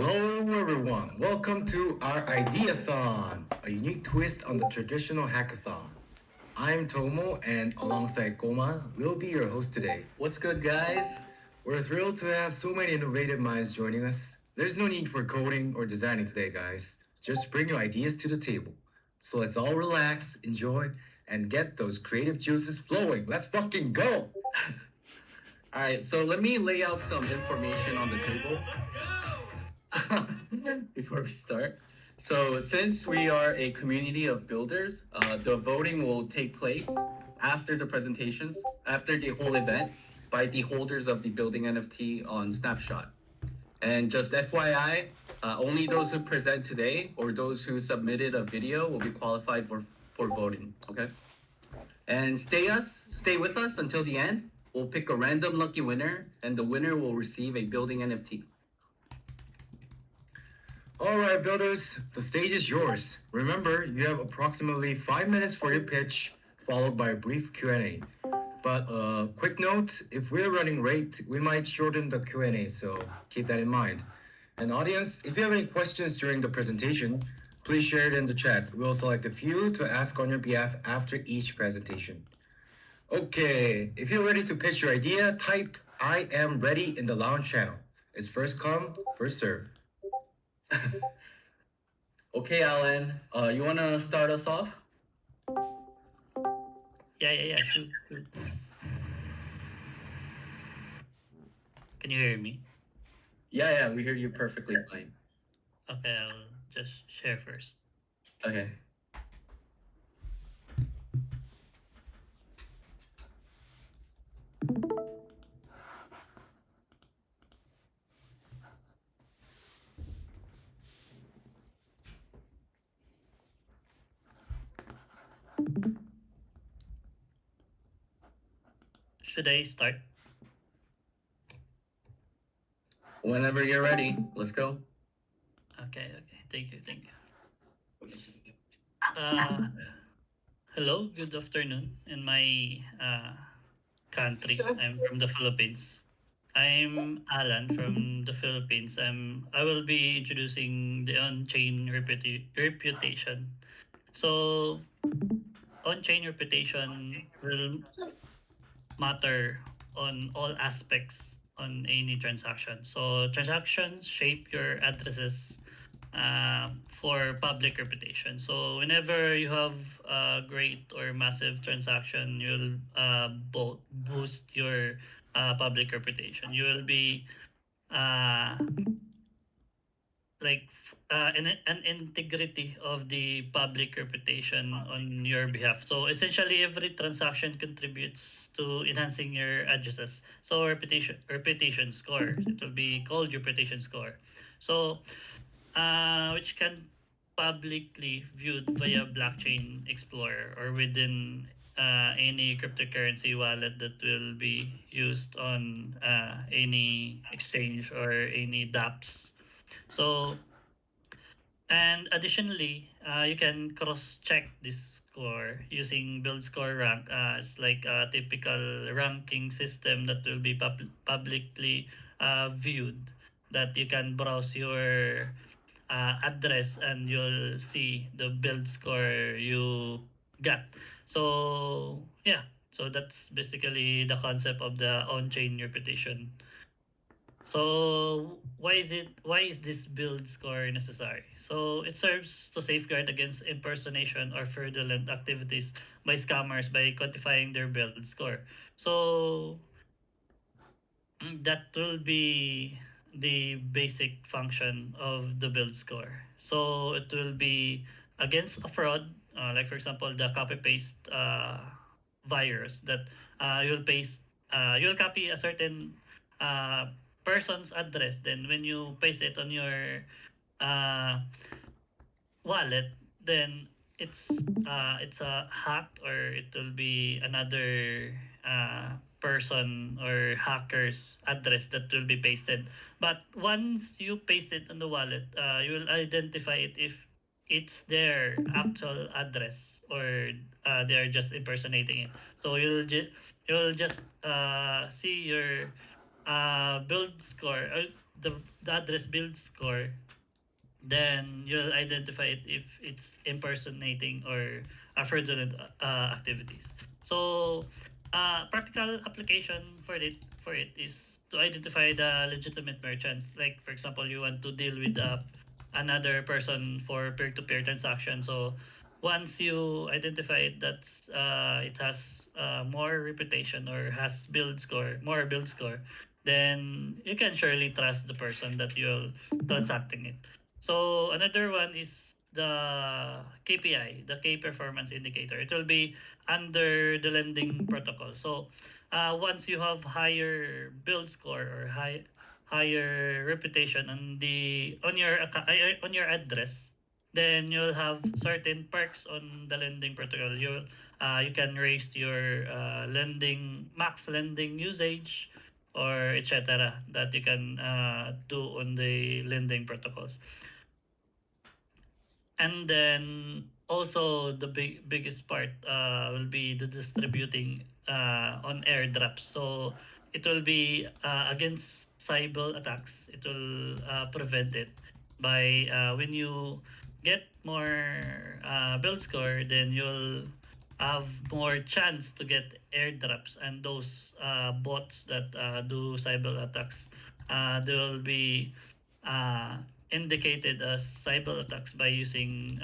Hello, everyone. Welcome to our Ideathon, a unique twist on the traditional hackathon. I'm Tomo, and alongside Goma, we'll be your host today. What's good, guys? We're thrilled to have so many innovative minds joining us. There's no need for coding or designing today, guys. Just bring your ideas to the table. So let's all relax, enjoy, and get those creative juices flowing. Let's fucking go! All right, so let me lay out some information on the table before we start. So, since we are a community of builders, the voting will take place after the presentations, after the whole event, by the holders of the building NFT on Snapshot. And just FYI, only those who present today or those who submitted a video will be qualified for voting. Okay. And stay with us until the end. We'll pick a random lucky winner, and the winner will receive a building NFT. All right, builders, the stage is yours. Remember, you have approximately 5 minutes for your pitch, followed by a brief Q&A. But quick note, if we're running late, we might shorten the Q&A, so keep that in mind. And audience, if you have any questions during the presentation, please share it in the chat. We'll select a few to ask on your behalf after each presentation. Okay, if you're ready to pitch your idea, type I am ready in the lounge channel. It's first come, first serve. Okay, Alan, you want to start us off? Yeah. Shoot. Can you hear me? Yeah, we hear you perfectly fine. Okay, I'll just share first. Okay. Should I start? Whenever you're ready, let's go. Okay. Thank you. Uh, Hello, good afternoon. In my country, I'm from the Philippines. I'm Alan from the Philippines. I will be introducing the on-chain reputation. So, on-chain reputation will matter on all aspects on any transaction. So transactions shape your addresses for public reputation. So whenever you have a great or massive transaction, you'll boost your public reputation. You will be uh, like an integrity of the public reputation on your behalf. So essentially, every transaction contributes to enhancing your addresses. So reputation score. It will be called reputation score. So which can publicly viewed via blockchain explorer or within any cryptocurrency wallet that will be used on any exchange or any dApps. So and additionally, you can cross-check this score using build score rank. It's like a typical ranking system that will be publicly viewed. That you can browse your address and you'll see the build score you got. So yeah, so that's basically the concept of the on-chain reputation. So why is this build score necessary? So it serves to safeguard against impersonation or fraudulent activities by scammers by quantifying their build score. So that will be the basic function of the build score. So it will be against a fraud, like for example the copy paste virus that you'll copy a certain uh, person's address. Then when you paste it on your uh, wallet, then it's a hack or it will be another person or hacker's address that will be pasted. But once you paste it on the wallet, you will identify it if it's their actual address or they are just impersonating it. So you'll just see your build score, the address build score, then you'll identify it if it's impersonating or fraudulent activities. So, practical application for it is to identify the legitimate merchant. Like for example, you want to deal with another person for peer-to-peer transaction. So, once you identify it, that's it has more reputation or has more build score, then you can surely trust the person that you're transacting it. So another one is the KPI, the key performance indicator. It will be under the lending protocol. So once you have higher build score or higher reputation on your address, then you'll have certain perks on the lending protocol. You can raise your lending max lending usage or etc. that you can do on the lending protocols. And then also the biggest part will be the distributing on airdrops. So it will be against cyber attacks. It will prevent it by when you get more build score, then you'll have more chance to get airdrops, and those bots that do cyber attacks, they will be uh, indicated as cyber attacks by using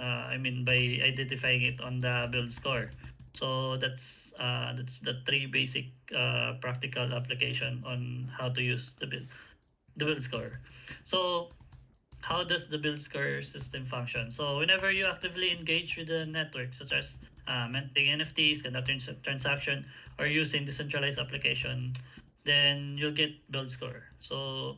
by identifying it on the build score. So that's the three basic practical application on how to use the build score. So how does the build score system function? So whenever you actively engage with the network, such as minting NFTs, conducting transaction, or using decentralized application, then you'll get build score. So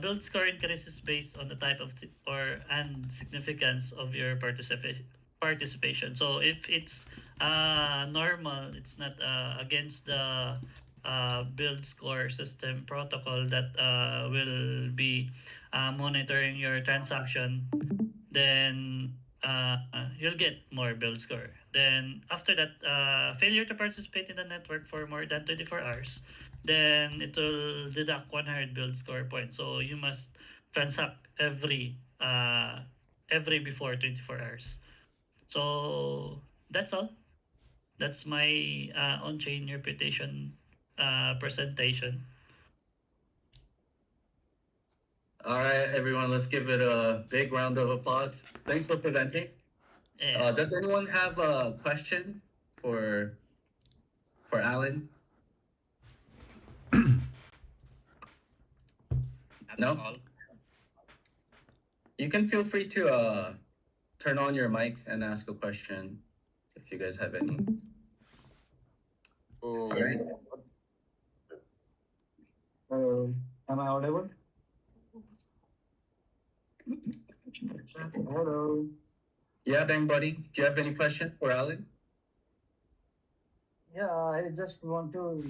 build score increases based on the type of or and significance of your participation. So if it's normal, it's not against the build score system protocol that will be monitoring your transaction, then you'll get more build score. Then after that, failure to participate in the network for more than 24 hours, then it will deduct 100 build score points. So you must transact every before 24 hours. So that's all. That's my on-chain reputation presentation. All right, everyone, let's give it a big round of applause. Thanks for presenting. Yeah. Does anyone have a question for Alan? No? You can feel free to turn on your mic and ask a question if you guys have any. Oh, All right. am I audible? Hello. Yeah, Bang Buddy, do you have any question for Alan? Yeah, I just want to,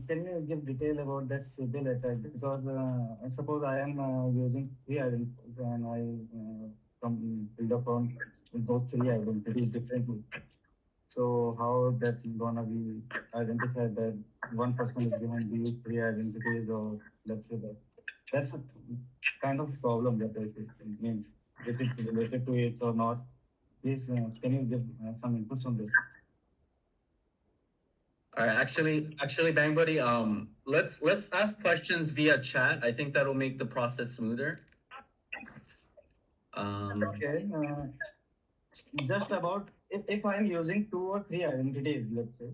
can you give detail about that civil attack? Because I suppose I am using three identities and I build up on those three identities differently. So how that's gonna be identified that one person is behind these three identities, or let's say that's a kind of problem that I say. It means if it's related to it or not. Please, can you give some inputs on this? All right, actually, Bang Buddy, let's ask questions via chat. I think that'll make the process smoother. Okay, just about if I'm using two or three identities, let's say,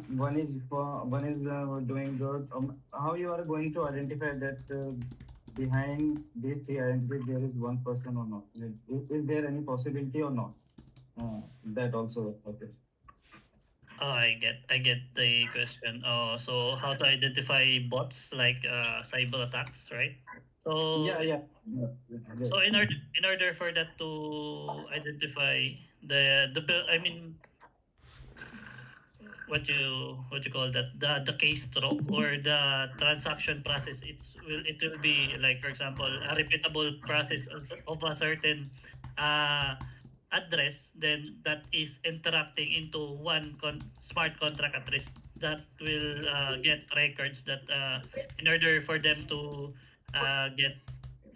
one is doing good. How you are going to identify that behind these three identities there is one person or not? Is there any possibility or not? That also okay. Oh, I get the question. Oh, so how to identify bots like cyber attacks, right? So Yeah. so in order for that to identify what you call that, the keystroke or the transaction process, it will be like, for example, a repeatable process of a certain uh, address, then that is interacting into one smart contract address that will get records that in order for them to get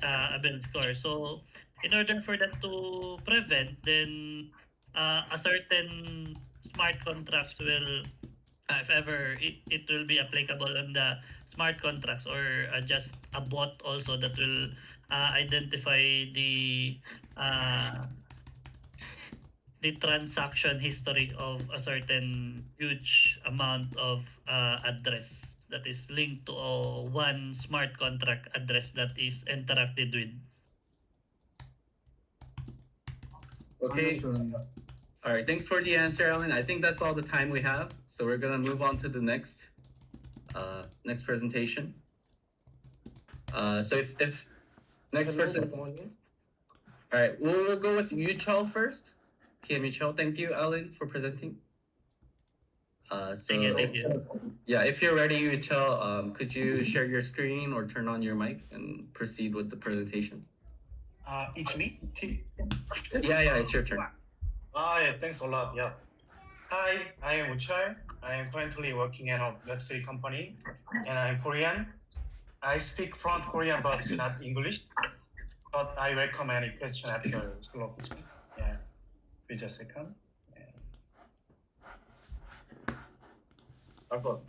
a build score. So in order for that to prevent, then a certain smart contracts will, if ever it will be applicable on the smart contracts, or just a bot also that will identify uh, the transaction history of a certain huge amount of address that is linked to one smart contract address that is interacted with. Okay. Understood. All right. Thanks for the answer, Alan. I think that's all the time we have. So we're gonna move on to the next presentation. So if next Hello, person. good morning. All right. We'll go with Yuchel first. TM Yuchel. Thank you, Alan, for presenting. So Thank you. yeah, if you're ready, Yuchel, could you share your screen or turn on your mic and proceed with the presentation? It's me. Yeah, it's your turn. Yeah, thanks a lot. Yeah. Hi, I am Uchai. I am currently working in a Web3 company, and I'm Korean. I speak fluent Korean, but not English. But I welcome any question after slow question. Yeah. Wait a second. Apa?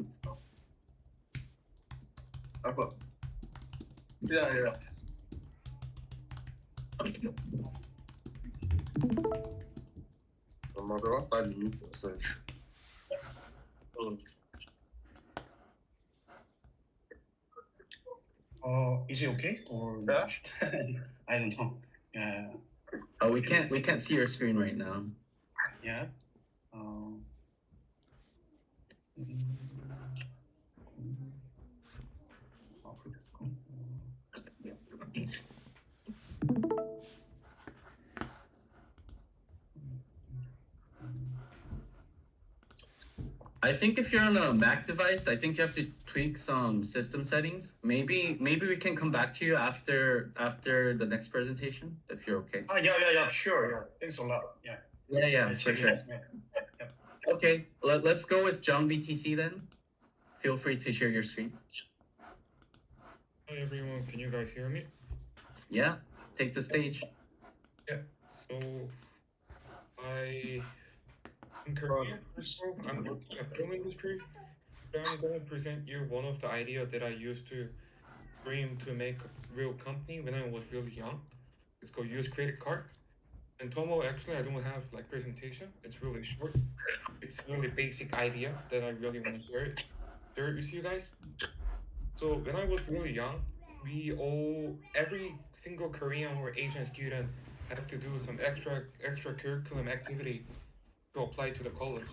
Apa? Yeah. Oh my god, I started meeting so. Is it okay or Yeah. I don't know. Yeah. Oh, we can't see your screen right now. Yeah. I think if you're on a Mac device, I think you have to tweak some system settings. Maybe we can come back to you after the next presentation, if you're okay. Yeah. Sure. Yeah. Thanks a lot. Yeah. Yeah, I'll for check it sure. out. Yeah. Okay, let's go with John BTC then. Feel free to share your screen. Hi everyone, can you guys hear me? Yeah, take the stage. Yeah, so in Korea, first of all, I'm working in the film industry. So I'm going to present you one of the ideas that I used to dream to make a real company when I was really young. It's called Use Credit Card. And Tomo, actually, I don't have like presentation. It's really short. It's really basic idea that I really want to share it with you guys. So when I was really young, every single Korean or Asian student have to do some extra curriculum activity to apply to the college.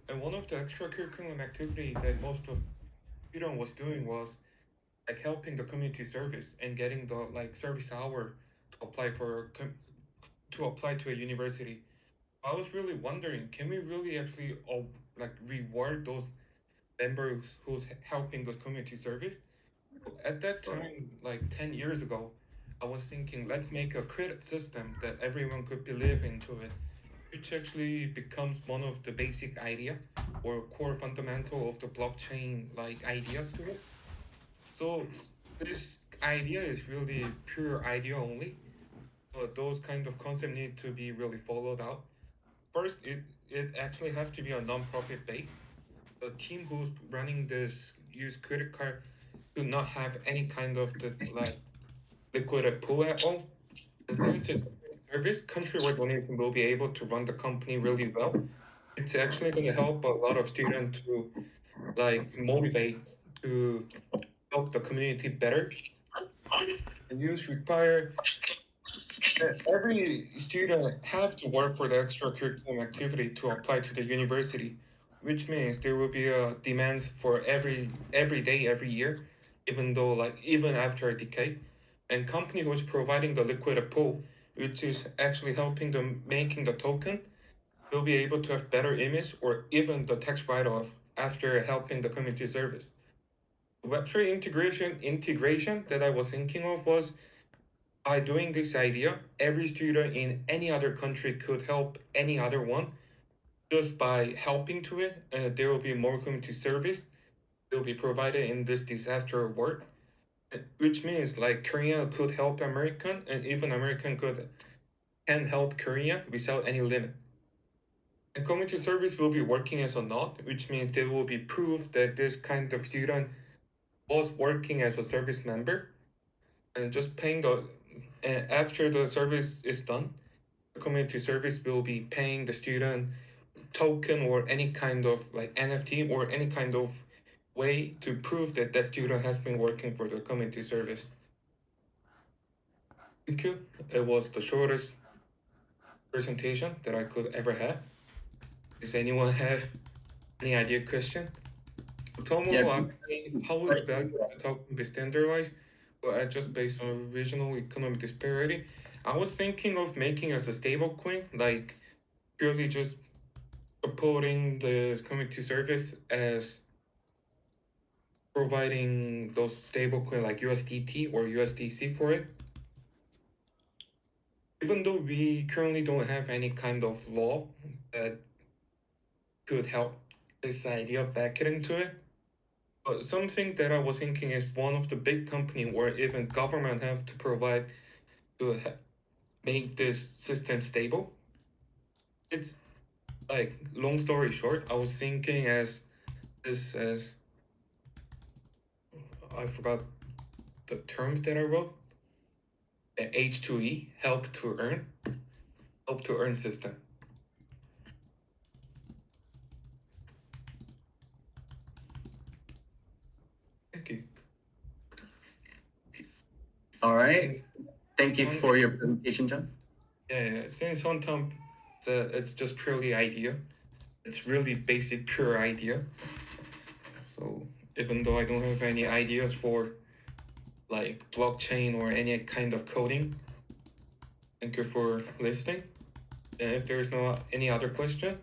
And one of the extracurriculum activity that most of student was doing was like helping the community service and getting the like service hour to apply to a university. I was really wondering, can we really actually like reward those members who's helping those community service? At that time, like 10 years ago, I was thinking, let's make a credit system that everyone could believe into it, which actually becomes one of the basic idea or core fundamental of the blockchain like ideas to it. So this idea is really pure idea only, but those kind of concepts need to be really followed out. First, it actually has to be a non-profit base. The team who's running this use credit card do not have any kind of the like liquid pool at all. And since it's a service, countrywide donation will be able to run the company really well. It's actually going to help a lot of students to like motivate to help the community better. The use require every student have to work for the extracurricular activity to apply to the university, which means there will be a demands for every day, every year, even after a decade. And company who is providing the liquid pool, which is actually helping them making the token, will be able to have better image or even the tax write-off after helping the community service. Web3 integration that I was thinking of was by doing this idea, every student in any other country could help any other one just by helping to it, there will be more community service will be provided in this disaster work, which means like Korea could help American, and even American can help Korea without any limit. And community service will be working as a node, which means there will be proof that this kind of student was working as a service member, and just paying and after the service is done, the community service will be paying the student token or any kind of like NFT or any kind of way to prove that that student has been working for the community service. Thank you. It was the shortest presentation that I could ever have. Does anyone have any idea question? Tomo Yes. asked me how would the value of the token be standardized? Well, just based on regional economic disparity. I was thinking of making as a stable coin, like purely just supporting the community service as providing those stablecoin like USDT or USDC for it. Even though we currently don't have any kind of law that could help this idea back it into it, but something that I was thinking is one of the big company or even government have to provide to make this system stable. It's like long story short, I was thinking as I forgot the terms that I wrote. The H2E, help to earn system. Thank you. All right. Thank you for your presentation, John. Yeah. Since on top, it's just purely idea. It's really basic, pure idea. So even though I don't have any ideas for like blockchain or any kind of coding, thank you for listening. And if there's no any other question,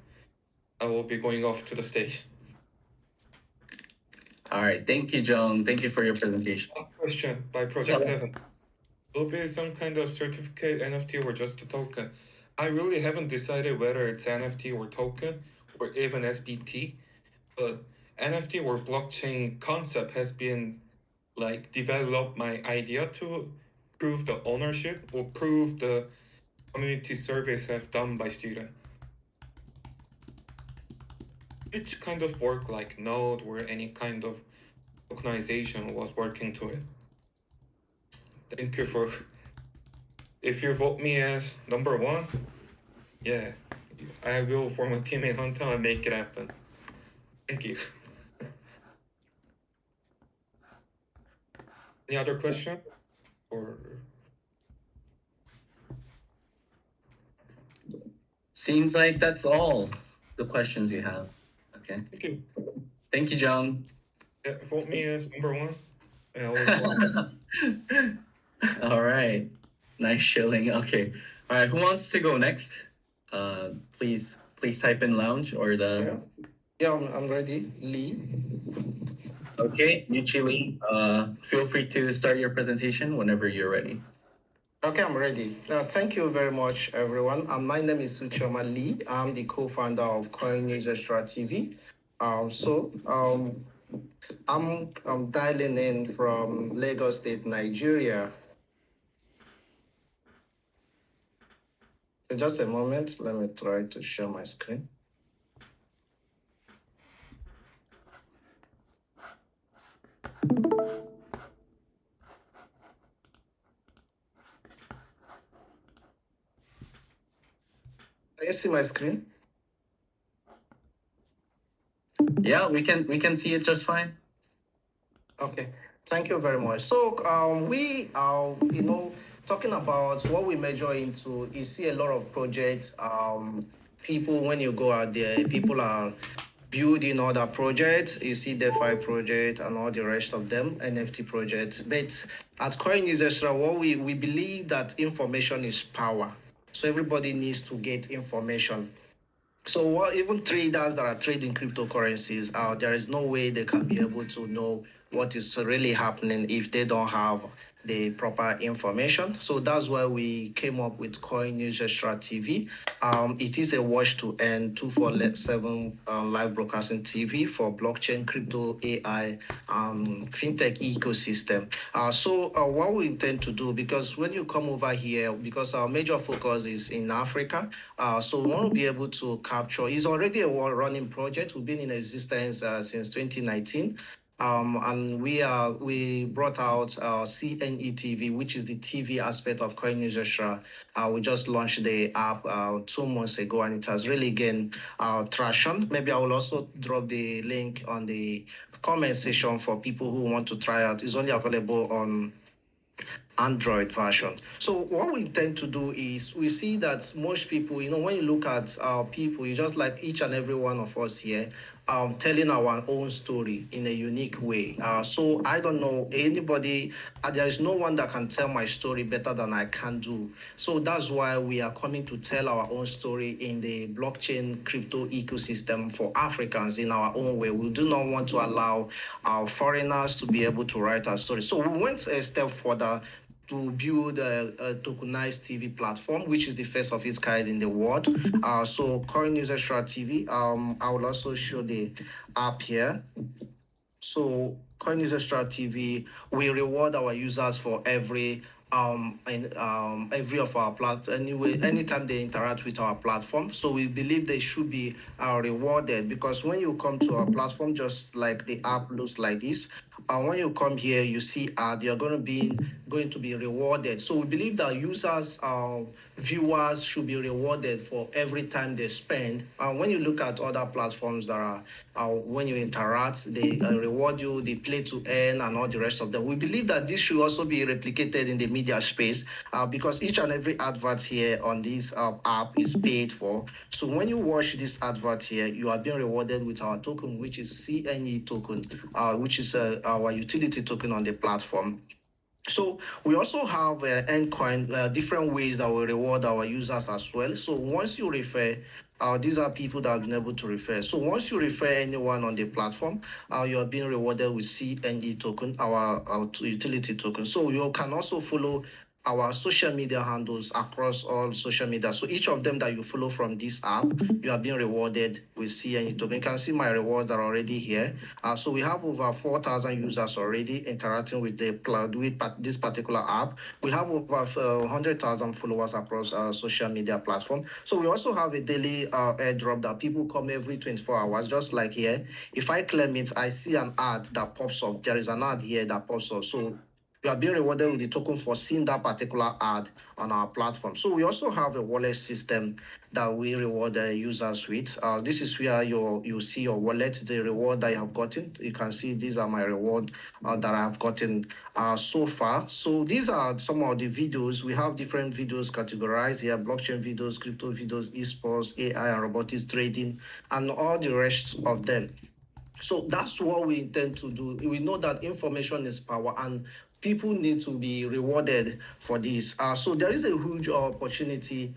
I will be going off to the stage. All right. Thank you, John. Thank you for your presentation. Last question by Project 7. Will be some kind of certificate, NFT, or just a token? I really haven't decided whether it's NFT or token or even SBT, but NFT or blockchain concept has been like developed my idea to prove the ownership or prove the community service have done by student. Which kind of work like node or any kind of tokenization was working to it. Thank you for, if you vote me as number 1, yeah, I will form a team in Hometown and make it happen. Thank you. Any other question? Or Seems like that's all the questions you have. Okay. thank you. Thank you, John. Yeah, vote me as number 1. And I will vote. All right. Nice shilling. Okay. All right. Who wants to go next? Please type in lounge or the. Yeah, I'm ready. Lee. Okay, Yuchi Lee. Feel free to start your presentation whenever you're ready. Okay, I'm ready. Thank you very much, everyone. My name is Suchoma Lee. I'm the co-founder of Coin News Extra TV. I'm dialing in from Lagos State, Nigeria. So just a moment. Let me try to share my screen. Can you see my screen? Yeah, we can see it just fine. Okay, thank you very much. So we are, talking about what we measure into. You see a lot of projects. People, when you go out there, people are building other projects. You see DeFi project and all the rest of them, NFT projects. But at Coin is Extra, what we believe that information is power. So everybody needs to get information. So even traders that are trading cryptocurrencies, there is no way they can be able to know what is really happening if they don't have the proper information. So that's why we came up with Coin News Extra TV. It is a watch to earn 247 live broadcasting TV for blockchain, crypto, AI, fintech ecosystem. So what we intend to do, because when you come over here, because our major focus is in Africa, so we want to be able to capture. It's already a running project. We've been in existence since 2019. And we brought out CNE TV, which is the TV aspect of Coin News Extra. We just launched the app 2 months ago, and it has really gained traction. Maybe I will also drop the link on the comment section for people who want to try out. It's only available on Android version. So what we tend to do is we see that most people, when you look at people, you just like each and every one of us here, telling our own story in a unique way. So I don't know anybody, there is no one that can tell my story better than I can do. So that's why we are coming to tell our own story in the blockchain crypto ecosystem for Africans in our own way. We do not want to allow our foreigners to be able to write our story. So we went a step further to build a tokenized TV platform, which is the first of its kind in the world. So Coin News Extra TV, I will also show the app here. So Coin News Extra TV, we reward our users for every of our anytime they interact with our platform. So we believe they should be rewarded, because when you come to our platform, just like the app looks like this, when you come here, you see you're going to be rewarded. So we believe that users, viewers should be rewarded for every time they spend. When you look at other platforms that are, when you interact, they reward you, they play to earn, and all the rest of them. We believe that this should also be replicated in the media space, because each and every advert here on this app is paid for. So when you watch this advert here, you are being rewarded with our token, which is CNE token, which is our utility token on the platform. So we also have Endcoin, different ways that we reward our users as well. So once you refer, these are people that have been able to refer. So once you refer anyone on the platform, you are being rewarded with CNE token, our utility token. So you can also follow our social media handles across all social media. So each of them that you follow from this app, you are being rewarded with CNE token. You can see my rewards are already here. So we have over 4,000 users already interacting with this particular app. We have over 100,000 followers across social media platform. So we also have a daily airdrop that people come every 24 hours, just like here. If I claim it, I see an ad that pops up. There is an ad here that pops up. So you are being rewarded with the token for seeing that particular ad on our platform. So we also have a wallet system that we reward users with. This is where you see your wallet, the reward that you have gotten. You can see these are my reward that I have gotten so far. So these are some of the videos. We have different videos categorized here: blockchain videos, crypto videos, esports, AI and robotics trading, and all the rest of them. So that's what we intend to do. We know that information is power, and people need to be rewarded for this. So there is a huge opportunity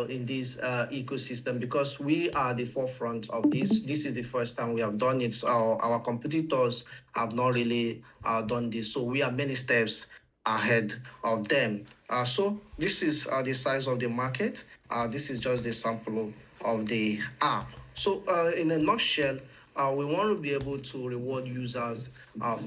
in this ecosystem, because we are the forefront of this. This is the first time we have done it. Our competitors have not really done this. So we are many steps ahead of them. So this is the size of the market. This is just the sample of the app. So in a nutshell, we want to be able to reward users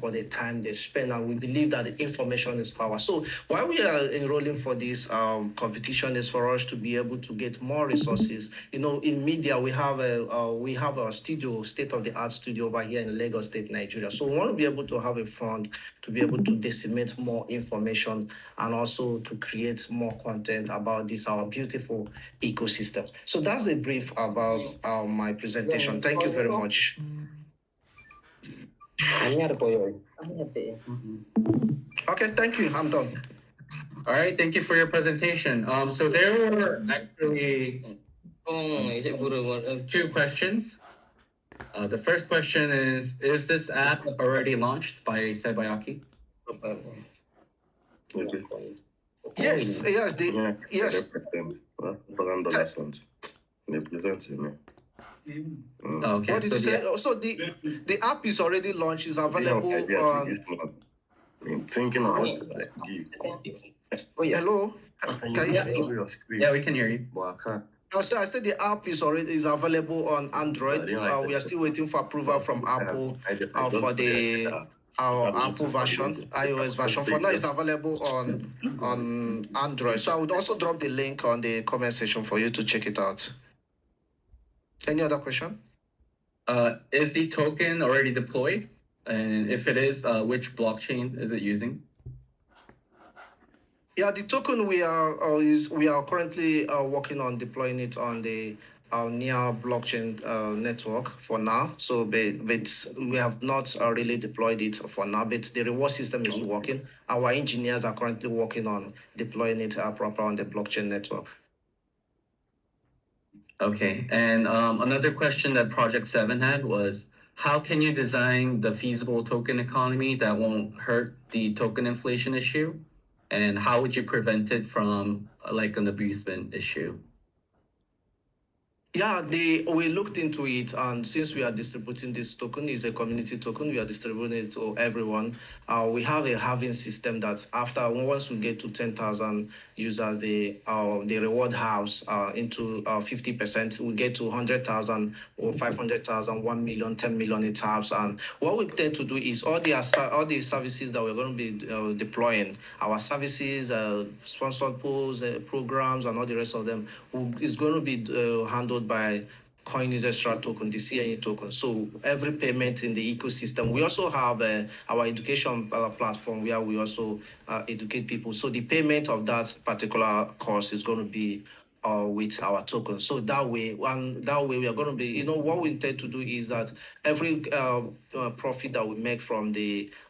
for the time they spend, and we believe that the information is power. So why we are enrolling for this competition is for us to be able to get more resources. In media, we have a studio, state-of-the-art studio over here in Lagos State, Nigeria. So we want to be able to have a fund to be able to disseminate more information and also to create more content about this, our beautiful ecosystem. So that's a brief about my presentation. Thank you very much. Okay, thank you. I'm done. All right, thank you for your presentation. So there were actually two questions. The first question is this app already launched by Sebayaki? Yes. Yes. Okay. What did you say? So the app is already launched. It's available on. I'm thinking of what to give. Oh yeah. Hello? Can Can you you, show your screen? Yeah, we can hear you. But I can't. I said the app is available on Android. We are still waiting for approval from Apple for the our Apple version, iOS version. For now, it's available on Android. So I would also drop the link on the comment section for you to check it out. Any other question? Is the token already deployed? And if it is, which blockchain is it using? Yeah, the token we are currently working on deploying it on the near blockchain network for now. So, but we have not really deployed it for now. But the reward system is working. Our engineers are currently working on deploying it proper on the blockchain network. Okay, and another question that Project 7 had was, how can you design the feasible token economy that won't hurt the token inflation issue? And how would you prevent it from like an abusement issue? Yeah, we looked into it, and since we are distributing this token, is a community token, we are distributing it to everyone. We have a halving system that once we get to 10,000 users, the reward halves into 50%. We get to 100,000 or 500,000, 1 million, 10 million it halves. And what we tend to do is all the services that we're going to be deploying, our services, sponsored polls, programs, and all the rest of them is going to be handled by Coinbase Extra token, the CNE token. So every payment in the ecosystem. We also have our education platform where we also educate people. So the payment of that particular course is going to be with our token. So that way we are going to be, what we intend to do is that every profit that we make from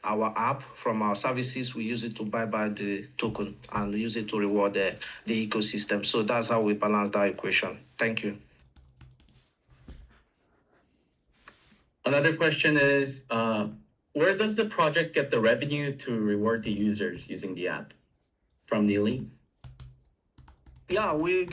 our app, from our services, we use it to buy back the token and use it to reward the ecosystem. So that's how we balance that equation. Thank you. Another question is, where does the project get the revenue to reward the users using the app? From Neely? Yeah, we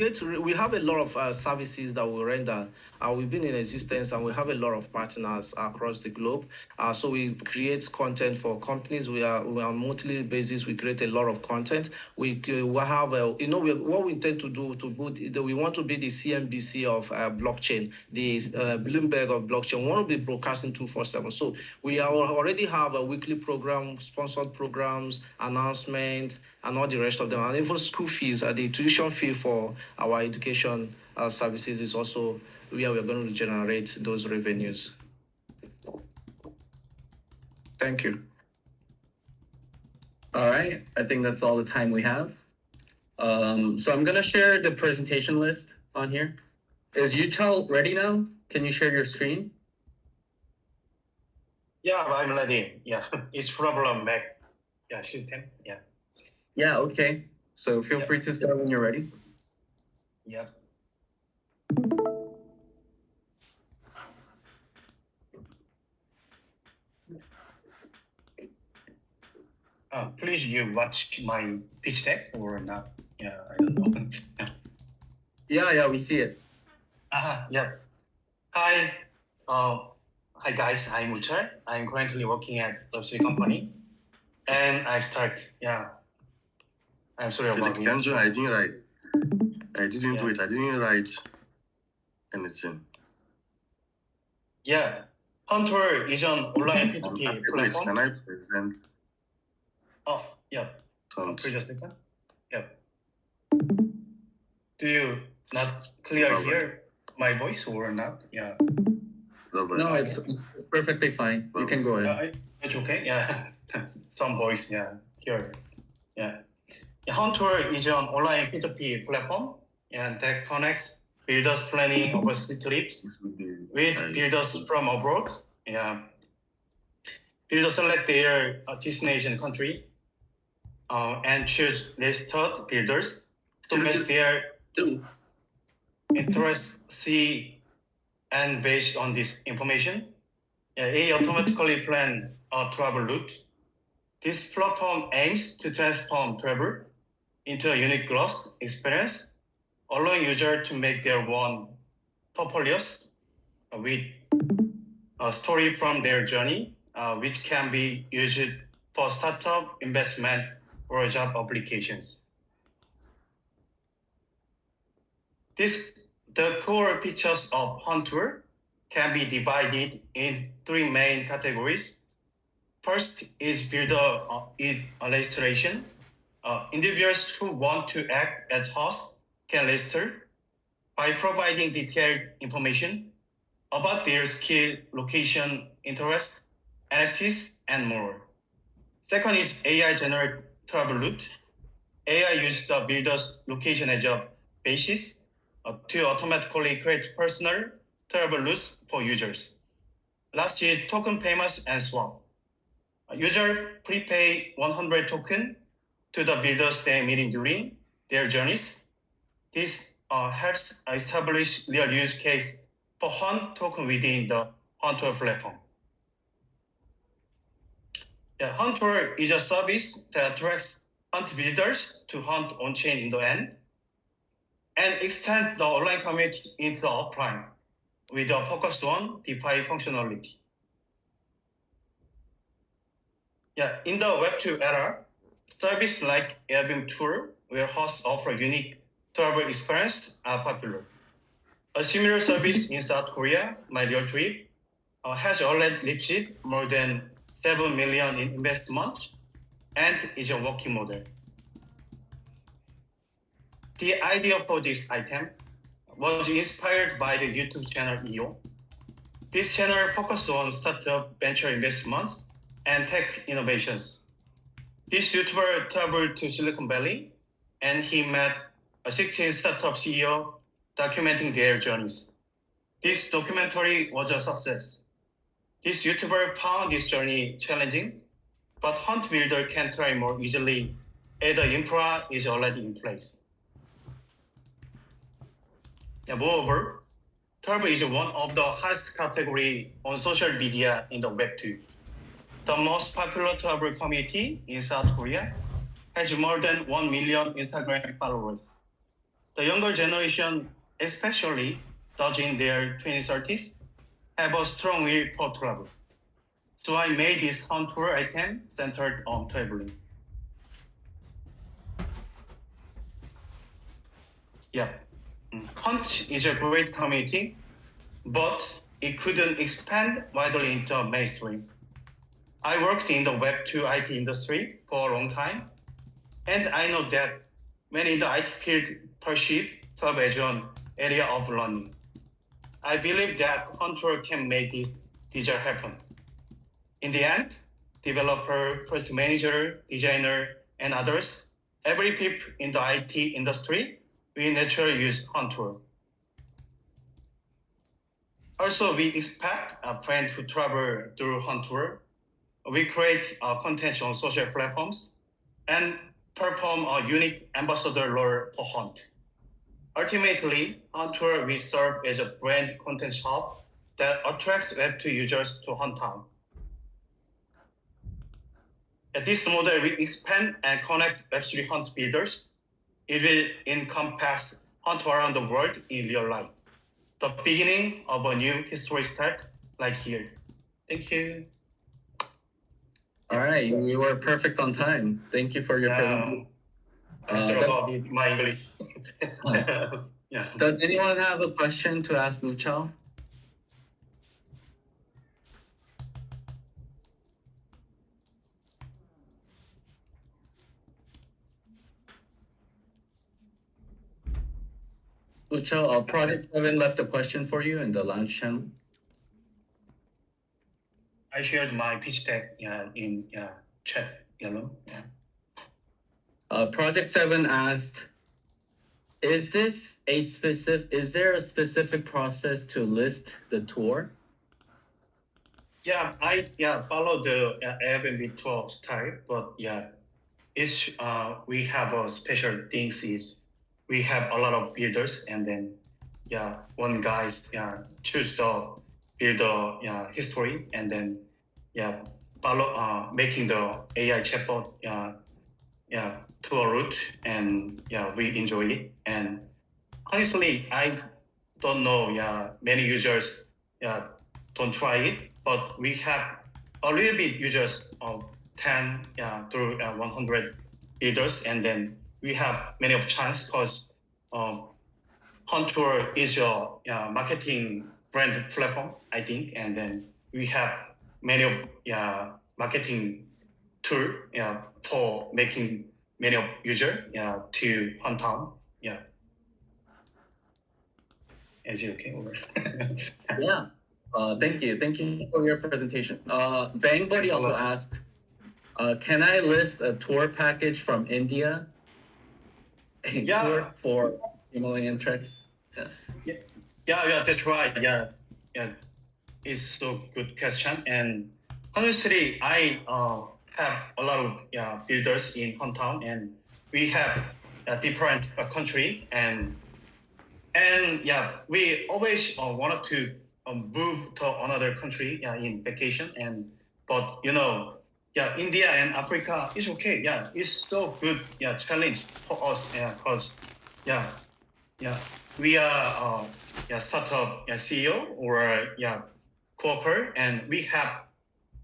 have a lot of services that we render. We've been in existence and we have a lot of partners across the globe. So we create content for companies. We are on a monthly basis. We create a lot of content. We have, what we intend to do we want to be the CNBC of blockchain, the Bloomberg of blockchain. We want to be broadcasting 24/7. So we already have a weekly program, sponsored programs, announcements, and all the rest of them, and even school fees. The tuition fee for our education services is also where we're going to generate those revenues. Thank you. All right, I think that's all the time we have. So I'm gonna share the presentation list on here. Is Yuchal ready now? Can you share your screen? Yeah, I'm ready. Yeah, it's problem Mac. Yeah, system. Yeah. Yeah, okay. So feel free to start when you're ready. Yep. Please, you watch my pitch deck or not? Yeah, I don't know. Yeah, we see it. Yeah. Hi. Hi guys, I'm Uchar. I'm currently working at Web3 company, and I start. Yeah. I'm sorry about it. Kanjo, I didn't write. I didn't Yeah. wait. I didn't write anything. Yeah. Hunter is an online Wait, P2P can platform. I present Oh, yeah. something? Previous second. Yeah. Do you not clear Robert. hear my voice or not? Yeah. Robert. No, it's perfectly fine. You can go ahead. It's okay. Yeah. Some voice. Yeah. Here. Yeah. Hunter is an online P2P platform and that connects builders planning overseas trips This would be with builders from abroad. Yeah. Builders select their destination country and choose listed builders to match their interests, see, and based on this information, they automatically plan a travel route. This platform aims to transform travel into a unique growth experience, allowing users to make their own portfolios with a story from their journey, which can be used for startup investment or job applications. The core features of Hunter can be divided in three main categories. First is builder registration. Individuals who want to act as hosts can register by providing detailed information about their skill, location, interest, NFTs, and more. Second is AI-generated travel route. AI uses the builder's location as a basis to automatically create personal travel routes for users. Last is token payments and swap. User prepay 100 token to the builders they meeting during their journeys. This helps establish real use case for Hunt token within the Hunter platform. Hunter is a service that attracts Hunt builders to hunt on-chain in the end and extend the online community into the offline with a focus on DeFi functionality. In the Web2 era, services like Airbnb Tour, where hosts offer unique travel experience, are popular. A similar service in South Korea, My Real Trip, has already reached more than 7 million in investment and is a working model. The idea for this item was inspired by the YouTube channel EO. This channel focuses on startup venture investments and tech innovations. This YouTuber traveled to Silicon Valley and he met a 16 startup CEO documenting their journeys. This documentary was a success. This YouTuber found this journey challenging, but Hunt Builder can try more easily as the infra is already in place. Moreover, travel is one of the highest category on social media in the Web2. The most popular travel community in South Korea has more than 1 million Instagram followers. The younger generation, especially those in their 20s, 30s, have a strong will for travel. So I made this Hunt tour item centered on traveling. Hunt is a great community, but it couldn't expand widely into mainstream. I worked in the Web2 IT industry for a long time, and I know that many in the IT field perceive travel as an area of learning. I believe that Hunter can make this desire happen. In the end, developer, project manager, designer, and others, every people in the IT industry will naturally use Hunter. Also, we expect a friend to travel through Hunter. We create content on social platforms and perform a unique ambassador role for Hunt. Ultimately, Hunter will serve as a brand content shop that attracts Web2 users to Hunt Town. At this model, we expand and connect Web3 Hunt builders. It will encompass Hunt around the world in real life. The beginning of a new history start, like here. Thank you. All right, you were perfect on time. Thank you for your presentation. I'm sorry about my English. Does anyone have a question to ask Uchao? Uchao, Project 7 left a question for you in the launch channel. I shared my pitch deck in chat. Project 7 asked, is there a specific process to list the tour? I follow the Airbnb tour style, but it's we have a special things is we have a lot of builders, and then one guys choose the builder history, and then follow making the AI chatbot tour route, and we enjoy it. And honestly, I don't know many users don't try it, but we have a little bit users 10 through 100 builders, and then we have many of chance because Contour is your marketing brand platform, I think, and then we have many of marketing tool for making many of user to hometown. Yeah. Is it okay over? Yeah. Thank you. Thank you for your presentation. Bang Buddy Thanks a also lot. asked, can I list a tour package from India? A Yeah. tour for Himalayan treks? Yeah, that's right. Yeah. It's so good question. And honestly, I have a lot of builders in hometown, and we have a different country, and we always wanted to move to another country in vacation, but India and Africa is okay. Yeah, it's so good. Yeah, challenge for us. Because we are startup CEO or co-worker, and we have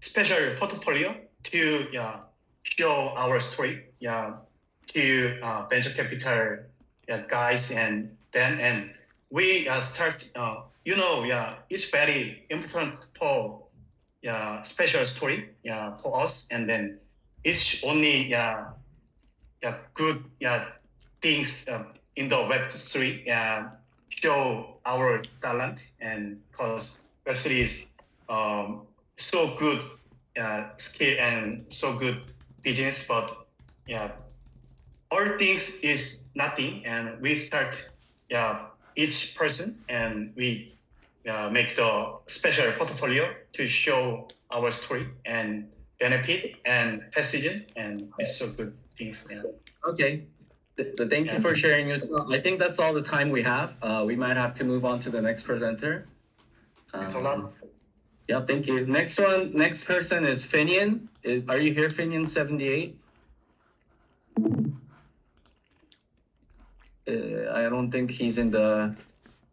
special portfolio to show our story to venture capital guys, and we start it's very important for special story for us, and then it's only good things in the Web3 show our talent, and because Web3 is so good skill and so good business, but all things is nothing, and we start each person, and we make the special portfolio to show our story and benefit and precision, and it's so good things. Okay. Thank you for sharing your thought. I think that's all the time we have. We might have to move on to the next presenter. Thanks a lot. Yeah, thank you. Next person is Finian. Are you here, Finian 78? I don't think he's in the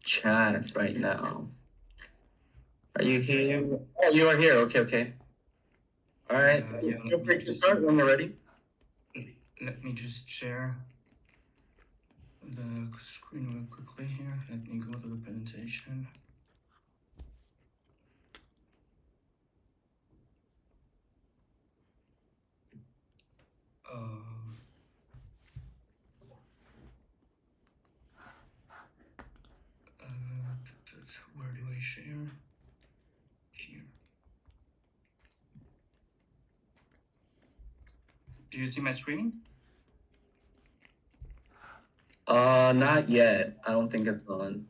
chat right now. Are you here? Oh, you are here. Okay. All right. Feel free to start when you're ready. Let me just share the screen real quickly here. Let me go to the presentation. Where do I share? Here. Do you see my screen? Not yet. I don't think it's on.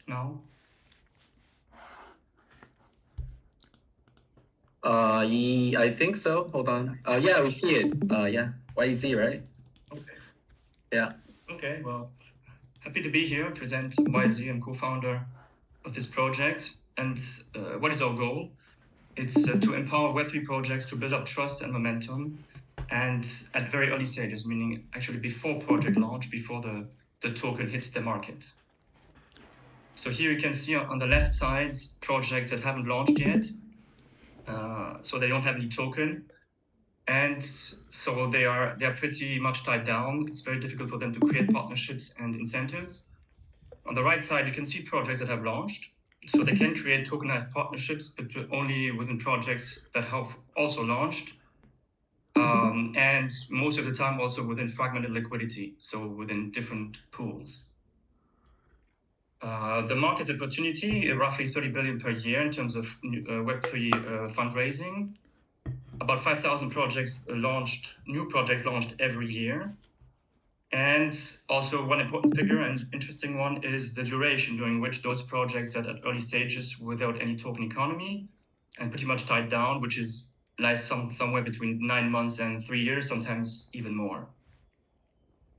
No. I think so. Hold on. Yeah, we see it. Yeah, YZ, right? Okay. Yeah. Okay. Well, happy to be here. Present YZ. I'm co-founder of this project. And what is our goal? It's to empower Web3 projects to build up trust and momentum, and at very early stages, meaning actually before project launch, before the token hits the market. So here you can see on the left side projects that haven't launched yet. So they don't have any token, and so they are pretty much tied down. It's very difficult for them to create partnerships and incentives. On the right side, you can see projects that have launched, so they can create tokenized partnerships, but only within projects that have also launched, and most of the time also within fragmented liquidity, so within different pools. The market opportunity, roughly 30 billion per year in terms of Web3 fundraising. About 5,000 projects launched, new projects launched every year. And also one important figure and interesting one is the duration during which those projects are at early stages without any token economy and pretty much tied down, which lies somewhere between 9 months and 3 years, sometimes even more.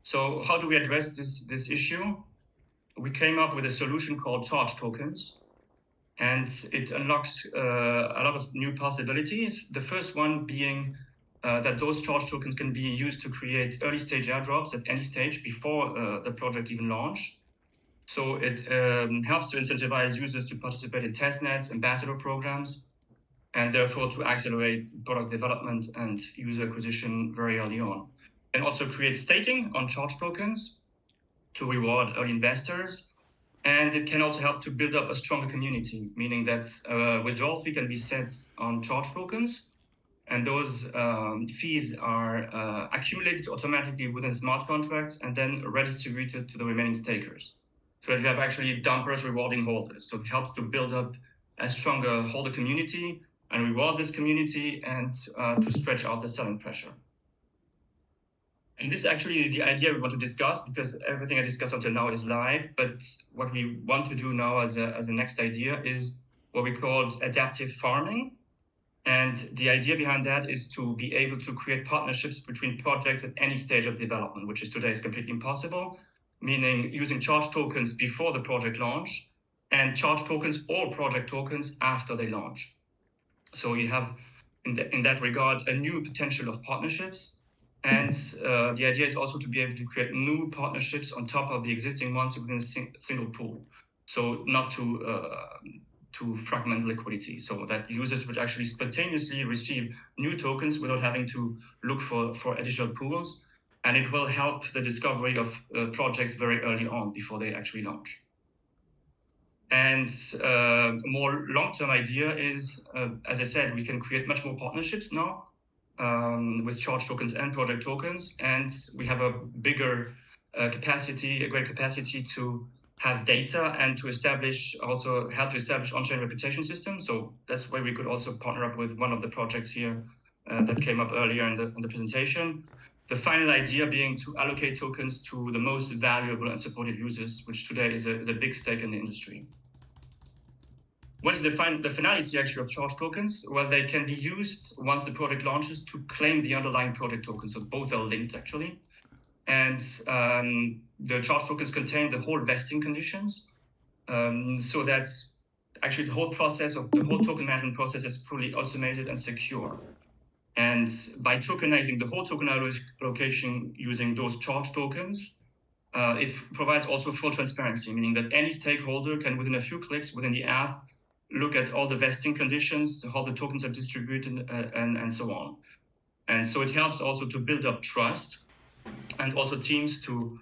So how do we address this issue? We came up with a solution called charge tokens, and it unlocks a lot of new possibilities. The first one being that those charge tokens can be used to create early stage airdrops at any stage before the project even launch. So it helps to incentivize users to participate in testnets, ambassador programs, and therefore to accelerate product development and user acquisition very early on. And also create staking on charge tokens to reward early investors. And it can also help to build up a stronger community, meaning that withdrawal fee can be set on charge tokens, and those fees are accumulated automatically within smart contracts and then redistributed to the remaining stakers. So that you have actually dumpers rewarding holders. So it helps to build up a stronger holder community and reward this community and to stretch out the selling pressure. And this is actually the idea we want to discuss, because everything I discussed until now is live, but what we want to do now as a next idea is what we call adaptive farming. And the idea behind that is to be able to create partnerships between projects at any stage of development, which is today is completely impossible, meaning using charge tokens before the project launch and charge tokens or project tokens after they launch. So you have, in that regard, a new potential of partnerships. And the idea is also to be able to create new partnerships on top of the existing ones within a single pool. So not to fragment liquidity, so that users would actually spontaneously receive new tokens without having to look for additional pools. And it will help the discovery of projects very early on before they actually launch. And a more long-term idea is, as I said, we can create much more partnerships now with charge tokens and project tokens. And we have a bigger capacity, a great capacity to have data and to establish, also help to establish on-chain reputation systems. So that's why we could also partner up with one of the projects here that came up earlier in the presentation. The final idea being to allocate tokens to the most valuable and supportive users, which today is a big stake in the industry. What is the finality actually of charge tokens? Well, they can be used once the project launches to claim the underlying project tokens. So both are linked actually. And the charge tokens contain the whole vesting conditions, so that actually the whole token management process is fully automated and secure. And by tokenizing the whole token allocation using those charge tokens, it provides also full transparency, meaning that any stakeholder can, within a few clicks within the app, look at all the vesting conditions, how the tokens are distributed, and so on. And so it helps also to build up trust, and also teams to,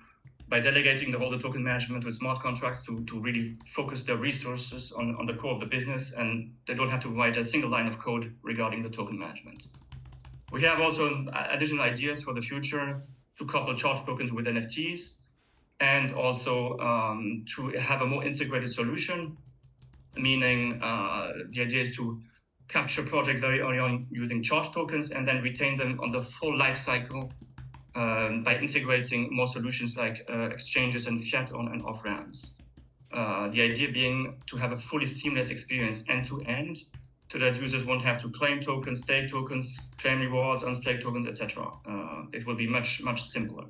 by delegating the holder token management with smart contracts, to really focus their resources on the core of the business, and they don't have to write a single line of code regarding the token management. We have also additional ideas for the future to couple charge tokens with NFTs, and also to have a more integrated solution, meaning the idea is to capture project very early on using charge tokens and then retain them on the full life cycle by integrating more solutions like exchanges and fiat on and off ramps. The idea being to have a fully seamless experience end to end, so that users won't have to claim tokens, stake tokens, claim rewards, unstake tokens, etc. It will be much simpler.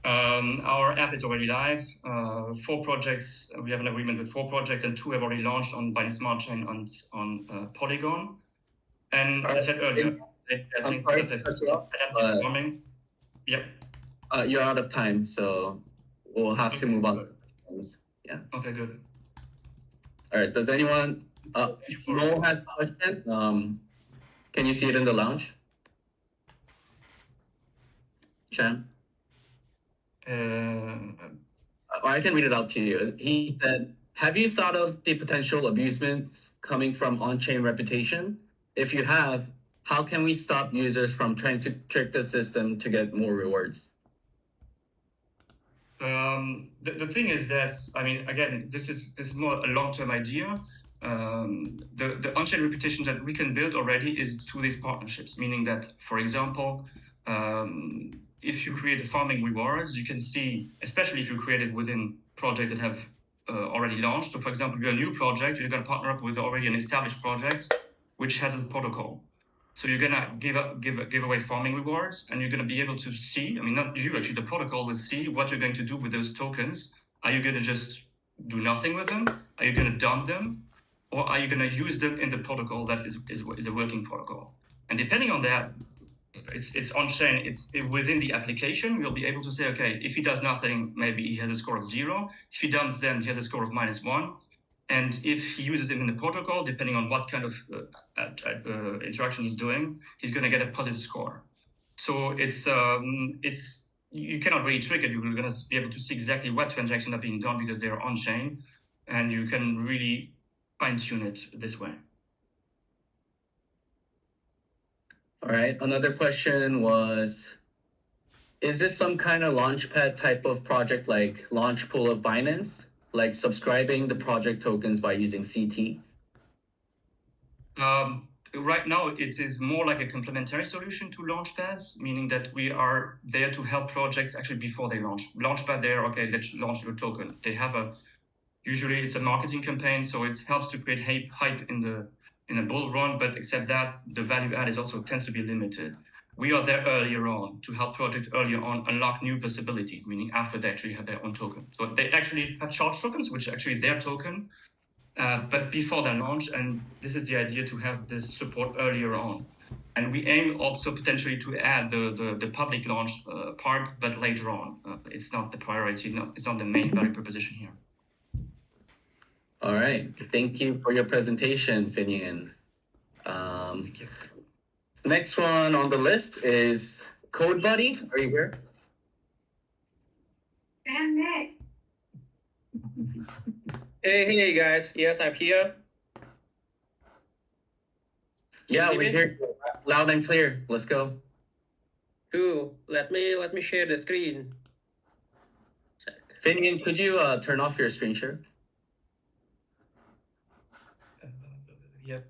Our app is already live. 4 projects. We have an agreement with 4 projects, and 2 have already launched on Binance Smart Chain on Polygon. And as I said earlier, I think adaptive farming. Yep. You're out of time, so we'll have to move on. Yeah. Okay, good. All right. Does anyone? Mo has a question. Can you see it in the lounge? Chan? Or I can read it out to you. He said, have you thought of the potential abusements coming from on-chain reputation? If you have, how can we stop users from trying to trick the system to get more rewards? The thing is that, I mean, again, this is more a long-term idea. The on-chain reputation that we can build already is through these partnerships, meaning that, for example, if you create farming rewards, you can see, especially if you create it within projects that have already launched. So, for example, you're a new project, you're going to partner up with already an established project, which has a protocol. So you're going to give away farming rewards, and you're going to be able to see, I mean, not you, actually, the protocol will see what you're going to do with those tokens. Are you going to just do nothing with them? Are you going to dump them? Or are you going to use them in the protocol that is a working protocol? And depending on that, it's on chain. It's within the application. We'll be able to say, okay, if he does nothing, maybe he has a score of 0. If he dumps, then he has a score of -1. And if he uses it in the protocol, depending on what kind of interaction he's doing, he's going to get a positive score. So it's you cannot really trick it. You're going to be able to see exactly what transactions are being done because they are on chain, and you can really fine tune it this way. All right. Another question was, is this some kind of launchpad type of project like launch pool of Binance, like subscribing the project tokens by using CT? Right now, it is more like a complementary solution to Launchpads, meaning that we are there to help projects actually before they launch. Launchpad there, okay, let's launch your token. They have usually it's a marketing campaign, so it helps to create hype in a bull run, but except that, the value add is also tends to be limited. We are there earlier on to help projects earlier on unlock new possibilities, meaning after they actually have their own token. So they actually have charge tokens, which are actually their token, but before they launch, and this is the idea to have this support earlier on. And we aim also potentially to add the public launch part, but later on. It's not the priority, it's not the main value proposition here. All right. Thank you for your presentation, Finian. Thank you. Next one on the list is Code Buddy. Are you here? Hey guys, yes, I'm here. Yeah, you we hear me? hear you loud and clear. Let's go. Cool. Let me share the screen. Finian, could you turn off your screen share? Yep.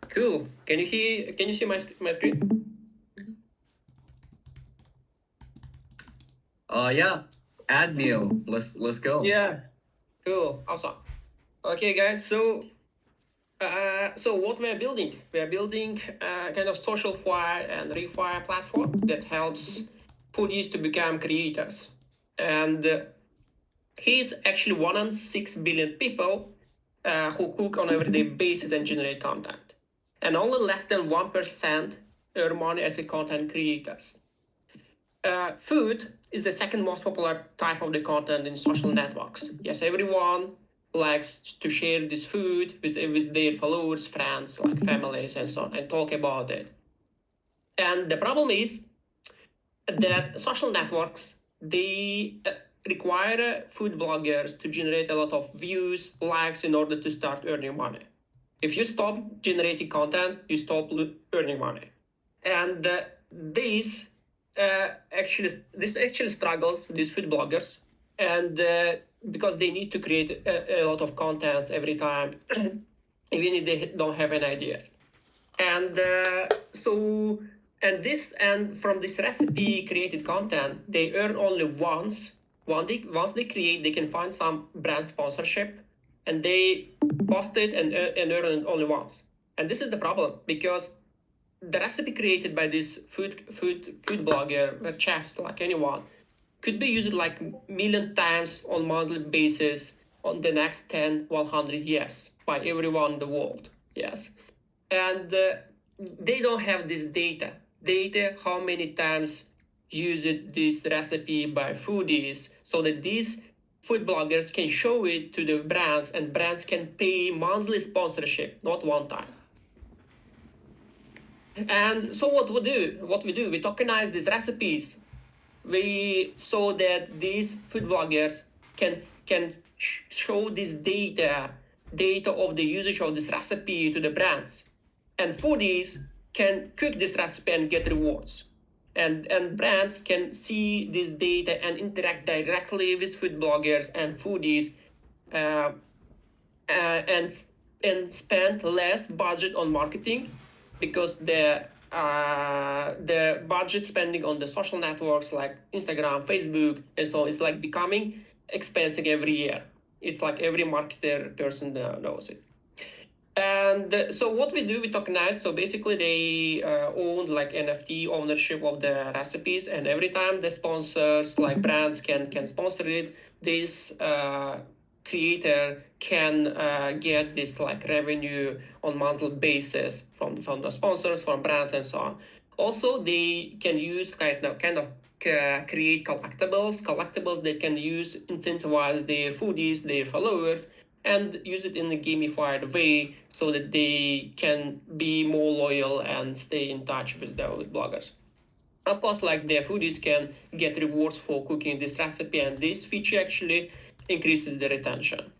Cool. Can you see my screen? Yeah. Add Neo. Let's go. Yeah. Cool. Awesome. Okay, guys. So what we are building? We are building a kind of social fire and refire platform that helps foodies to become creators. And he's actually 106 billion people who cook on an everyday basis and generate content. And only less than 1% earn money as a content creators. Food is the second most popular type of the content in social networks. Yes, everyone likes to share this food with their followers, friends, like families and so on, and talk about it. And the problem is that social networks, they require food bloggers to generate a lot of views, likes in order to start earning money. If you stop generating content, you stop earning money. And this actually struggles these food bloggers, and because they need to create a lot of content every time, even if they don't have any ideas. And from this recipe created content, they earn only once. Once they create, they can find some brand sponsorship, and they post it and earn it only once. And this is the problem, because the recipe created by this food blogger, chefs, like anyone, could be used like million times on monthly basis on the next 10, 100 years by everyone in the world. Yes. And they don't have this data how many times used this recipe by foodies, so that these food bloggers can show it to the brands, and brands can pay monthly sponsorship, not one time. And so what we do, we tokenize these recipes. So that these food bloggers can show this data of the usage of this recipe to the brands, and foodies can cook this recipe and get rewards, and brands can see this data and interact directly with food bloggers and foodies, and spend less budget on marketing, because the budget spending on the social networks like Instagram, Facebook, and so it's like becoming expensive every year. It's like every marketer person knows it. And so what we do, we tokenize. So basically, they own like NFT ownership of the recipes, and every time the sponsors, like brands, can sponsor it, this creator can get this like revenue on monthly basis from the sponsors, from brands, and so on. Also, they can use kind of create collectibles that can use incentivize their foodies, their followers, and use it in a gamified way so that they can be more loyal and stay in touch with the bloggers. Of course, like the foodies can get rewards for cooking this recipe, and this feature actually increases the retention.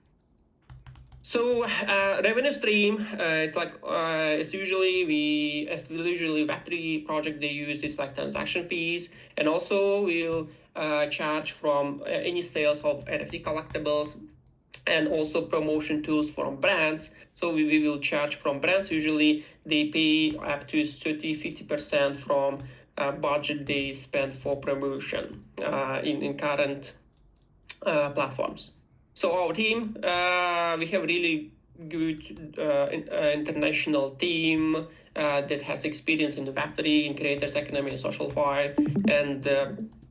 So revenue stream, it's like it's usually Web3 project they use is like transaction fees, and also we'll charge from any sales of NFT collectibles, and also promotion tools from brands. So we will charge from brands. Usually they pay up to 30-50% from budget they spend for promotion in current platforms. So our team, we have really good international team that has experience in Web3, in creators economy, and social fi, and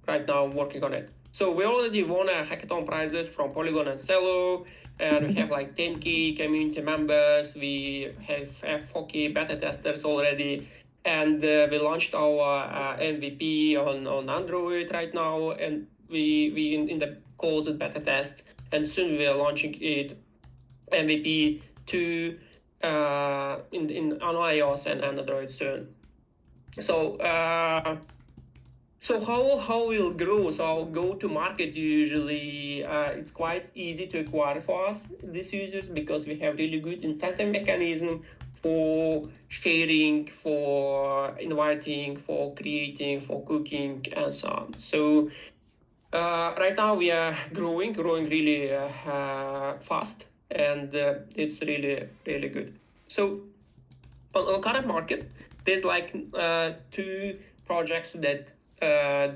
right now working on it. So we already won a hackathon prizes from Polygon and Cello, and we have like 10K community members. We have 4K beta testers already, and we launched our MVP on Android right now, and we in the closed beta test, and soon we are launching it MVP to on iOS and Android soon. So so how we'll grow? So our go-to-market usually it's quite easy to acquire for us, these users, because we have really good incentive mechanism for sharing, for inviting, for creating, for cooking, and so on. So right now we are growing really fast, and it's really good. So on current market, there's like two projects that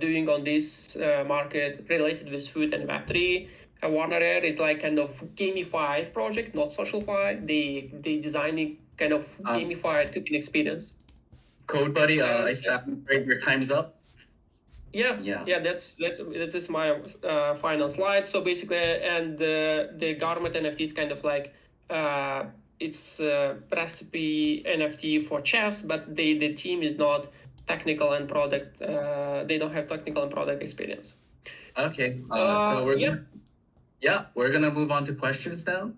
doing on this market related with food and Web3. Warner is like kind of gamified project, not social fi. They designing kind of gamified cooking experience. Code Buddy, I'm afraid your time's up. Yeah. That's my final slide. So basically, and the government NFT is kind of like it's recipe NFT for chefs, but the team is not technical and product. They don't have technical and product experience. Okay. So we're gonna move on to questions now.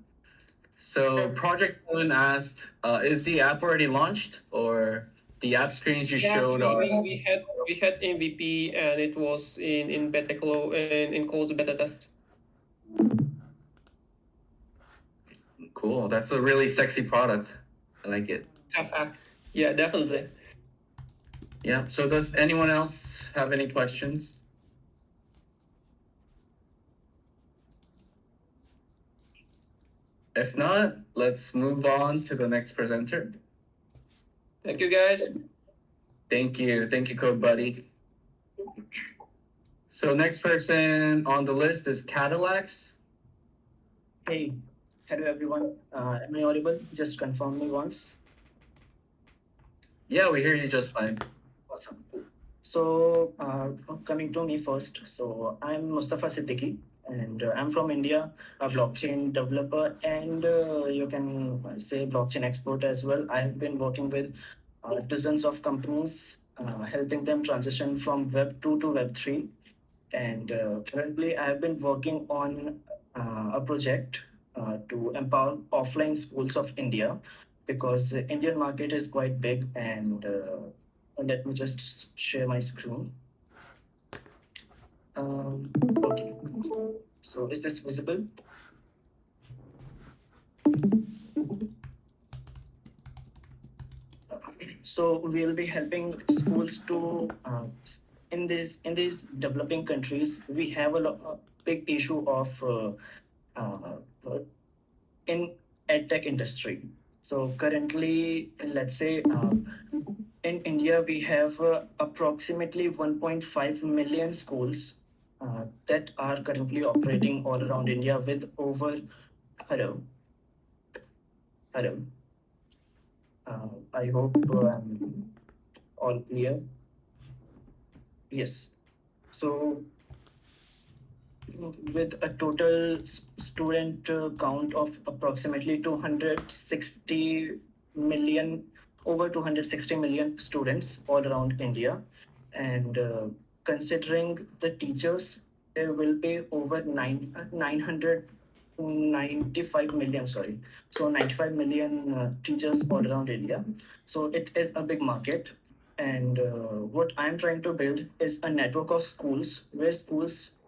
So Project 7 asked, is the app already launched, or the app screens you showed are? we had MVP, and it was in beta in closed beta test. Cool. That's a really sexy product. I like it. Yeah, definitely. Yeah. So does anyone else have any questions? If not, let's move on to the next presenter. Thank you, guys. Thank you, Code Buddy. So next person on the list is Cadillacs. Hey, hello everyone. Am I audible? Just confirm me once. Yeah, we hear you just fine. Awesome. Cool. So coming to me first. So I'm Mustafa Siddiqui, and I'm from India, a blockchain developer, and you can say blockchain expert as well. I have been working with dozens of companies, helping them transition from Web 2 to Web 3. And currently, I have been working on a project to empower offline schools of India, because the Indian market is quite big. And let me just share my screen. Okay. So is this visible? So we'll be helping schools to in these developing countries. We have a big issue of in edtech industry. So currently, let's say in India, we have approximately 1.5 million schools that are currently operating all around India with over. Hello. I hope I'm all clear. Yes. So with a total student count of approximately 260 million, over 260 million students all around India, and considering the teachers, there will be over 995 million, sorry, so 95 million teachers all around India. So it is a big market. And what I'm trying to build is a network of schools where schools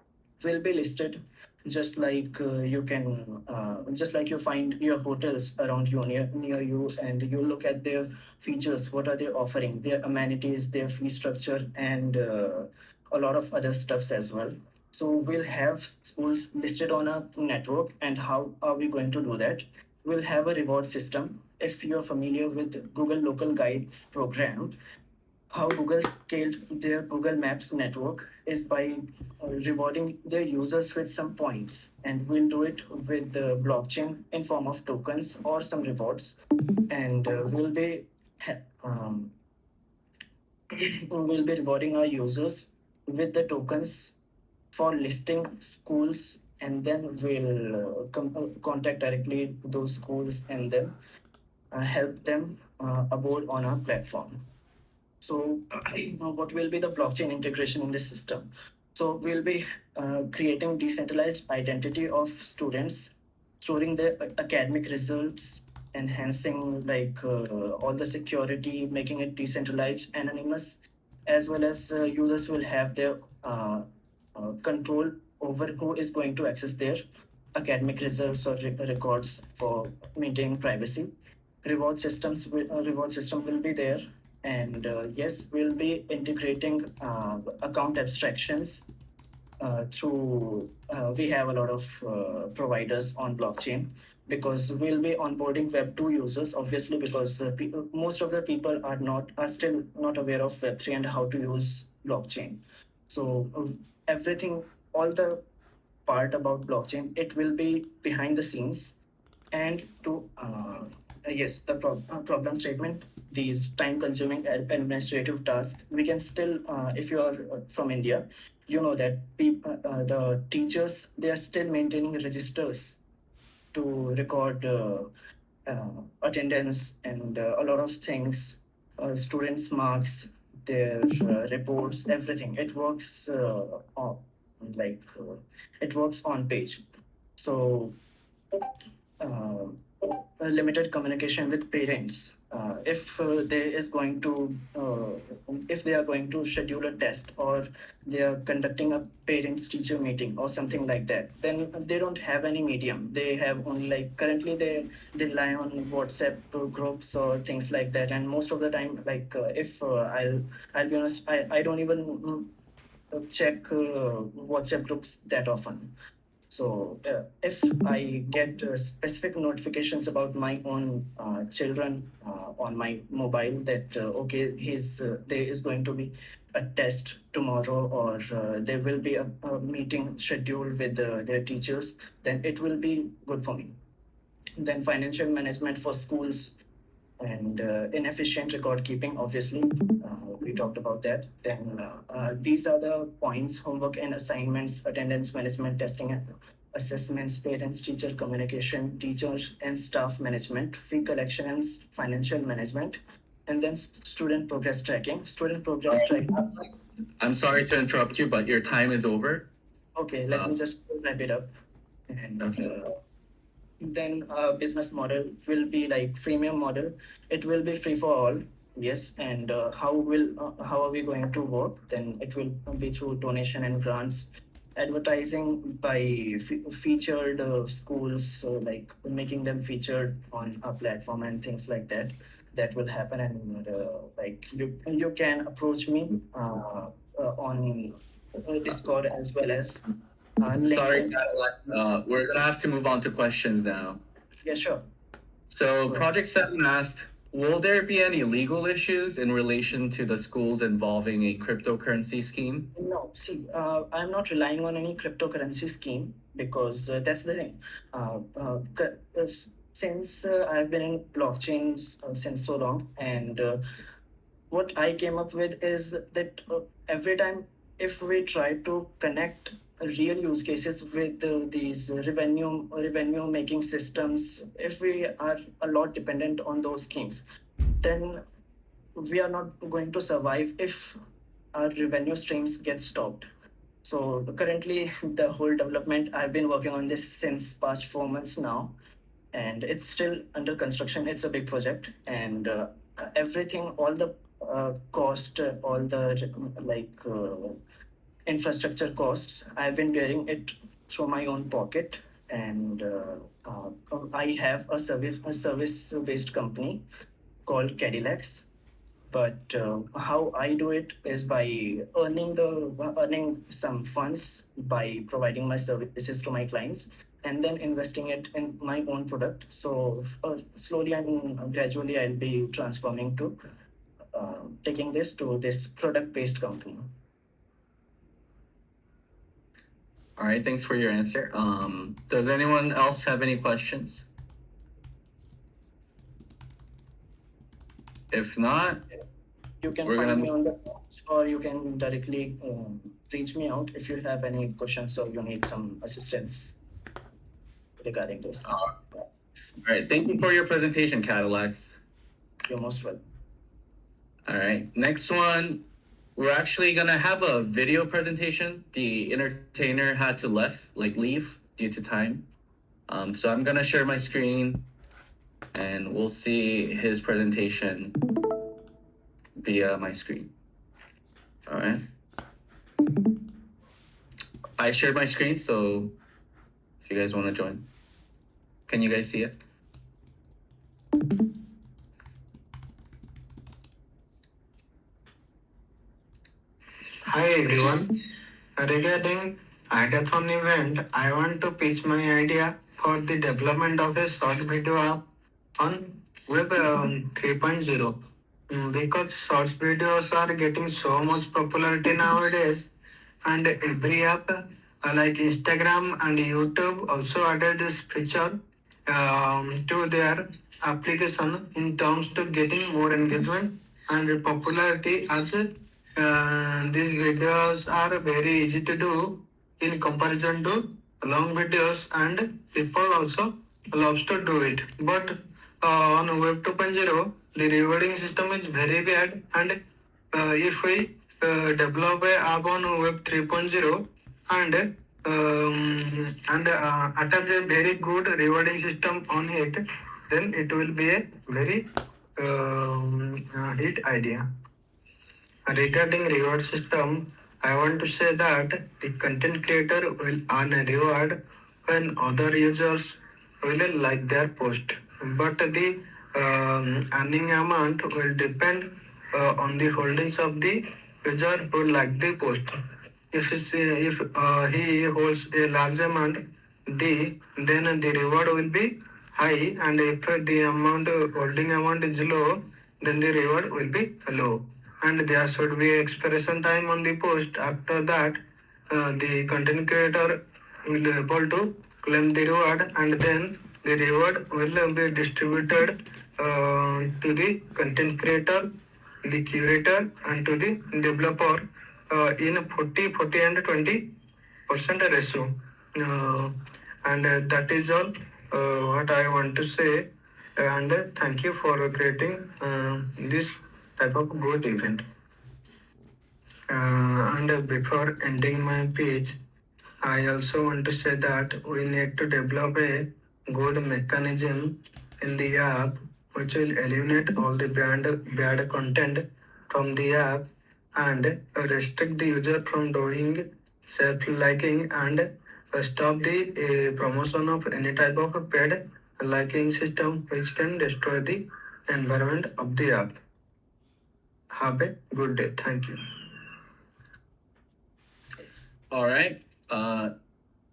will be listed, just like you can just like you find your hotels around you, near you, and you look at their features, what are they offering, their amenities, their fee structure, and a lot of other stuffs as well. So we'll have schools listed on a network. And how are we going to do that? We'll have a reward system. If you're familiar with Google Local Guides program, how Google scaled their Google Maps network is by rewarding their users with some points, and we'll do it with the blockchain in form of tokens or some rewards, and we'll be rewarding our users with the tokens for listing schools, and then we'll contact directly those schools and then help them aboard on our platform. So, what will be the blockchain integration in this system? So, we'll be creating decentralized identity of students, storing their academic results, enhancing like all the security, making it decentralized, anonymous, as well as users will have their control over who is going to access their academic results or records for maintaining privacy. Reward system will be there, and yes, we'll be integrating account abstractions through we have a lot of providers on blockchain, because we'll be onboarding Web2 users, obviously, because most of the people are still not aware of Web3 and how to use blockchain. So everything, all the part about blockchain, it will be behind the scenes. And to yes, the problem statement, these time consuming administrative tasks, we can still if you are from India, you know that the teachers, they are still maintaining registers to record attendance and a lot of things, students marks, their reports, everything. It works like it works on page. So uh, limited communication with parents. If there is going to, if they are going to schedule a test, or they are conducting a parents-teacher meeting or something like that, then they don't have any medium. They have only, like, currently they rely on WhatsApp groups or things like that. And most of the time, like if I'll be honest, I don't even check WhatsApp groups that often. So if I get specific notifications about my own children on my mobile that okay, there is going to be a test tomorrow, or there will be a meeting scheduled with their teachers, then it will be good for me. Then financial management for schools, and inefficient record keeping, obviously, we talked about that. Then these are the points: homework and assignments, attendance management, testing and assessments, parents teacher communication, teachers and staff management, fee collection and financial management, and then student progress tracking. I'm sorry to interrupt you, but your time is over. Okay, let me just wrap it up. And Okay. Then business model will be like freemium model. It will be free for all. Yes. And how are we going to work? Then it will be through donation and grants, advertising by featured schools, so like making them featured on a platform and things like that. That will happen. And like you can approach me on Discord, as well as Sorry, LinkedIn. we're gonna have to move on to questions now. Yeah, sure. So, Right. Project 7 asked, will there be any legal issues in relation to the schools involving a cryptocurrency scheme? No, see, I'm not relying on any cryptocurrency scheme, because that's the thing. since I've been in blockchains since so long, and what I came up with is that every time if we try to connect real use cases with these revenue making systems, if we are a lot dependent on those schemes, then we are not going to survive if our revenue streams get stopped. So currently, the whole development, I've been working on this since past 4 months now, and it's still under construction. It's a big project, and everything, all the cost, all the infrastructure costs, I've been bearing it through my own pocket, and I have a service based company called Cadillacs. But how I do it is by earning some funds by providing my services to my clients, and then investing it in my own product. So slowly and gradually, I'll be transforming to taking this to this product-based company. All right, thanks for your answer. Does anyone else have any questions? If not, You can We're find gonna- me on the page, or you can directly reach me out if you have any questions or you need some assistance regarding this. all right, thank you for your presentation, Cadillacs. You're most welcome. All right, next one. We're actually gonna have a video presentation. The entertainer had to leave due to time. So I'm gonna share my screen, and we'll see his presentation via my screen. All right. I shared my screen, so if you guys want to join, can you guys see it? Hi everyone. Regarding Ideathon event, I want to pitch my idea for the development of a short video app on Web 3.0. Because short videos are getting so much popularity nowadays, and every app like Instagram and YouTube also added this feature to their application in terms to getting more engagement and popularity. As these videos are very easy to do in comparison to long videos, and people also loves to do it. But on Web 2.0, the rewarding system is very bad, and if we develop a app on Web 3.0 and attach a very good rewarding system on it, then it will be a very hit idea. Regarding reward system, I want to say that the content creator will earn a reward when other users will like their post. But the earning amount will depend on the holdings of the user who like the post. If he holds a large amount, then the reward will be high, and if the holding amount is low, then the reward will be low. And there should be expiration time on the post. After that, the content creator will be able to claim the reward, and then the reward will be distributed to the content creator, the curator, and to the developer in 40, and 20% ratio. And that is all what I want to say. And thank you for creating this type of good event. And before ending my speech, I also want to say that we need to develop a good mechanism in the app which will eliminate all the bad content from the app and restrict the user from doing self-liking and stop the promotion of any type of paid liking system which can destroy the environment of the app. Have a good day. Thank you. All right.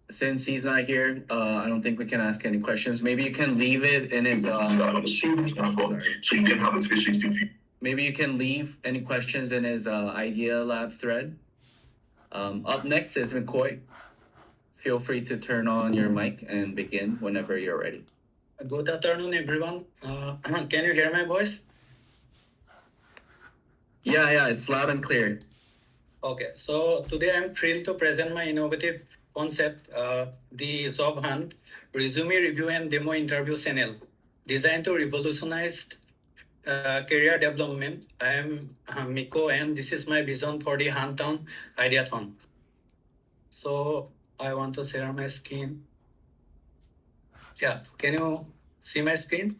Since he's not here, I don't think we can ask any questions. Maybe you can leave it in his. Maybe you can leave any questions in his Idea Lab thread. Up next is McCoy. Feel free to turn on your mic and begin whenever you're ready. Good afternoon, everyone. Can you hear my voice? Yeah, it's loud and clear. Okay, so today I'm thrilled to present my innovative concept, the Job Hunt Resume Review and Demo Interview Channel, designed to revolutionize career development. I am Miko, and this is my vision for the Town IDEATHON. So I want to share my screen. Yeah, can you see my screen?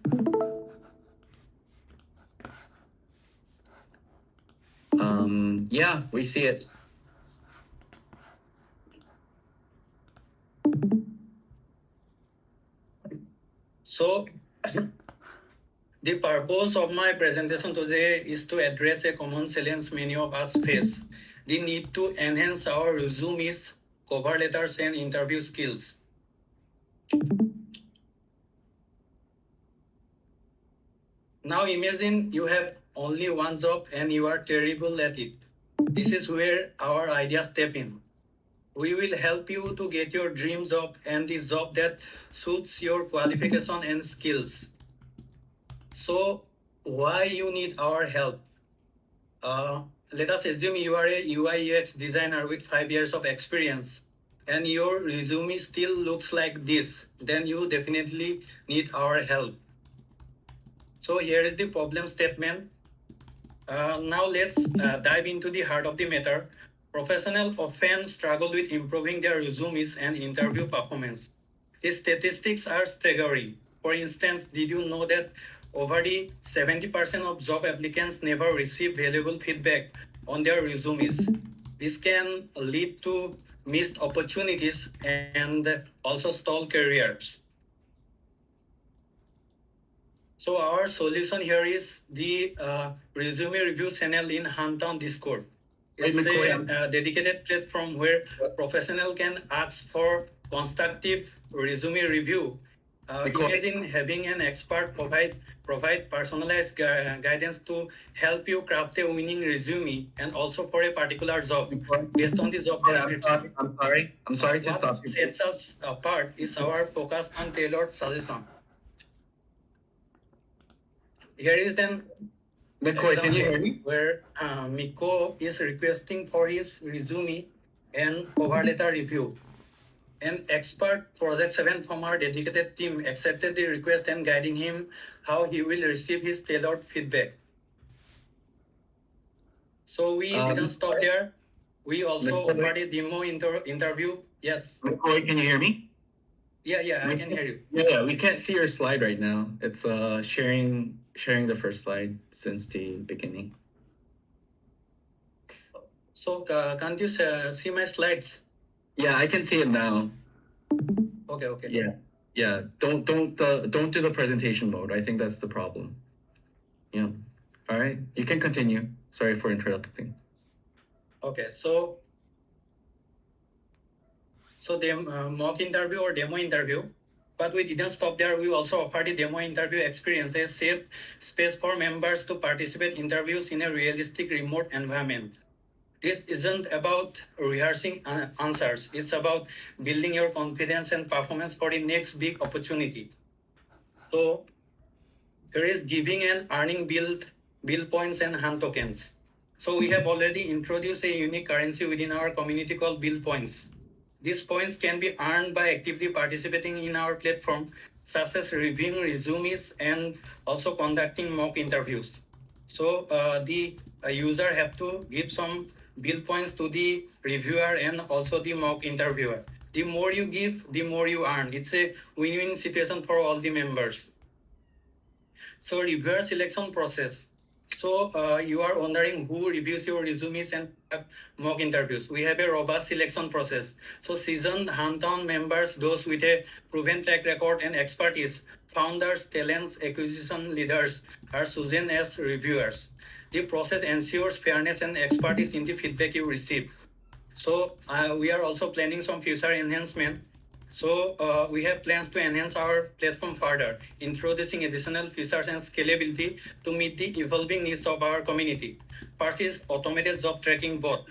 Yeah, we see it. So the purpose of my presentation today is to address a common challenge many of us face: the need to enhance our resumes, cover letters, and interview skills. Now imagine you have only one job and you are terrible at it. This is where our ideas step in. We will help you to get your dream job and the job that suits your qualification and skills. So why you need our help? Let us assume you are a UI UX designer with 5 years of experience and your resume still looks like this. Then you definitely need our help. So here is the problem statement. Now let's dive into the heart of the matter. Professionals often struggle with improving their resumes and interview performance. The statistics are staggering. For instance, did you know that over the 70% of job applicants never receive valuable feedback on their resumes? This can lead to missed opportunities and also stall careers. So our solution here is the resume review channel in Hantown Discord. It's a dedicated platform where professional can ask for constructive resume review. Imagine having an expert provide personalized guidance to help you craft a winning resume and also for a particular job based on the job description. I'm sorry to stop What sets us apart is our focus on tailored suggestion. Here is an example where Miko is requesting for his resume and cover letter review. An expert Project 7 from our dedicated team accepted the request and guiding him how he will receive his tailored feedback. So we didn't stop there. We also offered a demo interview. Yes. McCoy, can you hear me? Yeah, I can hear you. Yeah, we can't see your slide right now. It's sharing the first slide since the beginning. So can't you see my slides? Yeah, I can see it now. Okay. Yeah. Don't do the presentation mode. I think that's the problem. Yeah. All right. You can continue. Sorry for interrupting. Okay, so the mock interview or demo interview, but we didn't stop there. We also offered a demo interview experience, a safe space for members to participate in interviews in a realistic remote environment. This isn't about rehearsing answers. It's about building your confidence and performance for the next big opportunity. So here is giving and earning bill points and hand tokens. So we have already introduced a unique currency within our community called bill points. These points can be earned by actively participating in our platform, such as reviewing resumes and also conducting mock interviews. So the user have to give some bill points to the reviewer and also the mock interviewer. The more you give, the more you earn. It's a win-win situation for all the members. So reviewer selection process. So you are wondering who reviews your resumes and mock interviews. We have a robust selection process. So seasoned hands-on members, those with a proven track record and expertise, founders, talents, acquisition leaders are chosen as reviewers. The process ensures fairness and expertise in the feedback you receive. So we are also planning some future enhancement. So we have plans to enhance our platform further, introducing additional features and scalability to meet the evolving needs of our community. First is automated job tracking bot.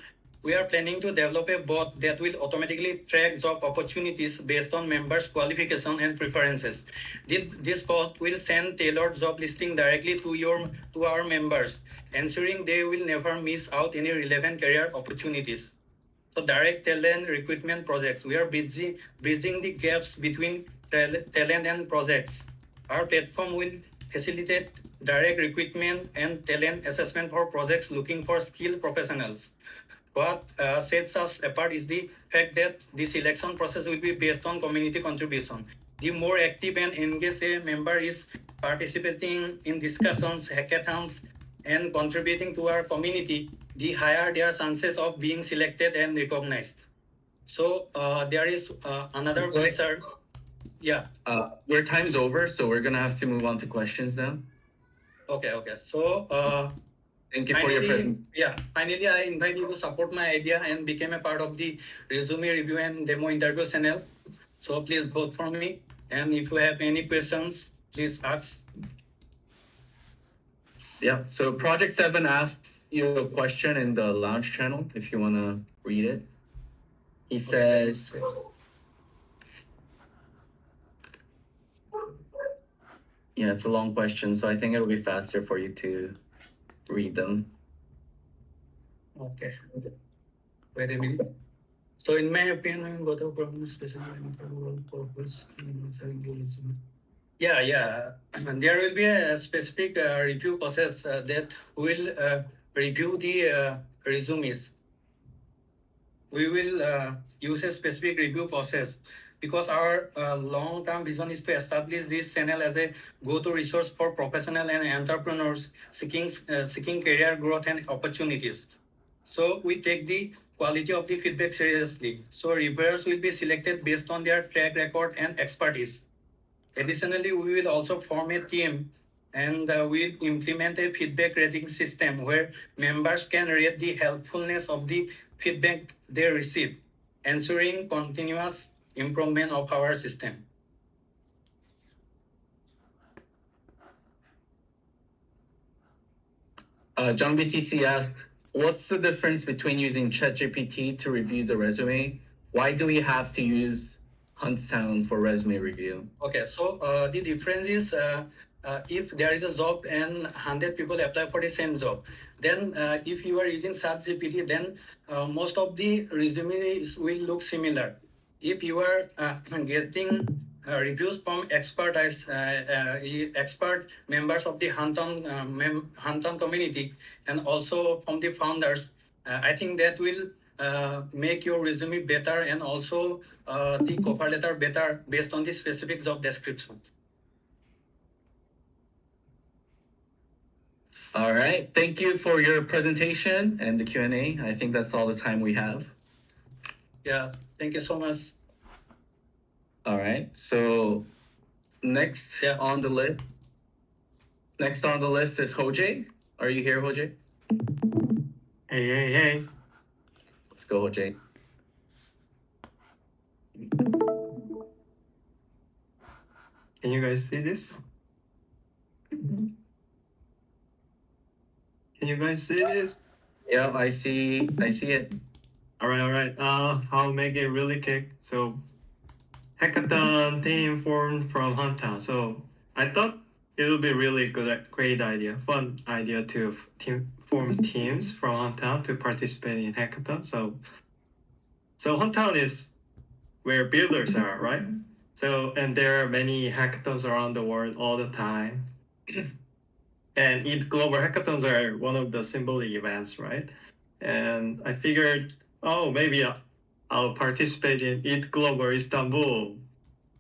we are planning to develop a bot that will automatically track job opportunities based on members' qualification and preferences. This bot will send tailored job listing directly to our members, ensuring they will never miss out any relevant career opportunities. So direct talent recruitment projects. We are bridging the gaps between talent and projects. Our platform will facilitate direct recruitment and talent assessment for projects looking for skilled professionals. What sets us apart is the fact that the selection process will be based on community contribution. The more active and engaged a member is participating in discussions, hackathons, and contributing to our community, the higher their chances of being selected and recognized. So there is another feature. Yeah. Your time's over, so we're gonna have to move on to questions now. Okay. So thank you for your presentation. Yeah, finally I invite you to support my idea and become a part of the resume review and demo interview channel. So please vote for me. And if you have any questions, please ask. Yeah, so Project 7 asks you a question in the launch channel, if you want to read it. He says, yeah, it's a long question, so I think it'll be faster for you to read them. Okay. Wait a minute. So in my opinion, both of problems specific purpose. Yeah. There will be a specific review process that will review the resumes. We will use a specific review process because our long-term vision is to establish this channel as a go-to resource for professionals and entrepreneurs seeking career growth and opportunities. So we take the quality of the feedback seriously. So reviewers will be selected based on their track record and expertise. Additionally, we will also form a team and we'll implement a feedback rating system where members can rate the helpfulness of the feedback they receive, ensuring continuous improvement of our system. John BTC asked, what's the difference between using ChatGPT to review the resume? Why do we have to use Hunttown for resume review? Okay, so the difference is if there is a job and 100 people apply for the same job, then if you are using ChatGPT, then most of the resumes will look similar. If you are getting reviews from expert members of the Hunttown community and also from the founders, I think that will make your resume better and also the cover letter better based on the specific job description. All right, thank you for your presentation and the Q&A. I think that's all the time we have. Yeah, thank you so much. All right, so next on the list is Hojay. Are you here, Hojay? Hey. Let's go, Hojay. Can you guys see this? Can you guys see this? Yeah, I see it. All right. I'll make it really quick. So, hackathon team formed from Hunttown. So I thought it would be really great idea, fun idea to form teams from Hunttown to participate in hackathon. So Hunttown is where builders are, right? So, and there are many hackathons around the world all the time. And ETH Global Hackathons are one of the symbolic events, right? And I figured, maybe I'll participate in ETH Global Istanbul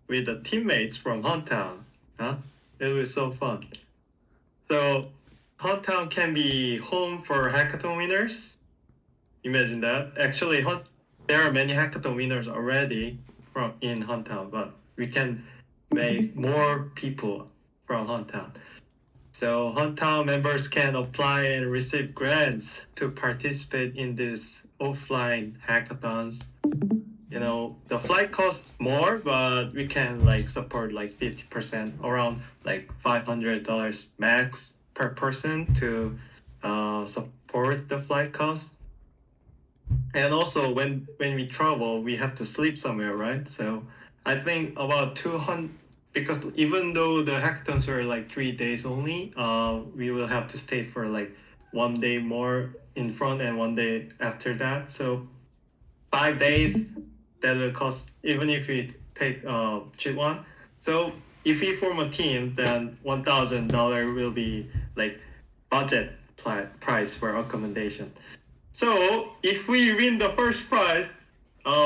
with the teammates from Hunttown. It was so fun. So Hunttown can be home for hackathon winners. Imagine that. Actually, there are many hackathon winners already in Hunttown, but we can make more people from Hunttown. So Hunttown members can apply and receive grants to participate in these offline hackathons. You know, the flight costs more, but we can support 50%, around $500 max per person to support the flight cost. And also when we travel, we have to sleep somewhere, right? So I think about 200, because even though the hackathons are like 3 days only, we will have to stay for like 1 day more in front and 1 day after that. So 5 days, that will cost, even if we take cheap one. So if we form a team, then $1,000 will be like budget price for accommodation. So if we win the first prize,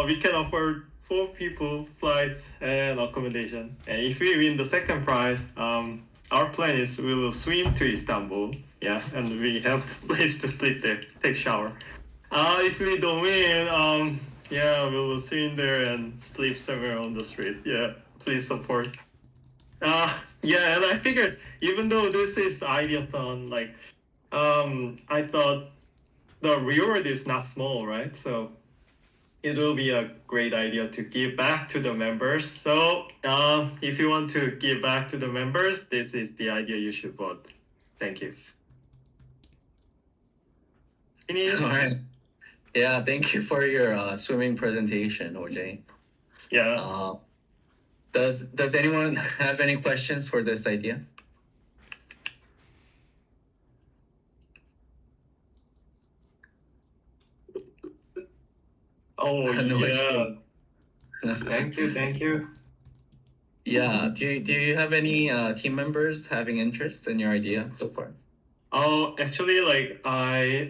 we can afford 4 people flights and accommodation. And if we win the second prize, our plan is we will swim to Istanbul. Yeah, and we have place to sleep there, take shower. If we don't win, yeah, we will swim there and sleep somewhere on the street. Yeah, please support. Yeah, and I figured even though this is Ideathon, like, I thought the reward is not small, right? So it will be a great idea to give back to the members. So if you want to give back to the members, this is the idea you should vote. Thank you. Finish? All right. Yeah, thank you for your swimming presentation, OJ. Yeah. Does anyone have any questions for this idea? Oh, No yeah. issue. Thank you. Yeah. Do you have any team members having interest in your idea so far? Oh, actually, like I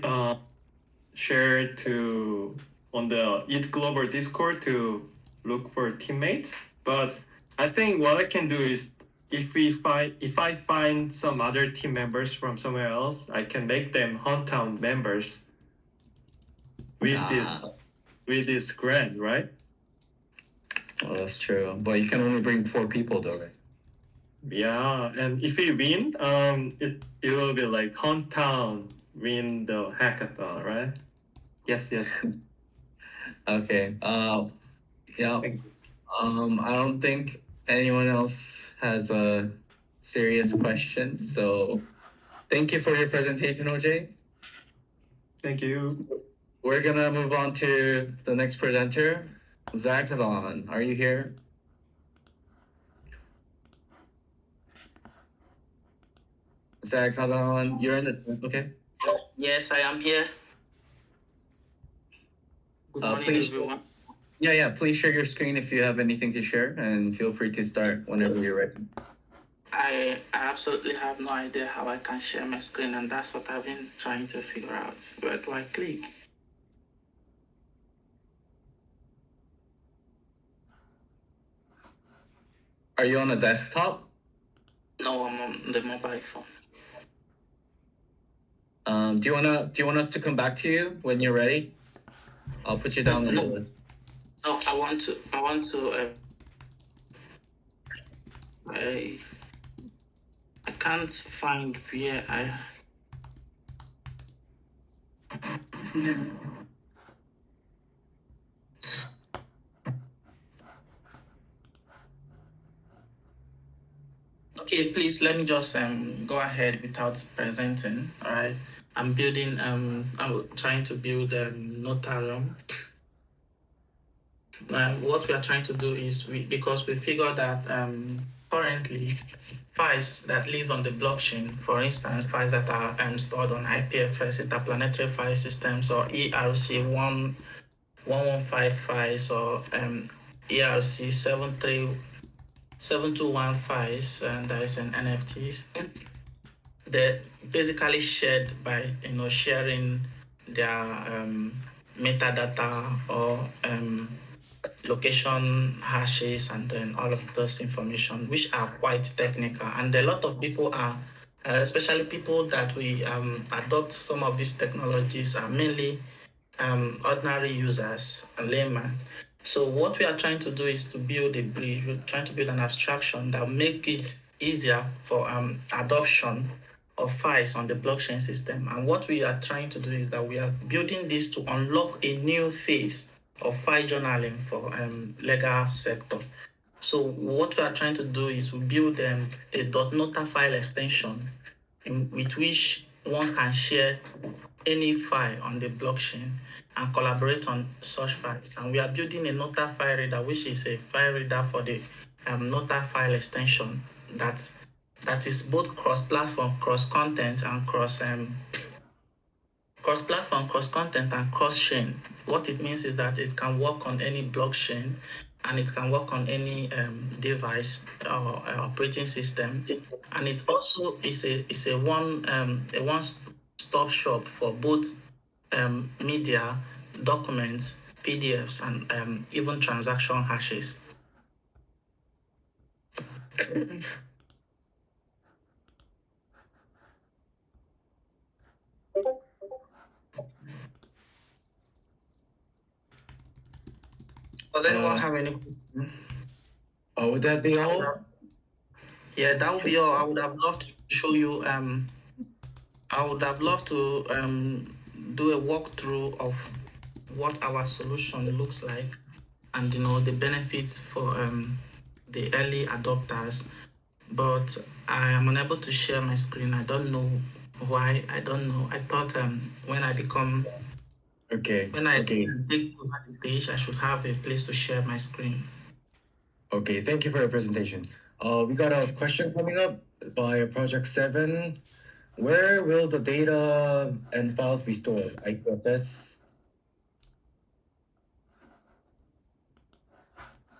shared to on the Eat Global Discord to look for teammates. But I think what I can do is if I find some other team members from somewhere else, I can make them hometown members with this grant, right? Well, that's true. But you can only bring 4 people though, right? Yeah, and if we win, it will be like hometown win the hackathon, right? Yes. Okay. Yeah. I don't think anyone else has a serious question. So thank you for your presentation, OJ. Thank you. We're gonna move on to the next presenter, Zachadon. Are you here? Zachadon, you're in the okay. Yes, I am here. Good morning, Please, everyone. yeah. Please share your screen if you have anything to share, and feel free to start whenever you're ready. I absolutely have no idea how I can share my screen, and that's what I've been trying to figure out. Where do I click? Are you on a desktop? No, I'm on the mobile phone. Do you want us to come back to you when you're ready? I'll put you down on the list. No, I want to. I can't find where I. Okay, please let me just go ahead without presenting. All right, I'm building. I'm trying to build Notarium. What we are trying to do is because we figured that currently files that live on the blockchain, for instance, files that are stored on IPFS, interplanetary file systems, or ERC1115 files, or ERC721 files, and that is an NFTs. They're basically shared by sharing their metadata or location hashes, and then all of those information, which are quite technical. And a lot of people are, especially people that we adopt some of these technologies, are mainly ordinary users, laymen. So what we are trying to do is to build a bridge. We're trying to build an abstraction that will make it easier for adoption of files on the blockchain system. And what we are trying to do is that we are building this to unlock a new phase of file journaling for legal sector. So what we are trying to do is we build a .nota file extension with which one can share any file on the blockchain and collaborate on such files. And we are building a Nota file reader, which is a file reader for the Nota file extension that is both cross-platform, cross-content, and cross-platform, cross-content, and cross-chain. What it means is that it can work on any blockchain and it can work on any device or operating system. And it also is a one-stop shop for both media, documents, PDFs, and even transaction hashes. Does anyone have any questions? Would that be all? Yeah, that would be all. I would have loved to show you. I would have loved to do a walkthrough of what our solution looks like, and the benefits for the early adopters. But I am unable to share my screen. I don't know why. I don't know. I thought when I take over the stage, I should have a place to share my screen. Okay, thank you for your presentation. We got a question coming up by Project 7. Where will the data and files be stored? IQFS?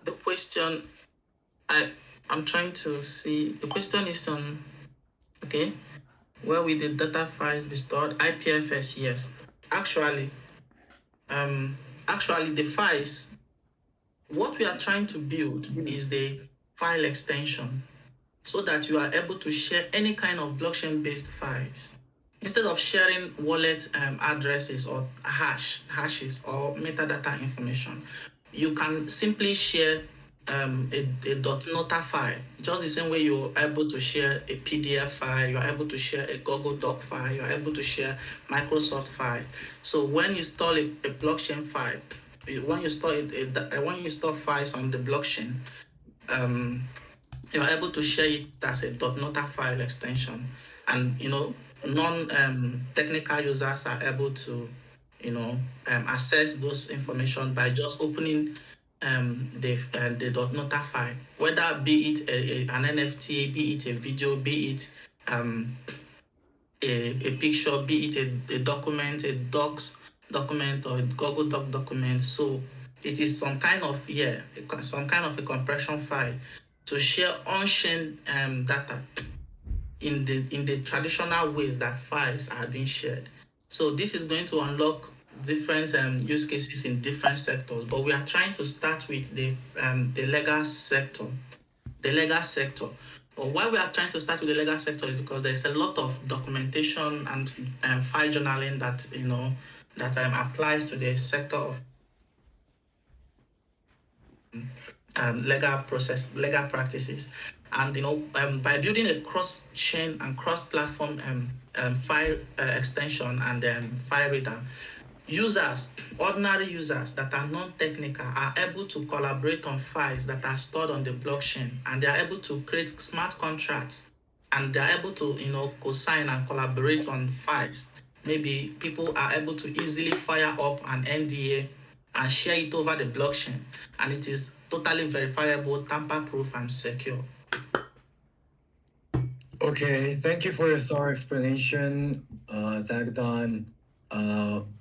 The question, I'm trying to see. The question is on, okay, where will the data files be stored? IPFS, yes. Actually, the files, what we are trying to build is the file extension so that you are able to share any kind of blockchain-based files. Instead of sharing wallet addresses or hashes or metadata information, you can simply share a .nota file, just the same way you're able to share a PDF file, you're able to share a Google Doc file, you're able to share Microsoft file. So when you install a blockchain file, when you store files on the blockchain, you're able to share it as a .nota file extension, and non-technical users are able to access those information by just opening the .nota file, whether be it an NFT, be it a video, be it a picture, be it a document, a docs document, or a Google Doc document. So it is some kind of a compression file to share on-chain data in the traditional ways that files are being shared. So this is going to unlock different use cases in different sectors, but we are trying to start with the legal sector. But why we are trying to start with the legal sector is because there's a lot of documentation and file journaling that applies to the sector of legal practices. And by building a cross-chain and cross-platform file extension and file reader, ordinary users that are non-technical are able to collaborate on files that are stored on the blockchain, and they are able to create smart contracts, and they are able to co-sign and collaborate on files. Maybe people are able to easily fire up an NDA and share it over the blockchain, and it is totally verifiable, tamper-proof, and secure. Okay, thank you for your thorough explanation, Zagdon.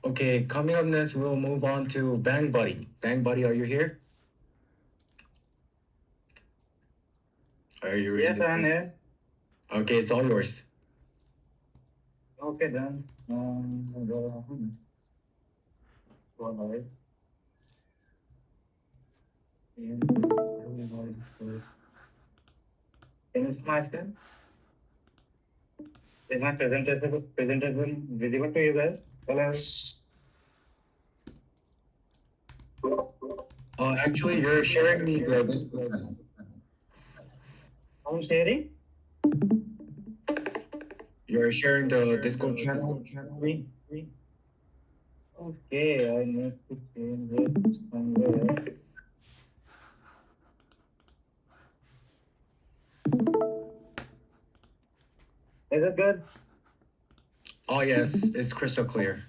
Okay, coming up next, we'll move on to Bang Buddy. Bang Buddy, are you here? Are you ready? Yes, I'm here. Okay, it's all yours. Okay, then. Go ahead. Can you see my screen? Is my presentation visible to you guys? Hello? Actually, you're sharing me the display. I'm sharing? You're sharing the Discord channel? Okay, I need to change it somewhere. Is it good? Oh yes, it's crystal clear.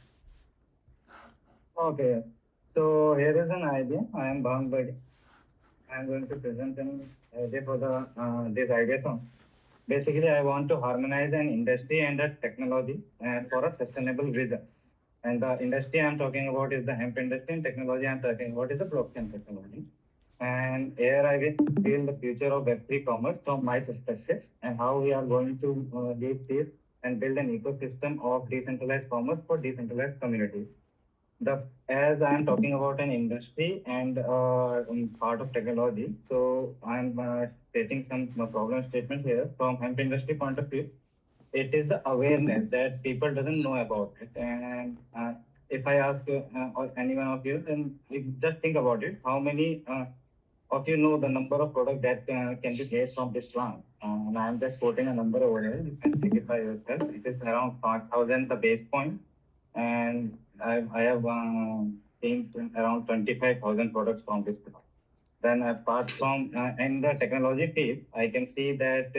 Okay. So here is an idea. I am bound by. I am going to present an idea for the this ideathon. Basically, I want to harmonize an industry and a technology for a sustainable vision. And the industry I'm talking about is the hemp industry, and technology I'm talking about is the blockchain technology. And here I will build the future of Web3 commerce from my perspective and how we are going to lead this and build an ecosystem of decentralized commerce for decentralized communities. As I am talking about an industry and part of technology, so I'm stating some problem statement here from hemp industry point of view. It is the awareness that people doesn't know about it, and if I ask or any one of you, then just think about it. How many of you know the number of products that can be made from this plant? And I'm just quoting a number over here. You can check it by yourself. It is around 5,000 the base point, and I have seen around 25,000 products from this plant. Then apart from in the technology field, I can see that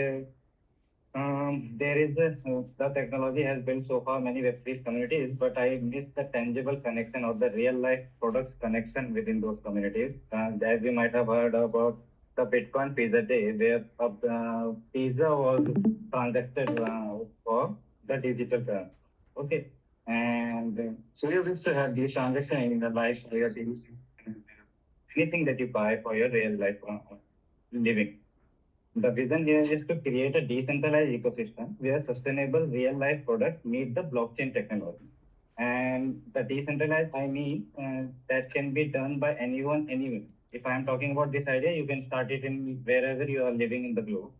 there is the technology has built so far many Web3 communities, but I miss the tangible connection or the real life products connection within those communities. As you might have heard about the Bitcoin Pizza Day, where pizza was transacted for the digital currency. Okay, and so you wish to have these transactions in the life where these anything that you buy for your real life living. The vision here is to create a decentralized ecosystem where sustainable real life products meet the blockchain technology. And the decentralized, I mean, that can be done by anyone, anywhere. If I'm talking about this idea, you can start it in wherever you are living in the globe.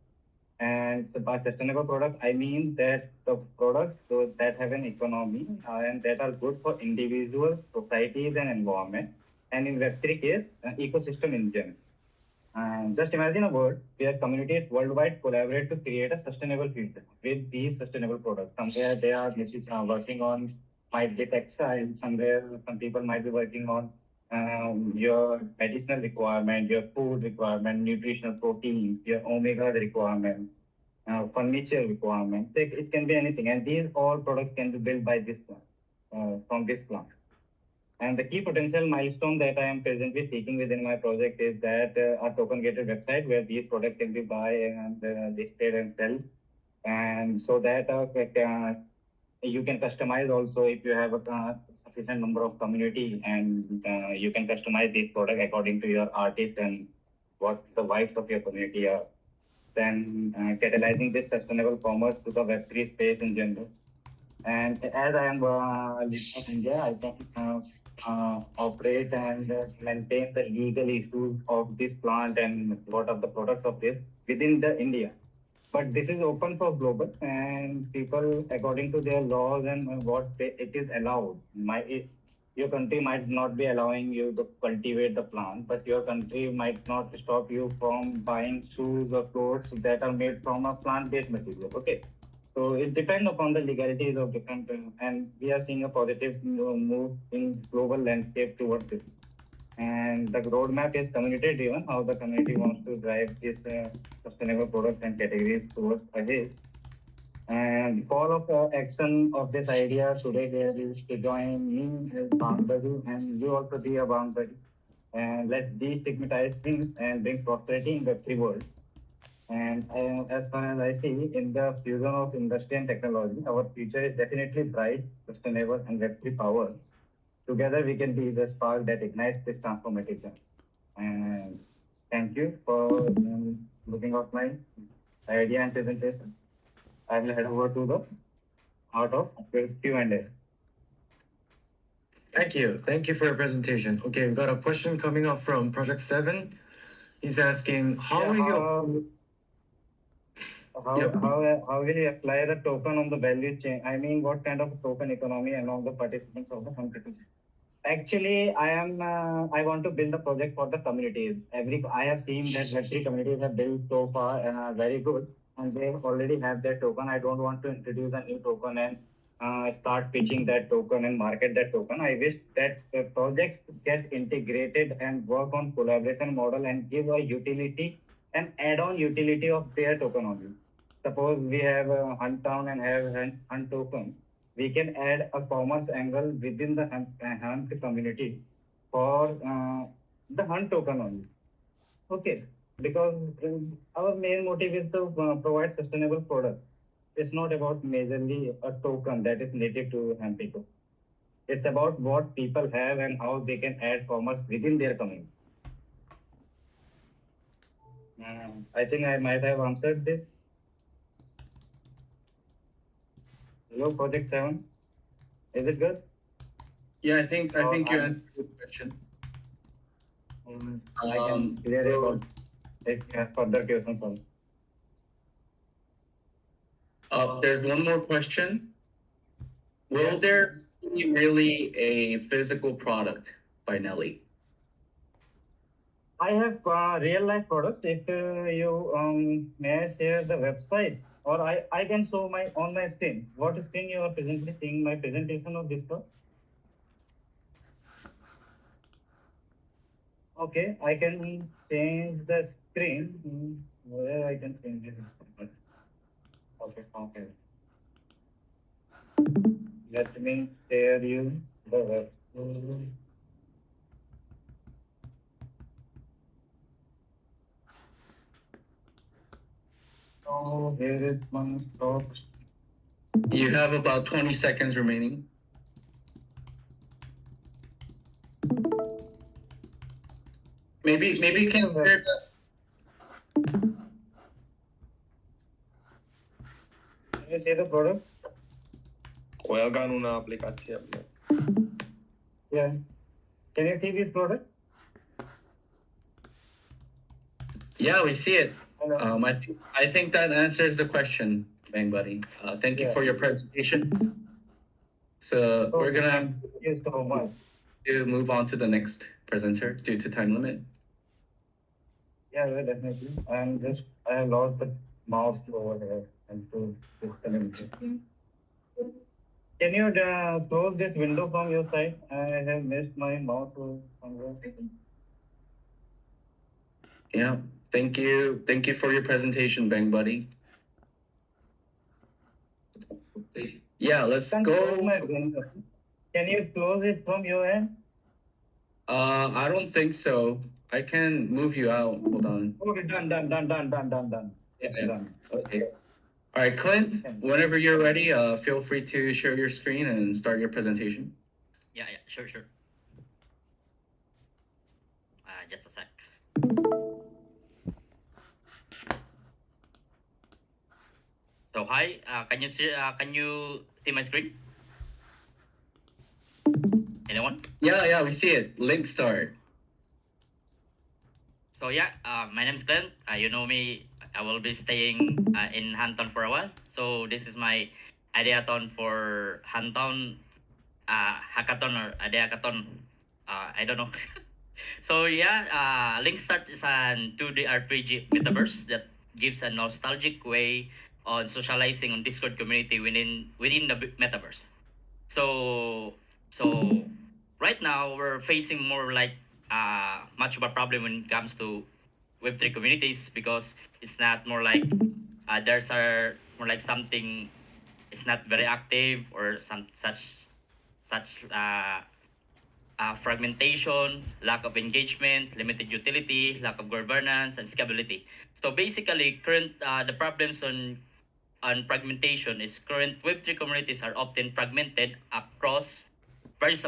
And so by sustainable product, I mean that the products that have an economy and that are good for individuals, societies, and environment. And in Web3 case, ecosystem in general. And just imagine a world where communities worldwide collaborate to create a sustainable future with these sustainable products. Somewhere they are working on might be textile, somewhere some people might be working on your medicinal requirement, your food requirement, nutritional proteins, your omega requirement, furniture requirement. It can be anything. And these all products can be built by this plant, from this plant. And the key potential milestone that I am presently seeking within my project is that a token gated website where these products can be buy and listed and sell. And so that you can customize also if you have a sufficient number of community, and you can customize this product according to your artist and what the vibes of your community are. Then catalyzing this sustainable commerce to the Web3 space in general. And as I am living in India, I can operate and maintain the legal issues of this plant and what are the products of this within the India. But this is open for global, and people according to their laws and it is allowed. Your country might not be allowing you to cultivate the plant, but your country might not stop you from buying shoes or clothes that are made from a plant-based material. Okay. So it depends upon the legalities of different, and we are seeing a positive move in global landscape towards this. And the roadmap is community driven, how the community wants to drive this sustainable products and categories towards ahead. And call of action of this idea today there is to join me as boundary and you also be a boundary. And let's destigmatize things and bring prosperity in the free world. And as far as I see, in the fusion of industry and technology, our future is definitely bright, sustainable, and Web3 power. Together, we can be the spark that ignites this transformative journey. And thank you for looking at my idea and presentation. I will head over to the art of Q&A. Thank you. Thank you for your presentation. Okay, we've got a question coming up from Project 7. He's asking, how will you... How will you apply the token on the value chain? I mean, what kind of token economy among the participants of the competition? Actually, I want to build a project for the communities. I have seen that Web3 communities have built so far and are very good, and they already have their token. I don't want to introduce a new token and start pitching that token and market that token. I wish that projects get integrated and work on collaboration model and give a utility and add-on utility of their token only. Suppose we have Hunt Town and have Hunt token. we can add a commerce angle within the hunt community for the hunt token only. Okay, because our main motive is to provide sustainable product. It's not about majorly a token that is native to hunt ecosystem. It's about what people have and how they can add commerce within their community. I think I might have answered this. Hello, Project 7. Is it good? Yeah, I think you I'm- answered the question. I can clear it out if you have further questions on. There's one more question. Will there be really a physical product by Nelly? I have real life products. If you may I share the website, or I can show my on my screen. What screen you are presently seeing my presentation of this talk? Okay, I can change the screen. Where I can change it? Okay, okay. Let me share you the web. Oh, here is one talk. You have about 20 seconds remaining. Maybe you can share the. Can you see the products? Koyalgan una aplikasi आपने. Yeah. Can you see this product? Yeah, we see it. I think that answers the question, Bang Buddy. Thank you for your presentation. So we're gonna have to move on to the next presenter due to time limit. Yeah, definitely. I have lost the mouse over here and to disconnect it. Can you close this window from your side? I have missed my mouse somewhere. Yeah, thank you. Thank you for your presentation, Bang Buddy. Yeah, let's go. Can you close it from your end? I don't think so. I can move you out. Hold on. Okay, done. Yeah. Done. Okay. All right, Clint, whenever you're ready, feel free to share your screen and start your presentation. Yeah, sure. Just a sec. So hi, can you see my screen? Anyone? Yeah, we see it. Link start. So yeah, my name is Clint. You know me. I will be staying in Hantown for a while. So this is my ideathon for Hantown hackathon or ideathon. I don't know. So yeah, Link Start is an 2D RPG metaverse that gives a nostalgic way on socializing on Discord community within the metaverse. So right now we're facing more like much of a problem when it comes to Web3 communities because it's not more like there's are more like something it's not very active or some such fragmentation, lack of engagement, limited utility, lack of governance, and scalability. So basically, current the problems on fragmentation is current Web3 communities are often fragmented across various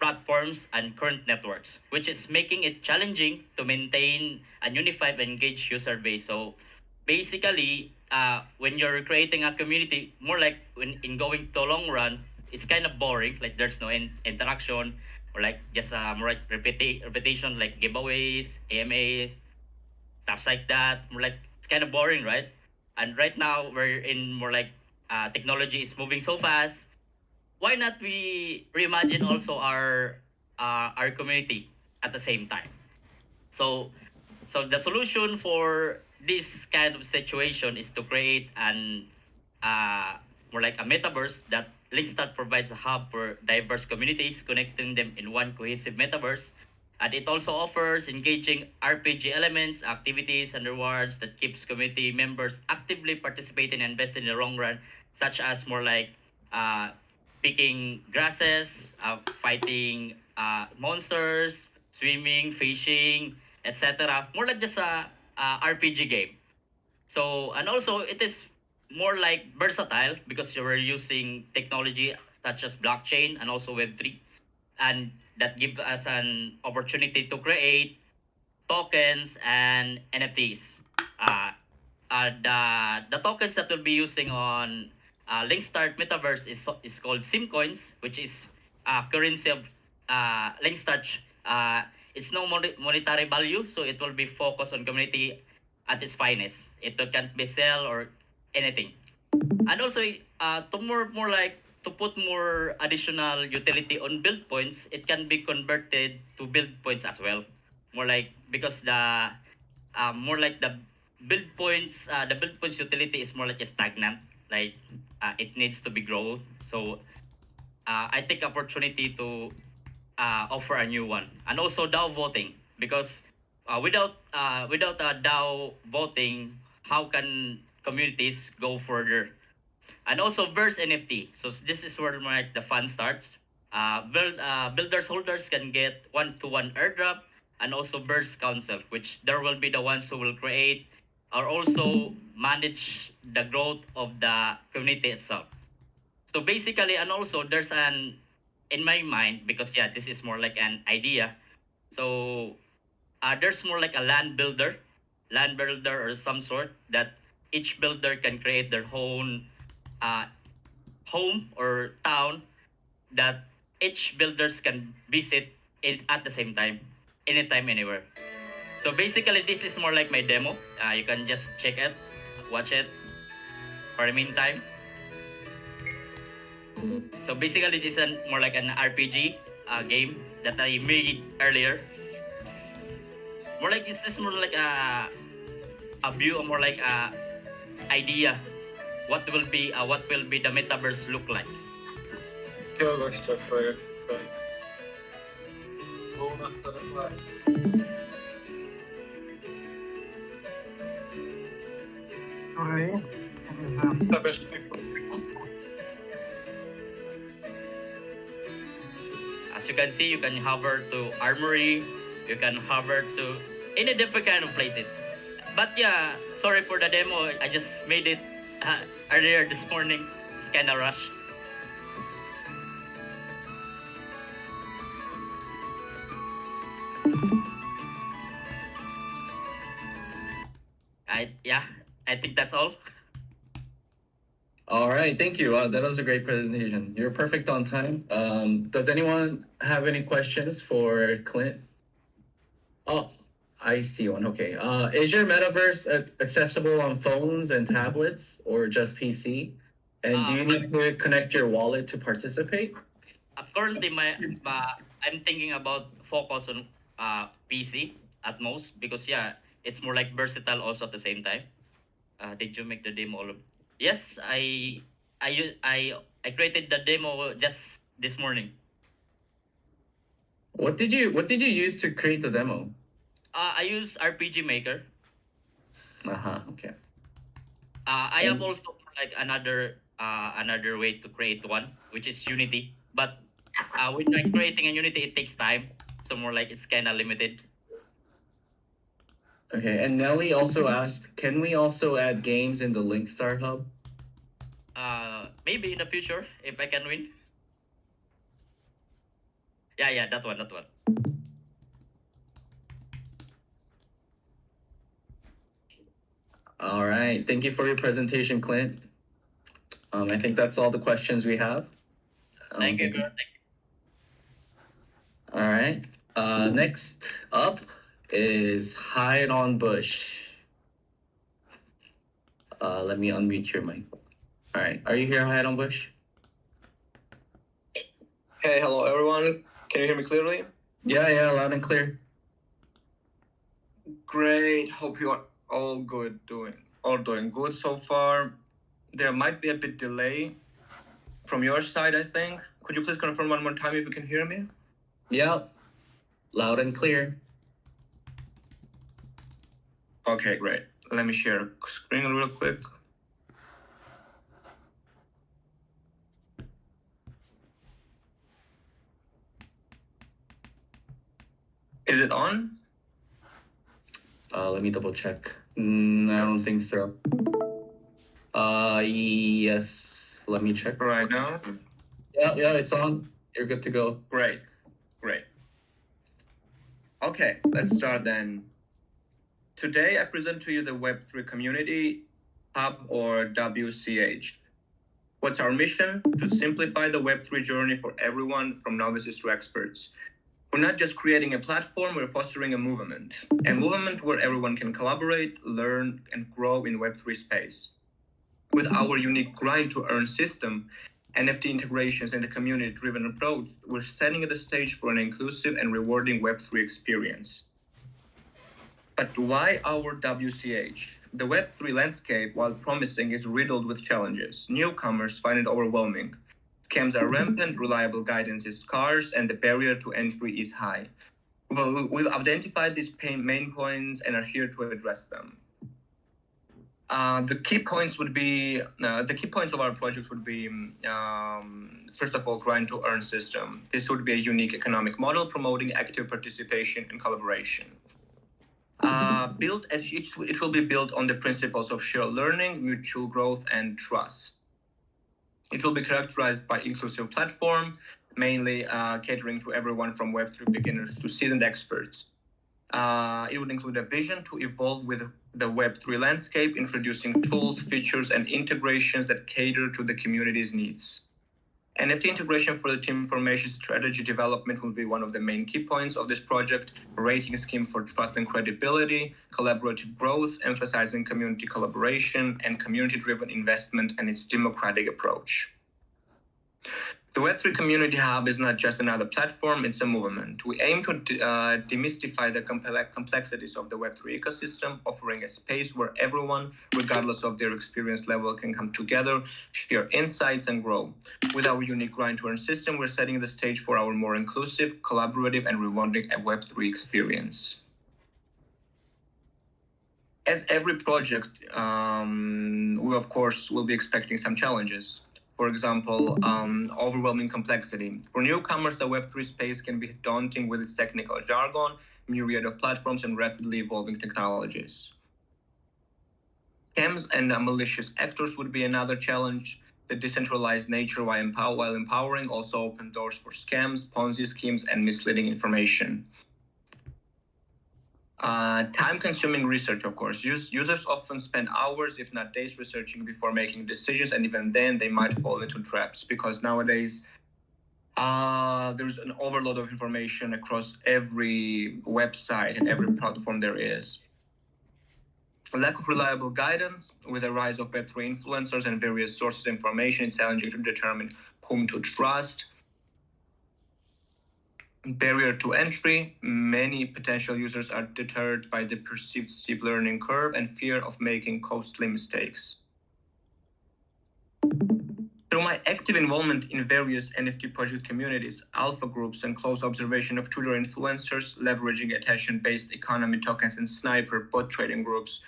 platforms and current networks, which is making it challenging to maintain and unified and engaged user base. So basically, when you're creating a community, more like when in going to long run, it's kind of boring. Like there's no interaction or like just more like repetition, like giveaways, AMAs, stuff like that. More like it's kind of boring, right? And right now we're in more like technology is moving so fast. Why not we reimagine also our community at the same time? So the solution for this kind of situation is to create an more like a metaverse that Linkstart provides a hub for diverse communities, connecting them in one cohesive metaverse. And it also offers engaging RPG elements, activities, and rewards that keeps community members actively participating and invested in the long run, such as more like picking grasses, fighting monsters, swimming, fishing, etc. More like just a RPG game. So, and also it is more like versatile because you are using technology such as blockchain and also Web3, and that gives us an opportunity to create tokens and NFTs. Uh, the tokens that we'll be using on Linkstart Metaverse is called SIM coins, which is currency of Linkstart. It's no monetary value, so it will be focused on community at its finest. It can't be sell or anything. And also, to more like to put more additional utility on build points, it can be converted to build points as well. More like because more like the build points utility is more like a stagnant, like it needs to be grown. So I take opportunity to offer a new one, and also DAO voting because without DAO voting, how can communities go further? And also Verse NFT. So this is where like the fun starts. Builders holders can get one-to-one airdrop, and also Verse Council, which there will be the ones who will create or also manage the growth of the community itself. So basically, and also there's an in my mind because yeah, this is more like an idea. So there's more like a land builder or some sort that each builder can create their own uh, home or town that each builders can visit at the same time, anytime, anywhere. So basically, this is more like my demo. You can just check it, watch it for the meantime. So basically, this is more like an RPG game that I made earlier. More like this is more like a view, or more like a idea. What will be the metaverse look like? As you can see, you can hover to armory, you can hover to any different kind of places. But yeah, sorry for the demo. I just made it earlier this morning. It's kind of rush. I think that's all. All right, thank you. That was a great presentation. You're perfect on time. Does anyone have any questions for Clint? Oh, I see one. Okay. Is your metaverse accessible on phones and tablets or just PC? And do you need to connect your wallet to participate? Currently, I'm thinking about focus on PC at most because yeah, it's more like versatile also at the same time. Did you make the demo? Yes, I created the demo just this morning. What did you use to create the demo? I use RPG Maker. Okay. I have also like another way to create one, which is Unity. But with like creating a Unity, it takes time, so more like it's kind of limited. Okay, and Nelly also asked, can we also add games in the Linkstar Hub? Maybe in the future if I can win. Yeah, that one. All right, thank you for your presentation, Clint. I think that's all the questions we have. Thank you. All right, next up is Hide on Bush. Let me unmute your mic. All right, are you here, Hide on Bush? Hey, hello everyone. Can you hear me clearly? Yeah, loud and clear. Great. Hope you are all doing good so far. There might be a bit delay from your side, I think. Could you please confirm one more time if you can hear me? Yeah, loud and clear. Okay, great. Let me share screen real quick. Is it on? Let me double check. I don't think so. Yes. Let me check. Right now? Yeah, it's on. You're good to go. Great. Okay, let's start then. Today, I present to you the Web3 Community Hub, or WCH. What's our mission? To simplify the Web3 journey for everyone, from novices to experts. We're not just creating a platform, we're fostering a movement where everyone can collaborate, learn, and grow in Web3 space. With our unique grind to earn system, NFT integrations, and a community-driven approach, we're setting the stage for an inclusive and rewarding Web3 experience. But why our WCH? The Web3 landscape, while promising, is riddled with challenges. Newcomers find it overwhelming. Scams are rampant, reliable guidance is scarce, and the barrier to entry is high. We've identified these main points and are here to address them. The key points of our project would be, first of all, grind to earn system. This would be a unique economic model promoting active participation and collaboration. It will be built on the principles of shared learning, mutual growth, and trust. It will be characterized by inclusive platform, mainly catering to everyone from Web3 beginners to seasoned experts. It would include a vision to evolve with the Web3 landscape, introducing tools, features, and integrations that cater to the community's needs. NFT integration for the team formation strategy development will be one of the main key points of this project, rating scheme for trust and credibility, collaborative growth, emphasizing community collaboration, and community-driven investment and its democratic approach. The Web3 Community Hub is not just another platform, it's a movement. We aim to demystify the complexities of the Web3 ecosystem, offering a space where everyone, regardless of their experience level, can come together, share insights, and grow. With our unique grind-to-earn system, we're setting the stage for our more inclusive, collaborative, and rewarding Web3 experience. As every project, we of course will be expecting some challenges. For example, overwhelming complexity. For newcomers, the Web3 space can be daunting with its technical jargon, myriad of platforms, and rapidly evolving technologies. Scams and malicious actors would be another challenge. The decentralized nature, while empowering, also open doors for scams, Ponzi schemes, and misleading information. Time-consuming research, of course. Users often spend hours, if not days, researching before making decisions, and even then they might fall into traps because nowadays there's an overload of information across every website and every platform there is. A lack of reliable guidance. With the rise of Web3 influencers and various sources of information, it's challenging to determine whom to trust. Barrier to entry. Many potential users are deterred by the perceived steep learning curve and fear of making costly mistakes. Through my active involvement in various NFT project communities, alpha groups, and close observation of Twitter influencers leveraging attention-based economy tokens and sniper bot trading groups,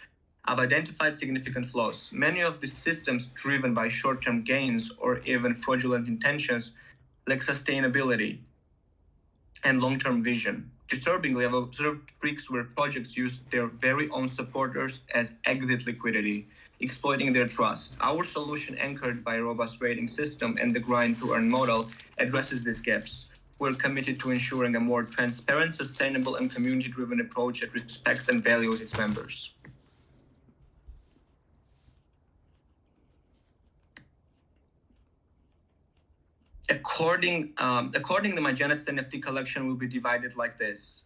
I've identified significant flaws. Many of these systems, driven by short-term gains or even fraudulent intentions, lack sustainability and long-term vision. Disturbingly, I've observed tricks where projects use their very own supporters as exit liquidity, exploiting their trust. Our solution, anchored by a robust rating system and the grind-to-earn model, addresses these gaps. We're committed to ensuring a more transparent, sustainable, and community-driven approach that respects and values its members. According to my Genesis NFT collection will be divided like this.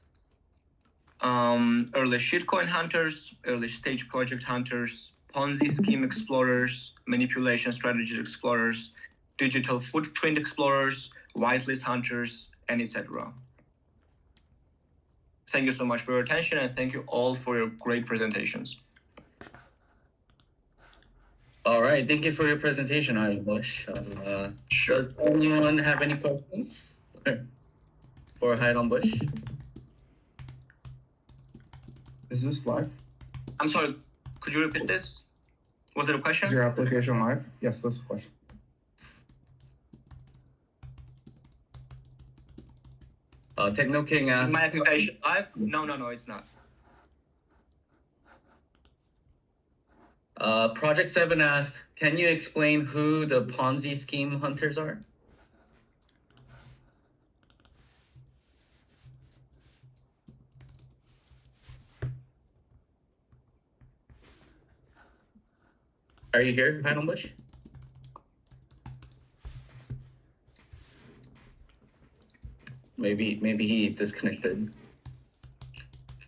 Early shitcoin hunters, early stage project hunters, Ponzi scheme explorers, manipulation strategies explorers, digital footprint explorers, whitelist hunters, and etc. Thank you so much for your attention, and thank you all for your great presentations. All right, thank you for your presentation, Bush. Sure. Does anyone have any questions for Bush? Is this live? I'm sorry, could you repeat this? Was it a question? Is your application live? Yes, that's a question. Techno King asked. My application live? No, it's not. Project 7 asked, can you explain who the Ponzi scheme hunters are? Are you here, Panel Bush? Maybe he disconnected.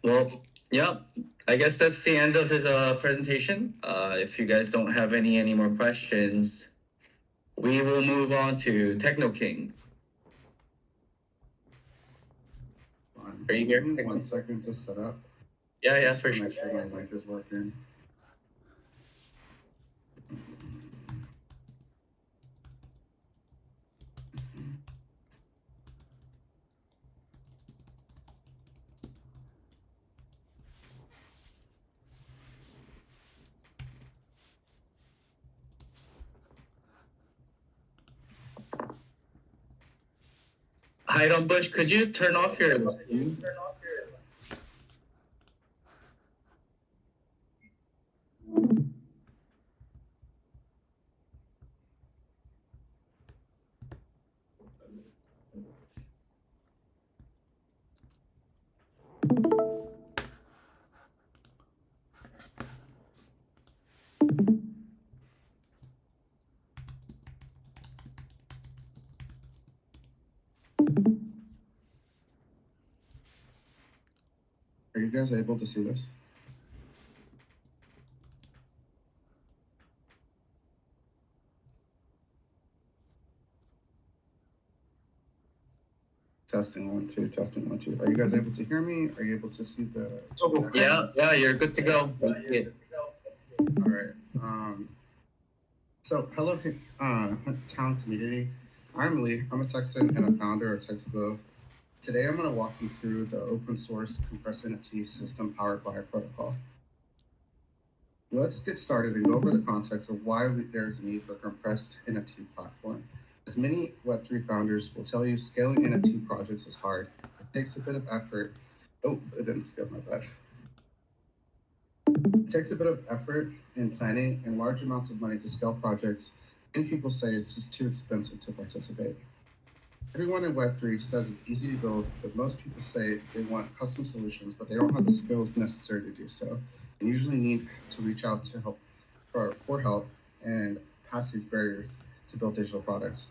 Well, yeah, I guess that's the end of his presentation. If you guys don't have any more questions, we will move on to Techno King. Are you here? Give me 1 second to set up. Yeah, Just for to sure. Make sure my mic is working. Hide on Bush, could you turn off your... Are you guys able to see this? Testing 1 2, testing 1 2. Are you guys able to hear me? Are you able to see the? Yeah, you're good to go. All right. So hello, town community. I'm Lee. I'm a Texan and a founder of TextGlow. Today I'm going to walk you through the open source compressed NFT system powered by a protocol. Let's get started and go over the context of why there's a need for a compressed NFT platform. As many Web3 founders will tell you, scaling NFT projects is hard. It takes a bit of effort. Oh, it didn't skip, my bad. It takes a bit of effort in planning and large amounts of money to scale projects, and people say it's just too expensive to participate. Everyone in Web3 says it's easy to build, but most people say they want custom solutions, but they don't have the skills necessary to do so, and usually need to reach out to help for help and pass these barriers to build digital products.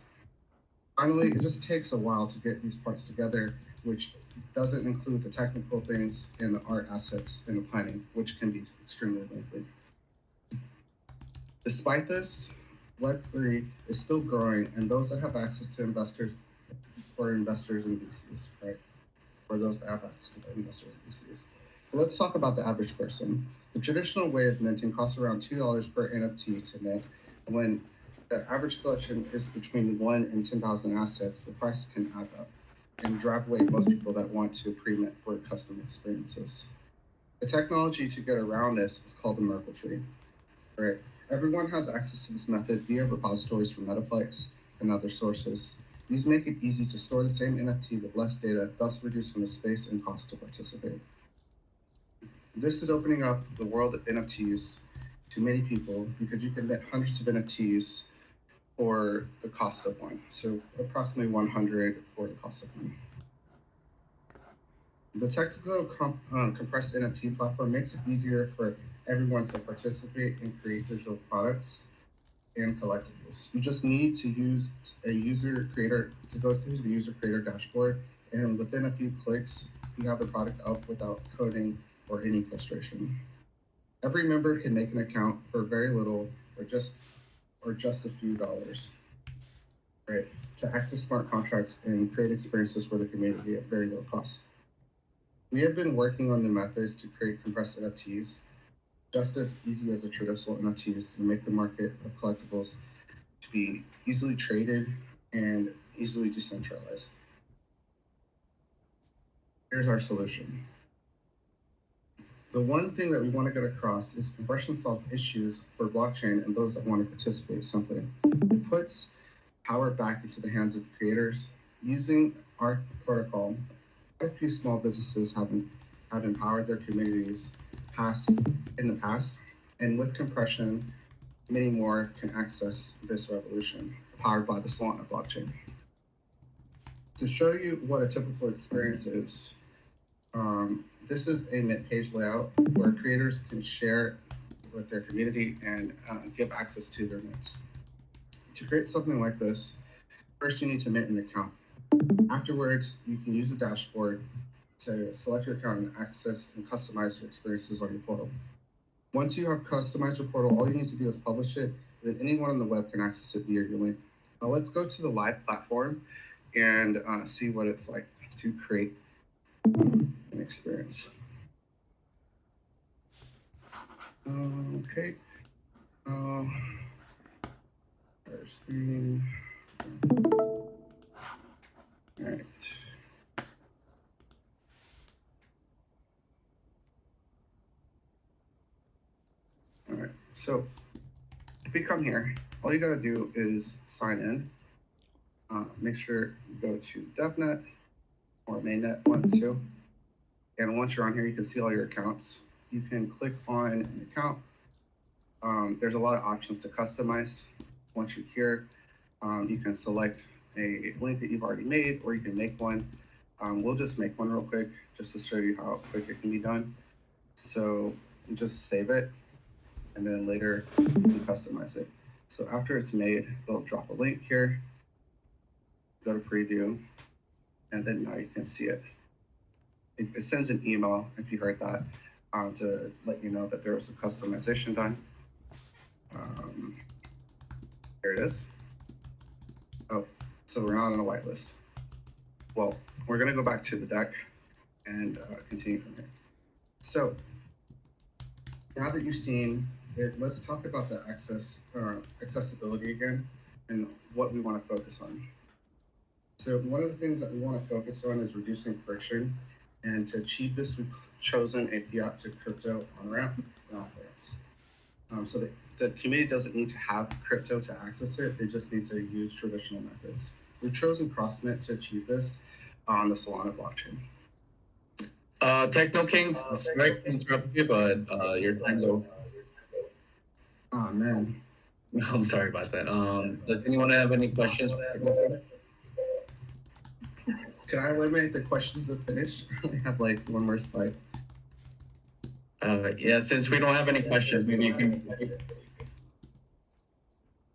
Finally, it just takes a while to get these parts together, which doesn't include the technical things and the art assets and the planning, which can be extremely lengthy. Despite this, Web3 is still growing, and those that have access to investors and VCs, right? Or those that have access to investors and VCs. But let's talk about the average person. The traditional way of minting costs around $2 per NFT to mint. When the average collection is between 1 and 10,000 assets, the price can add up and drive away most people that want to pre-mint for custom experiences. The technology to get around this is called a Merkle tree, right? Everyone has access to this method via repositories from Metaplex and other sources. These make it easy to store the same NFT with less data, thus reducing the space and cost to participate. This is opening up the world of NFTs to many people because you can mint hundreds of NFTs for the cost of one. So approximately 100 for the cost of one. The TextGlow compressed NFT platform makes it easier for everyone to participate and create digital products and collectibles. You just need to use a user creator to go through the user creator dashboard, and within a few clicks, you have the product up without coding or any frustration. Every member can make an account for very little or just a few dollars, right? To access smart contracts and create experiences for the community at very low cost. We have been working on the methods to create compressed NFTs just as easy as the traditional NFTs and make the market of collectibles to be easily traded and easily decentralized. Here's our solution. The one thing that we want to get across is compression solves issues for blockchain and those that want to participate simply. It puts power back into the hands of the creators. Using our protocol, a few small businesses have empowered their communities in the past, and with compression, many more can access this revolution powered by the Solana blockchain. To show you what a typical experience is, this is a mint page layout where creators can share with their community and give access to their mint. To create something like this, first you need to mint an account. Afterwards, you can use the dashboard to select your account and access and customize your experiences on your portal. Once you have customized your portal, all you need to do is publish it, and then anyone on the web can access it via your link. Now let's go to the live platform and see what it's like to create an experience. Okay. Screen. All right. All right. So if we come here, all you gotta do is sign in. Make sure you go to DevNet or mainnet 1, 2. And once you're on here, you can see all your accounts. You can click on an account. There's a lot of options to customize. Once you're here, you can select a link that you've already made, or you can make one. We'll just make one real quick, just to show you how quick it can be done. So you just save it, and then later you can customize it. So after it's made, they'll drop a link here, go to preview, and then now you can see it. It sends an email, if you heard that, to let you know that there was a customization done. Here it is. Oh, so we're not on a whitelist. Well, we're gonna go back to the deck and continue from here. So now that you've seen it, let's talk about the accessibility again and what we want to focus on. So one of the things that we want to focus on is reducing friction. And to achieve this, we've chosen a fiat to crypto on-ramp and off-ramps. So the community doesn't need to have crypto to access it. They just need to use traditional methods. We've chosen CrossMint to achieve this on the Solana blockchain. Techno Kings, sorry to interrupt you, but your time's over. Oh, man. I'm sorry about that. Does anyone have any questions? Can I eliminate the questions to finish? I only have like one more slide. Yeah, since we don't have any questions, maybe you can.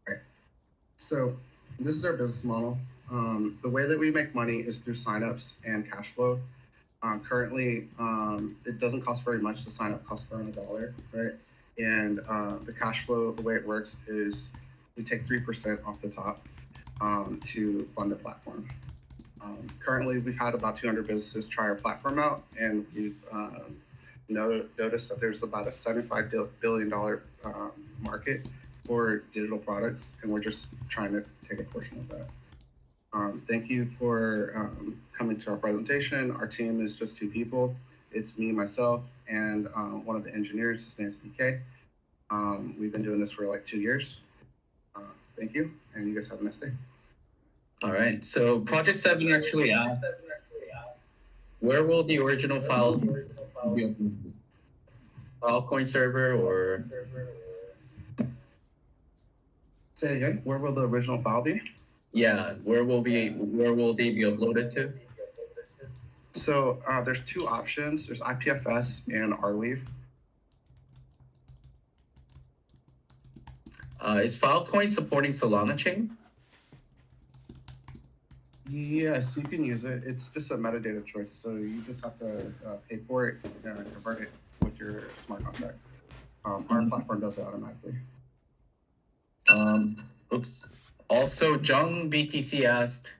Right. So this is our business model. The way that we make money is through signups and cash flow. Currently, it doesn't cost very much to sign up, costs around $1, right? And the cash flow, the way it works is we take 3% off the top to fund the platform. Currently, we've had about 200 businesses try our platform out, and we've noticed that there's about a $75 billion market for digital products, and we're just trying to take a portion of that. Thank you for coming to our presentation. Our team is just 2 people. It's me, myself, and one of the engineers. His name is BK. We've been doing this for like 2 years. Thank you, and you guys have a nice day. All right, so Project 7 actually asked, where will the original file be? Filecoin server or? Say it again, where will the original file be? Yeah, where will they be uploaded to? So there's 2 options. There's IPFS and Arweave. Is Filecoin supporting Solana chain? Yes, you can use it. It's just a metadata choice, so you just have to pay for it and convert it with your smart contract. Our platform does it automatically. Oops. Also, Jung BTC asked,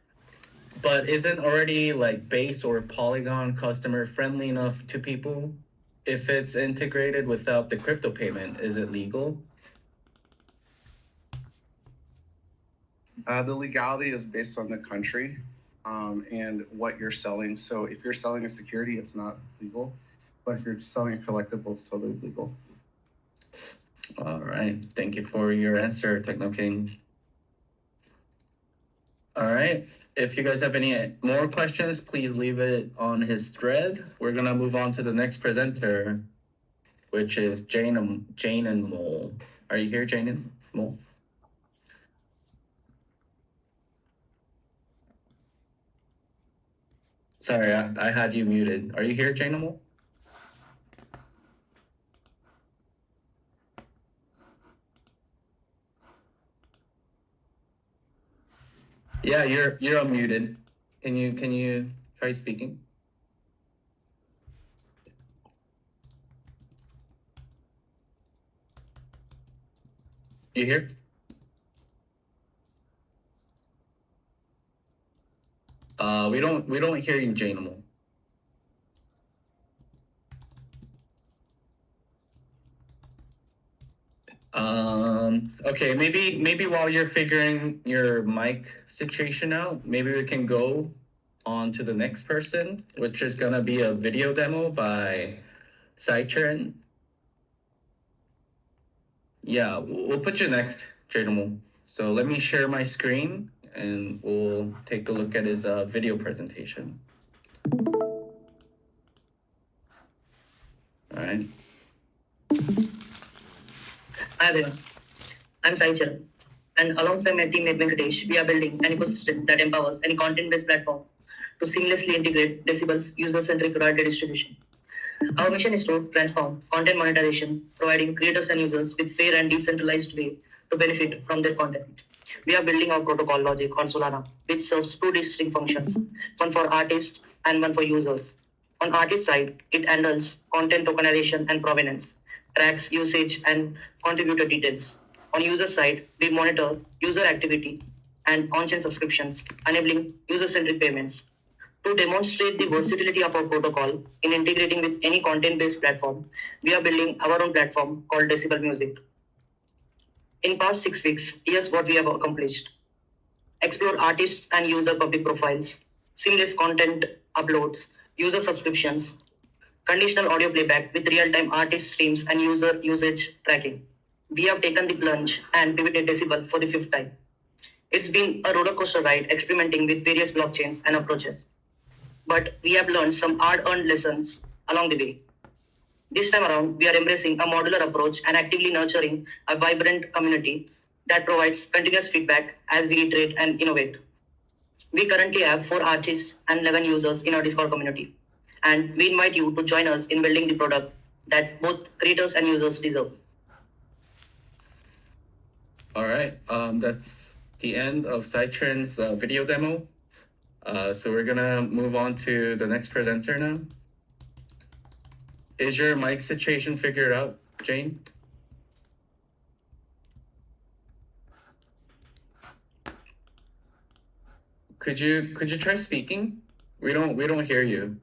but isn't already like Base or Polygon customer friendly enough to people? If it's integrated without the crypto payment, is it legal? The legality is based on the country and what you're selling. So if you're selling a security, it's not legal. But if you're selling a collectible, it's totally legal. All right. Thank you for your answer, Techno King. All right. if you guys have any more questions, please leave it on his thread. We're gonna move on to the next presenter, which is Jane and Mole. Are you here, Jane and Mole? Sorry, I had you muted. Are you here, Jane and Mole? Yeah, you're unmuted. Can you try speaking? You here? We don't hear you, Jane. Okay, maybe while you're figuring your mic situation out, maybe we can go on to the next person, which is gonna be a video demo by Saichern. Yeah, we'll put you next, Jane. So let me share my screen and we'll take a look at his video presentation. All right. Hi everyone, I'm Sai Charan, and alongside my teammate Venkatesh, we are building an ecosystem that empowers any content-based platform to seamlessly integrate Decibel's user-centric royalty distribution. Our mission is to transform content monetization, providing creators and users with fair and decentralized way to benefit from their content. We are building our protocol logic on Solana, which serves two distinct functions, one for artists and one for users. On artist side, it handles content tokenization and provenance, tracks usage and contributor details. On user side, we monitor user activity and on-chain subscriptions, enabling user-centric payments. To demonstrate the versatility of our protocol in integrating with any content-based platform, we are building our own platform called Decibel Music. In past 6 weeks, here's what we have accomplished. Explore artists and user public profiles, seamless content uploads, user subscriptions, conditional audio playback with real-time artist streams and user usage tracking. We have taken the plunge and pivoted Decibel for the 5th time. It's been a rollercoaster ride experimenting with various blockchains and approaches. But we have learned some hard-earned lessons along the way. This time around, we are embracing a modular approach and actively nurturing a vibrant community that provides continuous feedback as we iterate and innovate. We currently have 4 artists and 11 users in our Discord community, and we invite you to join us in building the product that both creators and users deserve. All right, that's the end of Saichern's video demo. So we're gonna move on to the next presenter now. Is your mic situation figured out, Jane? Could you try speaking? We don't hear you.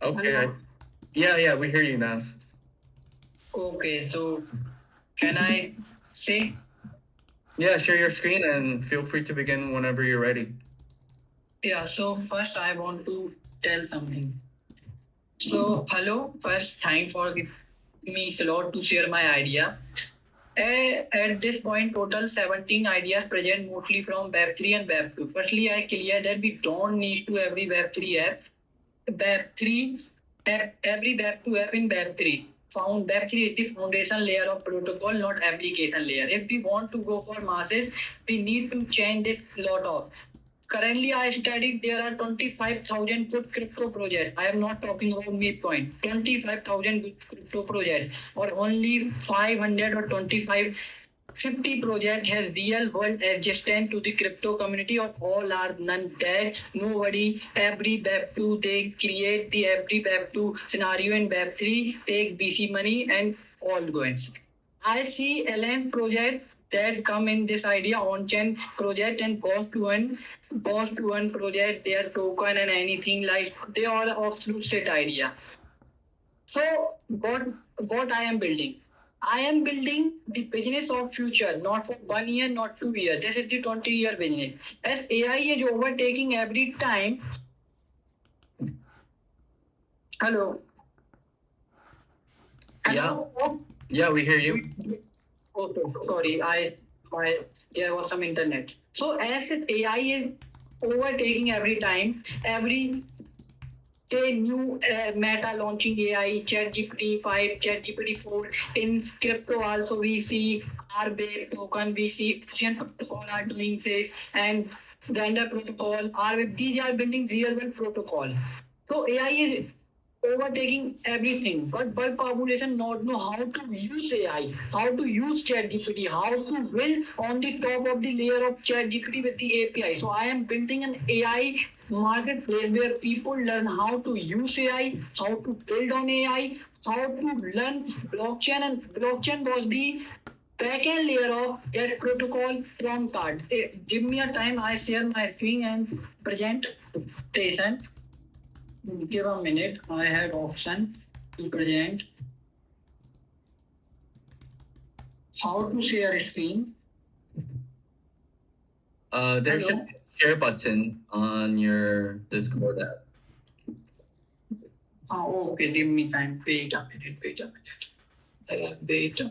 Okay. Yeah, we hear you now. Okay, so can I say? Yeah, share your screen and feel free to begin whenever you're ready. Yeah, so first I want to tell something. So hello, first thanks for giving me slot to share my idea. At this point, total 17 ideas present mostly from Web3 and Web2. Firstly, I clear that we don't need to every Web3 app. Every Web2 app in Web3. Web3 is the foundation layer of protocol, not application layer. If we want to go for masses, we need to change this lot of. Currently, I studied there are 25,000 good crypto projects. I am not talking about midpoint. 25,000 good crypto projects, or only 500 or 50 projects has real world adjacent to the crypto community, or all are none dead. Nobody, every Web2, they create the every Web2 scenario in Web3, take BC money and all goings. I see Alliance project that come in this idea on-chain project and cost to earn project, their token and anything like they are absolute set idea. So what I am building? I am building the business of future, not for 1 year, not 2 years. This is the 20-year business. As AI is overtaking every time. Hello. Yeah, we hear you. Okay, sorry, there was some internet. So as it AI is overtaking every time, every day new Meta launching AI, ChatGPT 5, ChatGPT 4. In crypto also we see RBAC token, we see Ocean protocol are doing this, and Render protocol are these are building real world protocol. So AI is overtaking everything, but bulk population not know how to use AI, how to use ChatGPT, how to build on the top of the layer of ChatGPT with the API. So I am building an AI marketplace where people learn how to use AI, how to build on AI, how to learn blockchain, and blockchain was the backend layer of that protocol from card. Give me a time, I share my screen and presentation. Give a minute. I have option to present. How to share a screen? There should be a share button on your Discord app. Oh, okay. Give me time. Wait a minute. Wait.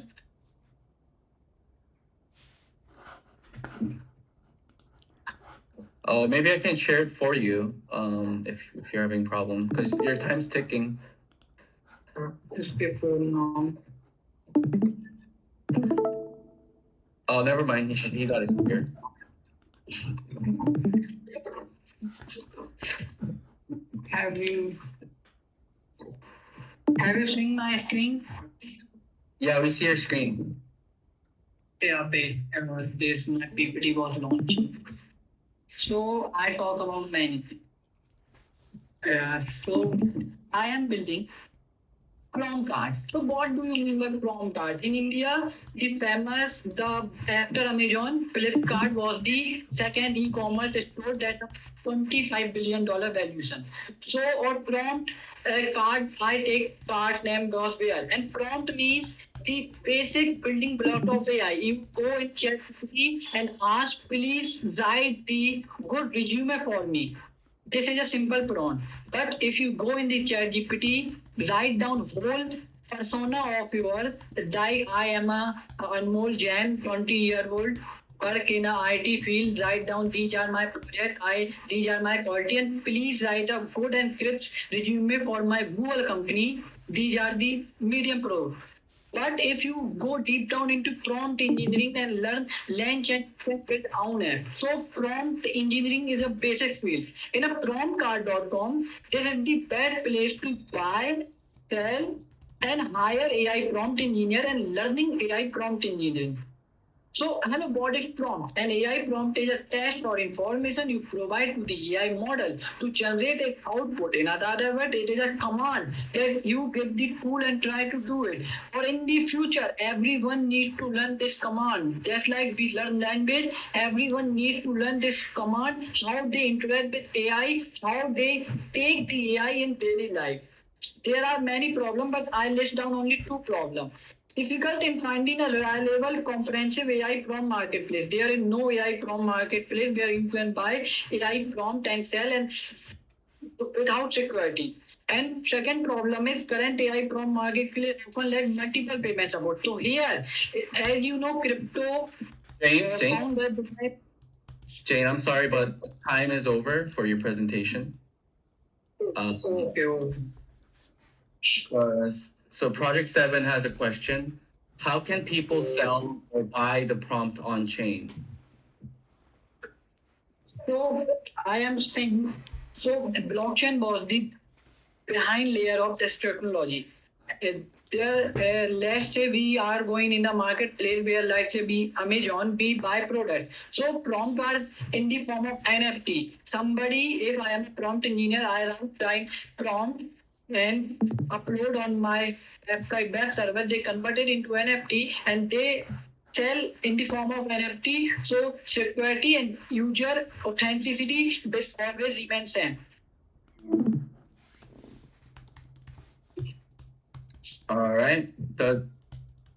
Oh, maybe I can share it for you if you're having problem because your time's ticking. Just before now. Oh, never mind. He got it here. Have you seen my screen? Yeah, we see your screen. Yeah, wait. This my PPT was launched. So I talk about many things. So I am building prom cards. So what do you mean by prom cards? In India, after Amazon, Flipkart was the second e-commerce store that $25 billion valuation. So or prompt card, I take card name goes where, and prompt means the basic building block of AI. You go and check and ask, please write the good resume for me. This is a simple prompt. But if you go in the chat GPT, write down whole persona of your like I am a Anmol Jain, 20-year-old, work in a IT field, write down these are my project, these are my quality, and please write a good and crisp resume for my Google company. These are the medium pro. But if you go deep down into prompt engineering and learn Lanch and with owner, so prompt engineering is a basic field. In a promptcard.com, this is the best place to buy, sell, and hire AI prompt engineer and learning AI prompt engineering. So, what is prompt? An AI prompt is a text or information you provide to the AI model to generate an output. In other words, it is a command that you give the tool and try to do it. Or in the future, everyone needs to learn this command. Just like we learn language, everyone needs to learn this command, how they interact with AI, how they take the AI in daily life. There are many problems, but I list down only 2 problems. Difficult in finding a reliable, comprehensive AI prompt marketplace. There is no AI prompt marketplace where you can buy AI prompt and sell and without security. And second problem is current AI prompt marketplace often lack multiple payment support. So here, as you know, crypto Jane, I'm sorry, but time is over for your presentation. So Project 7 has a question. How can people sell or buy the prompt on chain? So I am saying, so blockchain was the behind layer of this technology. Let's say we are going in the marketplace where let's say we Amazon, we buy product. So prompt was in the form of NFT. Somebody, if I am a prompt engineer, I write prompt and upload on my web server. They convert it into NFT and they sell in the form of NFT. So security and user authenticity this always remains same. All right. Does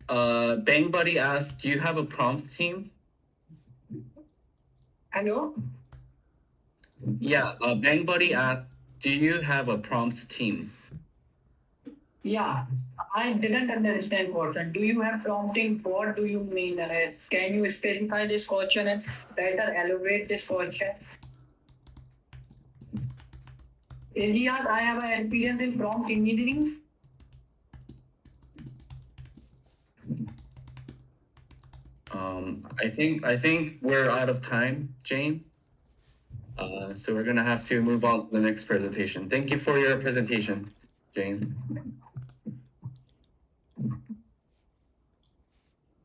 Bang Buddy ask, do you have a prompt team? Hello? Yeah, Bang Buddy asked, do you have a prompt team? Yeah, I didn't understand question. Do you have prompting? What do you mean? Can you specify this question and better elaborate this question? Yes, I have an experience in prompt engineering. I think we're out of time, Jane. So we're gonna have to move on to the next presentation. Thank you for your presentation, Jane.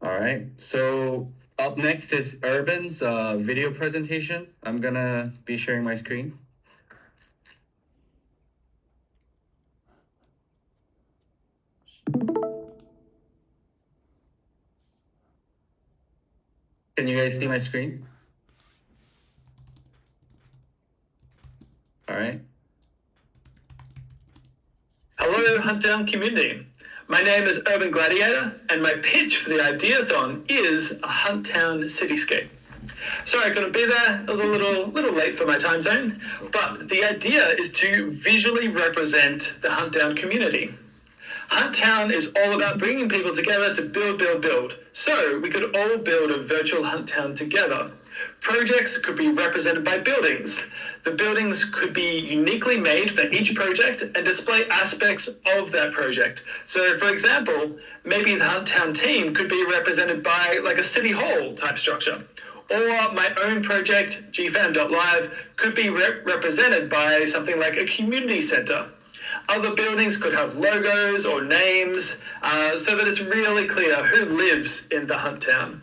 All right, so up next is Urban's video presentation. I'm gonna be sharing my screen. Can you guys see my screen? All right. Hello, Huntdown community. My name is Urban Gladiator, and my pitch for the Ideathon is a Hunttown cityscape. Sorry I couldn't be there. I was a little late for my time zone, but the idea is to visually represent the Huntdown community. Hunttown is all about bringing people together to build. So we could all build a virtual Hunttown together. Projects could be represented by buildings. The buildings could be uniquely made for each project and display aspects of that project. So for example, maybe the Hunttown team could be represented by like a city hall type structure. Or my own project, gfam.live, could be represented by something like a community center. Other buildings could have logos or names so that it's really clear who lives in the Hunttown.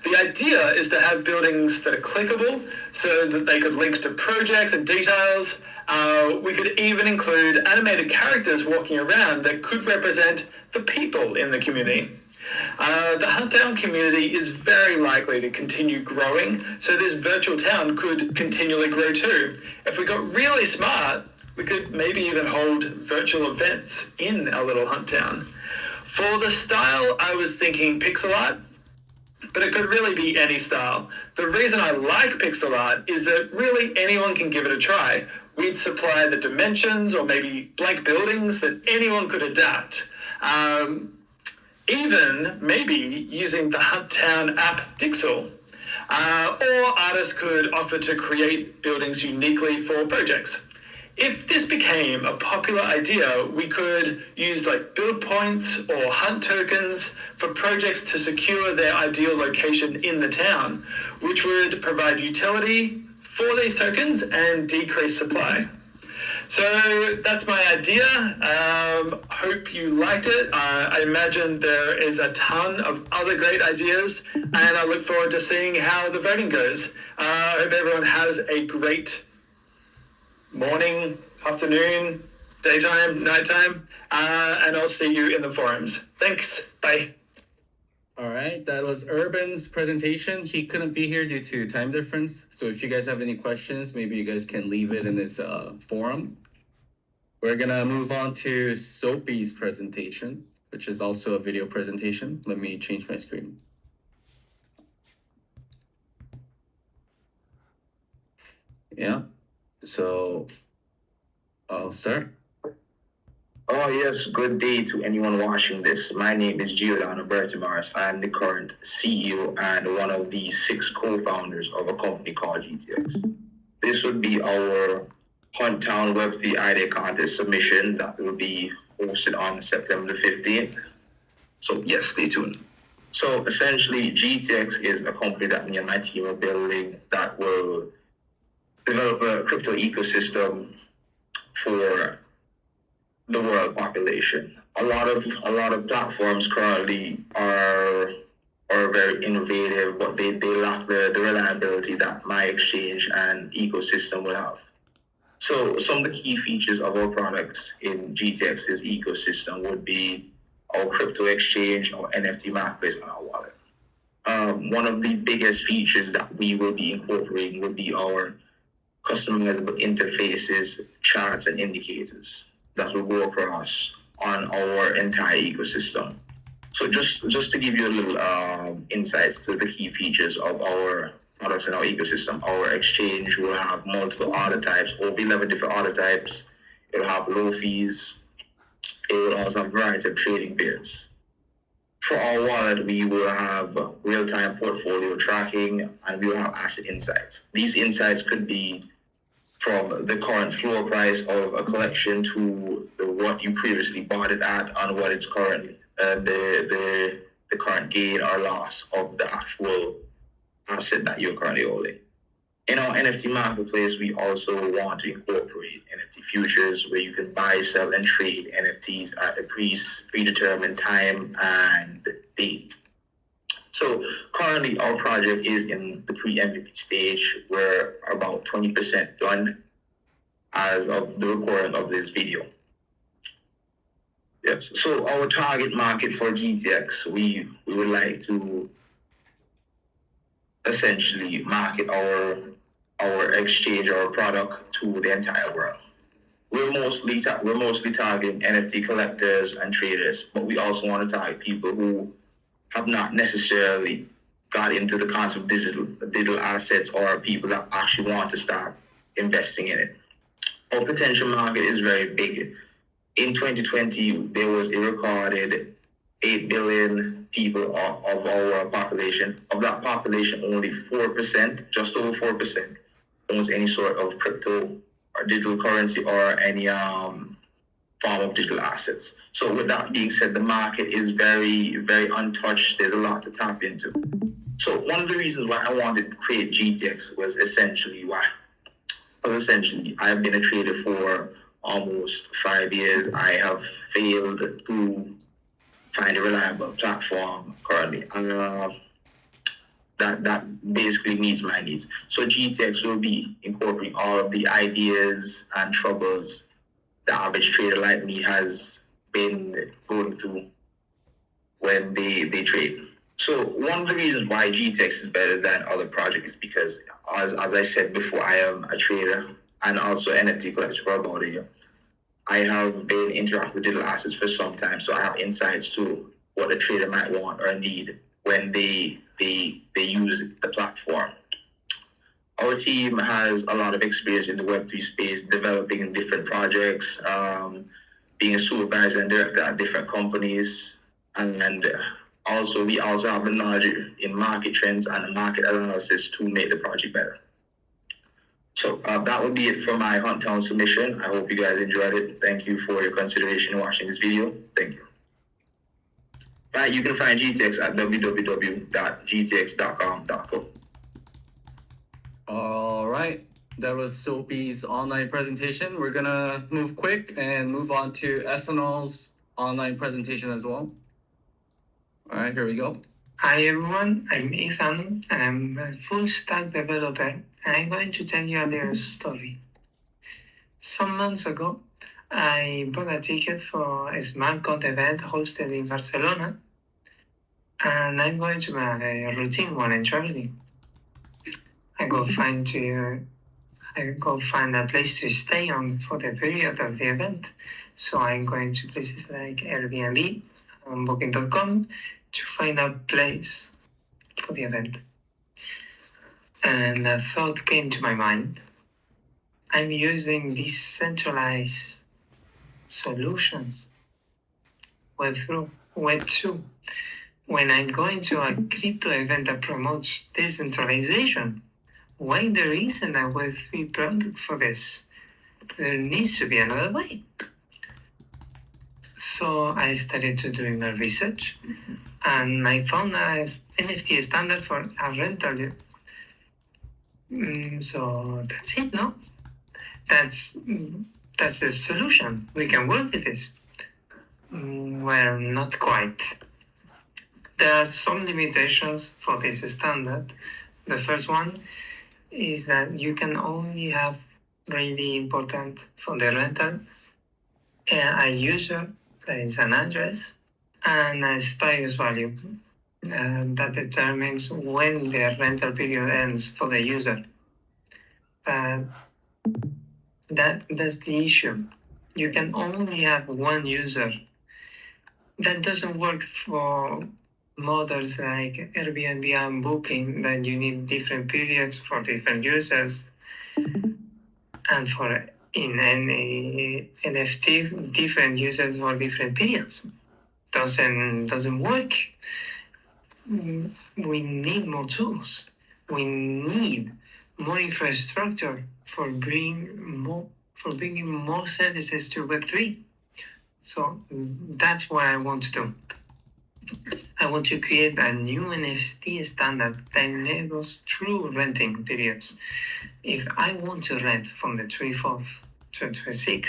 The idea is to have buildings that are clickable so that they could link to projects and details. We could even include animated characters walking around that could represent the people in the community. The Hunttown community is very likely to continue growing, so this virtual town could continually grow too. If we got really smart, we could maybe even hold virtual events in our little Hunttown. For the style, I was thinking pixel art, but it could really be any style. The reason I like pixel art is that really anyone can give it a try. We'd supply the dimensions or maybe blank buildings that anyone could adapt. Even maybe using the Hunttown app Dixel. Or artists could offer to create buildings uniquely for projects. If this became a popular idea, we could use like build points or hunt tokens for projects to secure their ideal location in the town, which would provide utility for these tokens and decrease supply. So that's my idea. Hope you liked it. I imagine there is a ton of other great ideas, and I look forward to seeing how the voting goes. I hope everyone has a great morning, afternoon, daytime, nighttime, and I'll see you in the forums. Thanks. Bye. All right, that was Urban's presentation. He couldn't be here due to time difference. So if you guys have any questions, maybe you guys can leave it in this forum. We're gonna move on to Soapy's presentation, which is also a video presentation. Let me change my screen. Yeah, so I'll start. Oh yes, good day to anyone watching this. My name is Giordano Bertimaris. I am the current CEO and one of the 6 co-founders of a company called GTX. This would be our Hunttown Web3 Idea Contest submission that will be hosted on September the 15th. So yes, stay tuned. So essentially, GTX is a company that me and my team are building that will develop a crypto ecosystem for the world population. A lot of platforms currently are very innovative, but they lack the reliability that my exchange and ecosystem will have. So some of the key features of our products in GTX's ecosystem would be our crypto exchange, our NFT marketplace, and our wallet. One of the biggest features that we will be incorporating would be our customizable interfaces, charts, and indicators that will go across on our entire ecosystem. So just to give you a little insights to the key features of our products in our ecosystem, our exchange will have multiple order types, over 11 different order types. It'll have low fees. It will also have a variety of trading pairs. For our wallet, we will have real-time portfolio tracking, and we will have asset insights. These insights could be from the current floor price of a collection to what you previously bought it at and what it's currently, the current gain or loss of the actual asset that you're currently holding. In our NFT marketplace, we also want to incorporate NFT futures where you can buy, sell, and trade NFTs at a predetermined time and date. So currently our project is in the pre-MVP stage. We're about 20% done as of the recording of this video. Yes, so our target market for GTX, we would like to essentially market our exchange, our product to the entire world. We're mostly targeting NFT collectors and traders, but we also want to target people who have not necessarily got into the concept of digital assets, or people that actually want to start investing in it. Our potential market is very big. In 2020, there was a recorded 8 billion people of our population. Of that population, only 4%, just over 4%, owns any sort of crypto or digital currency or any form of digital assets. So with that being said, the market is very, very untouched. There's a lot to tap into. So one of the reasons why I wanted to create GTX was essentially I've been a trader for almost 5 years. I have failed to find a reliable platform currently. That basically meets my needs. So GTX will be incorporating all of the ideas and troubles the average trader like me has been going through when they trade. So one of the reasons why GTX is better than other projects is because, as I said before, I am a trader and also NFT collector for about a year. I have been interacting with digital assets for some time, so I have insights to what a trader might want or need when they use the platform. Our team has a lot of experience in the Web3 space, developing different projects, being a supervisor and director at different companies, and also we also have the knowledge in market trends and market analysis to make the project better. So that would be it for my Hunttown submission. I hope you guys enjoyed it. Thank you for your consideration watching this video. Thank you. Right, you can find GTX at www.gtx.com.co. All right, that was Soapy's online presentation. We're gonna move quick and move on to Ethanol's online presentation as well. All right, here we go. Hi everyone, I'm Ethan and I'm a full stack developer, and I'm going to tell you a little story. Some months ago, I bought a ticket for a smart code event hosted in Barcelona, and I'm going to my routine while I'm traveling. I go find a place to stay on for the period of the event. So I'm going to places like Airbnb and Booking.com to find a place for the event. And a thought came to my mind. I'm using decentralized solutions, Web2. When I'm going to a crypto event that promotes decentralization, why there isn't a Web3 product for this? There needs to be another way. So I started to do my research, and I found a NFT standard for a rental. So that's it, no? That's the solution. We can work with this. Well, not quite. There are some limitations for this standard. The first one is that you can only have really important for the rental a user, that is an address, and a spice value that determines when the rental period ends for the user. That's the issue. You can only have one user. That doesn't work for models like Airbnb and Booking, that you need different periods for different users. And for in any NFT, different users for different periods. Doesn't work. We need more tools. We need more infrastructure for bringing more services to Web3. So that's what I want to do. I want to create a new NFT standard that enables true renting periods. If I want to rent from the 24th to the 26th,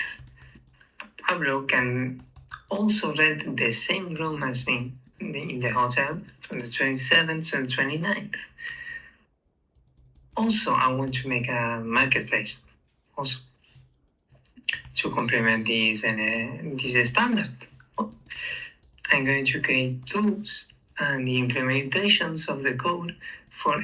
Pablo can also rent the same room as me in the hotel from the 27th to the 29th. Also, I want to make a marketplace also to complement this standard. I'm going to create tools and the implementations of the code for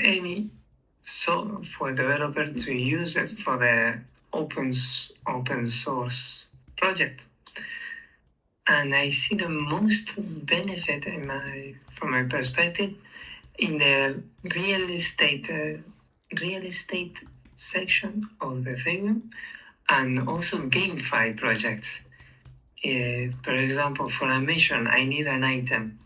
for developer to use it for the open source project. And I see the most benefit from my perspective in the real estate section of the Ethereum, and also GameFi projects. For example, for a mission, I need an item,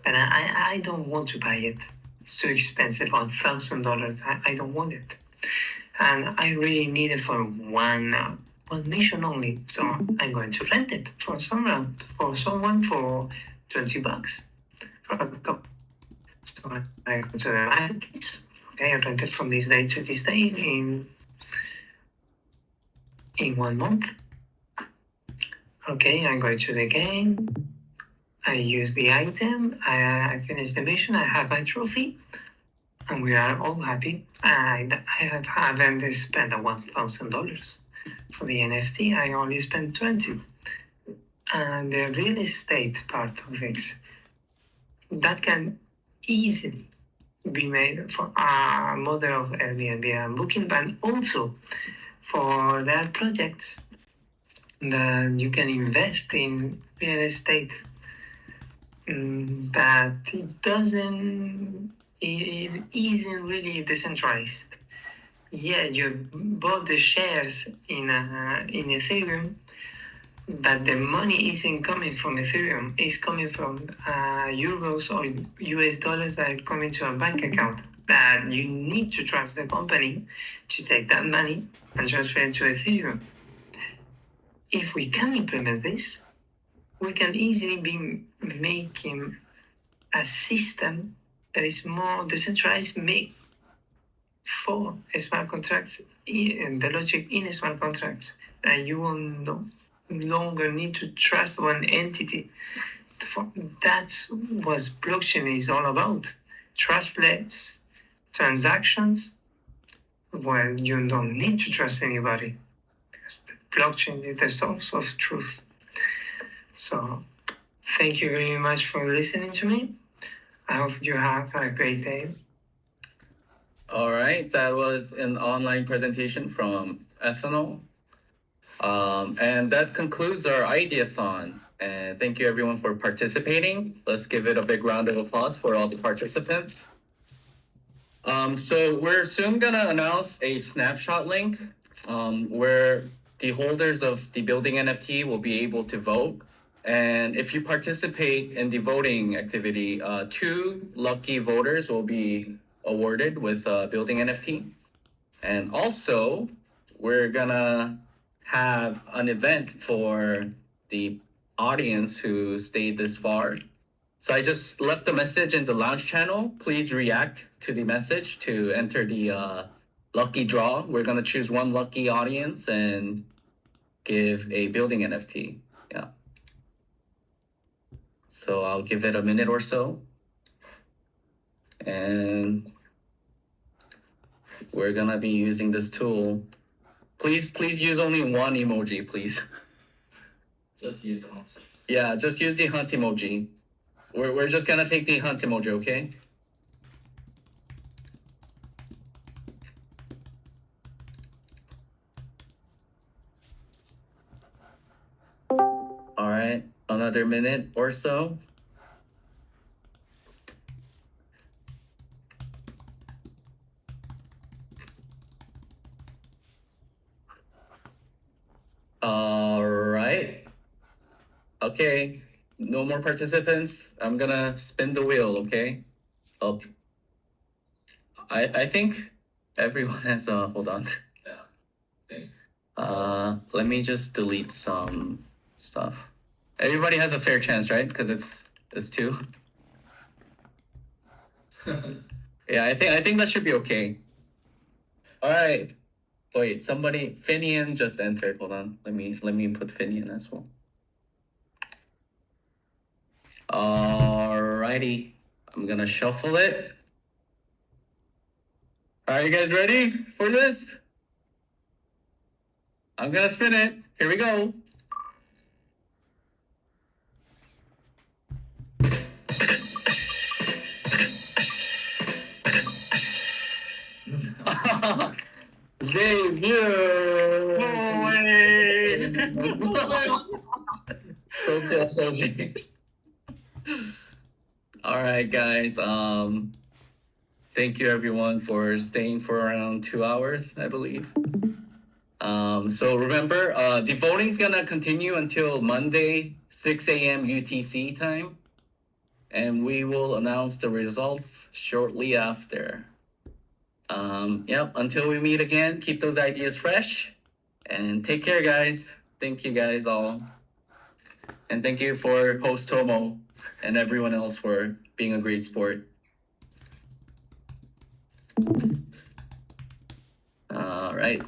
but I don't want to buy it. It's too expensive, $1,000. I don't want it, and I really need it for one mission only. So I'm going to rent it for someone for $20 for a couple. So I go to the marketplace. Okay, I rent it from this day to this day in 1 month. Okay, I go to the game. I use the item. I finish the mission. I have my trophy, and we are all happy. I haven't spent $1,000 for the NFT. I only spent 20. And the real estate part of things that can easily be made for a model of Airbnb and Booking, but also for their projects that you can invest in real estate, but it isn't really decentralized. Yeah, you bought the shares in Ethereum, but the money isn't coming from Ethereum. It's coming from euros or US dollars that are coming to a bank account. That you need to trust the company to take that money and transfer it to Ethereum. If we can implement this, we can easily be making a system that is more decentralized, made for smart contracts, and the logic in smart contracts, and you will no longer need to trust one entity. That's what blockchain is all about. Trustless transactions where you don't need to trust anybody, because the blockchain is the source of truth. So thank you very much for listening to me. I hope you have a great day. All right, that was an online presentation from Ethanol. And that concludes our Ideathon. And thank you everyone for participating. Let's give it a big round of applause for all the participants. So we're soon gonna announce a snapshot link where the holders of the building NFT will be able to vote. And if you participate in the voting activity, 2 lucky voters will be awarded with a building NFT. And also, we're gonna have an event for the audience who stayed this far. So I just left a message in the launch channel. Please react to the message to enter the lucky draw. We're gonna choose one lucky audience and give a building NFT. Yeah. So I'll give it a minute or so. And we're gonna be using this tool. Please use only one emoji, please. Just use hunt. Yeah, just use the hunt emoji. We're just gonna take the hunt emoji, okay? All right, another minute or so. Okay, no more participants. I'm gonna spin the wheel, okay? Oh, I think everyone has hold on. Let me just delete some stuff. Everybody has a fair chance, right? Because it's 2. Yeah, I think that should be okay. All right. Wait, somebody, Finian just entered. Hold on. Let me put Finian as well. Alrighty. I'm gonna shuffle it. Are you guys ready for this? I'm gonna spin it. Here we go. Xavier! So close, OG. All right, guys. Thank you everyone for staying for around 2 hours, I believe. So remember, the voting's gonna continue until Monday, 6 a.m. UTC time, and we will announce the results shortly after. Yep, until we meet again, keep those ideas fresh, and take care, guys. Thank you guys all. And thank you for host Tomo and everyone else for being a great sport. All right.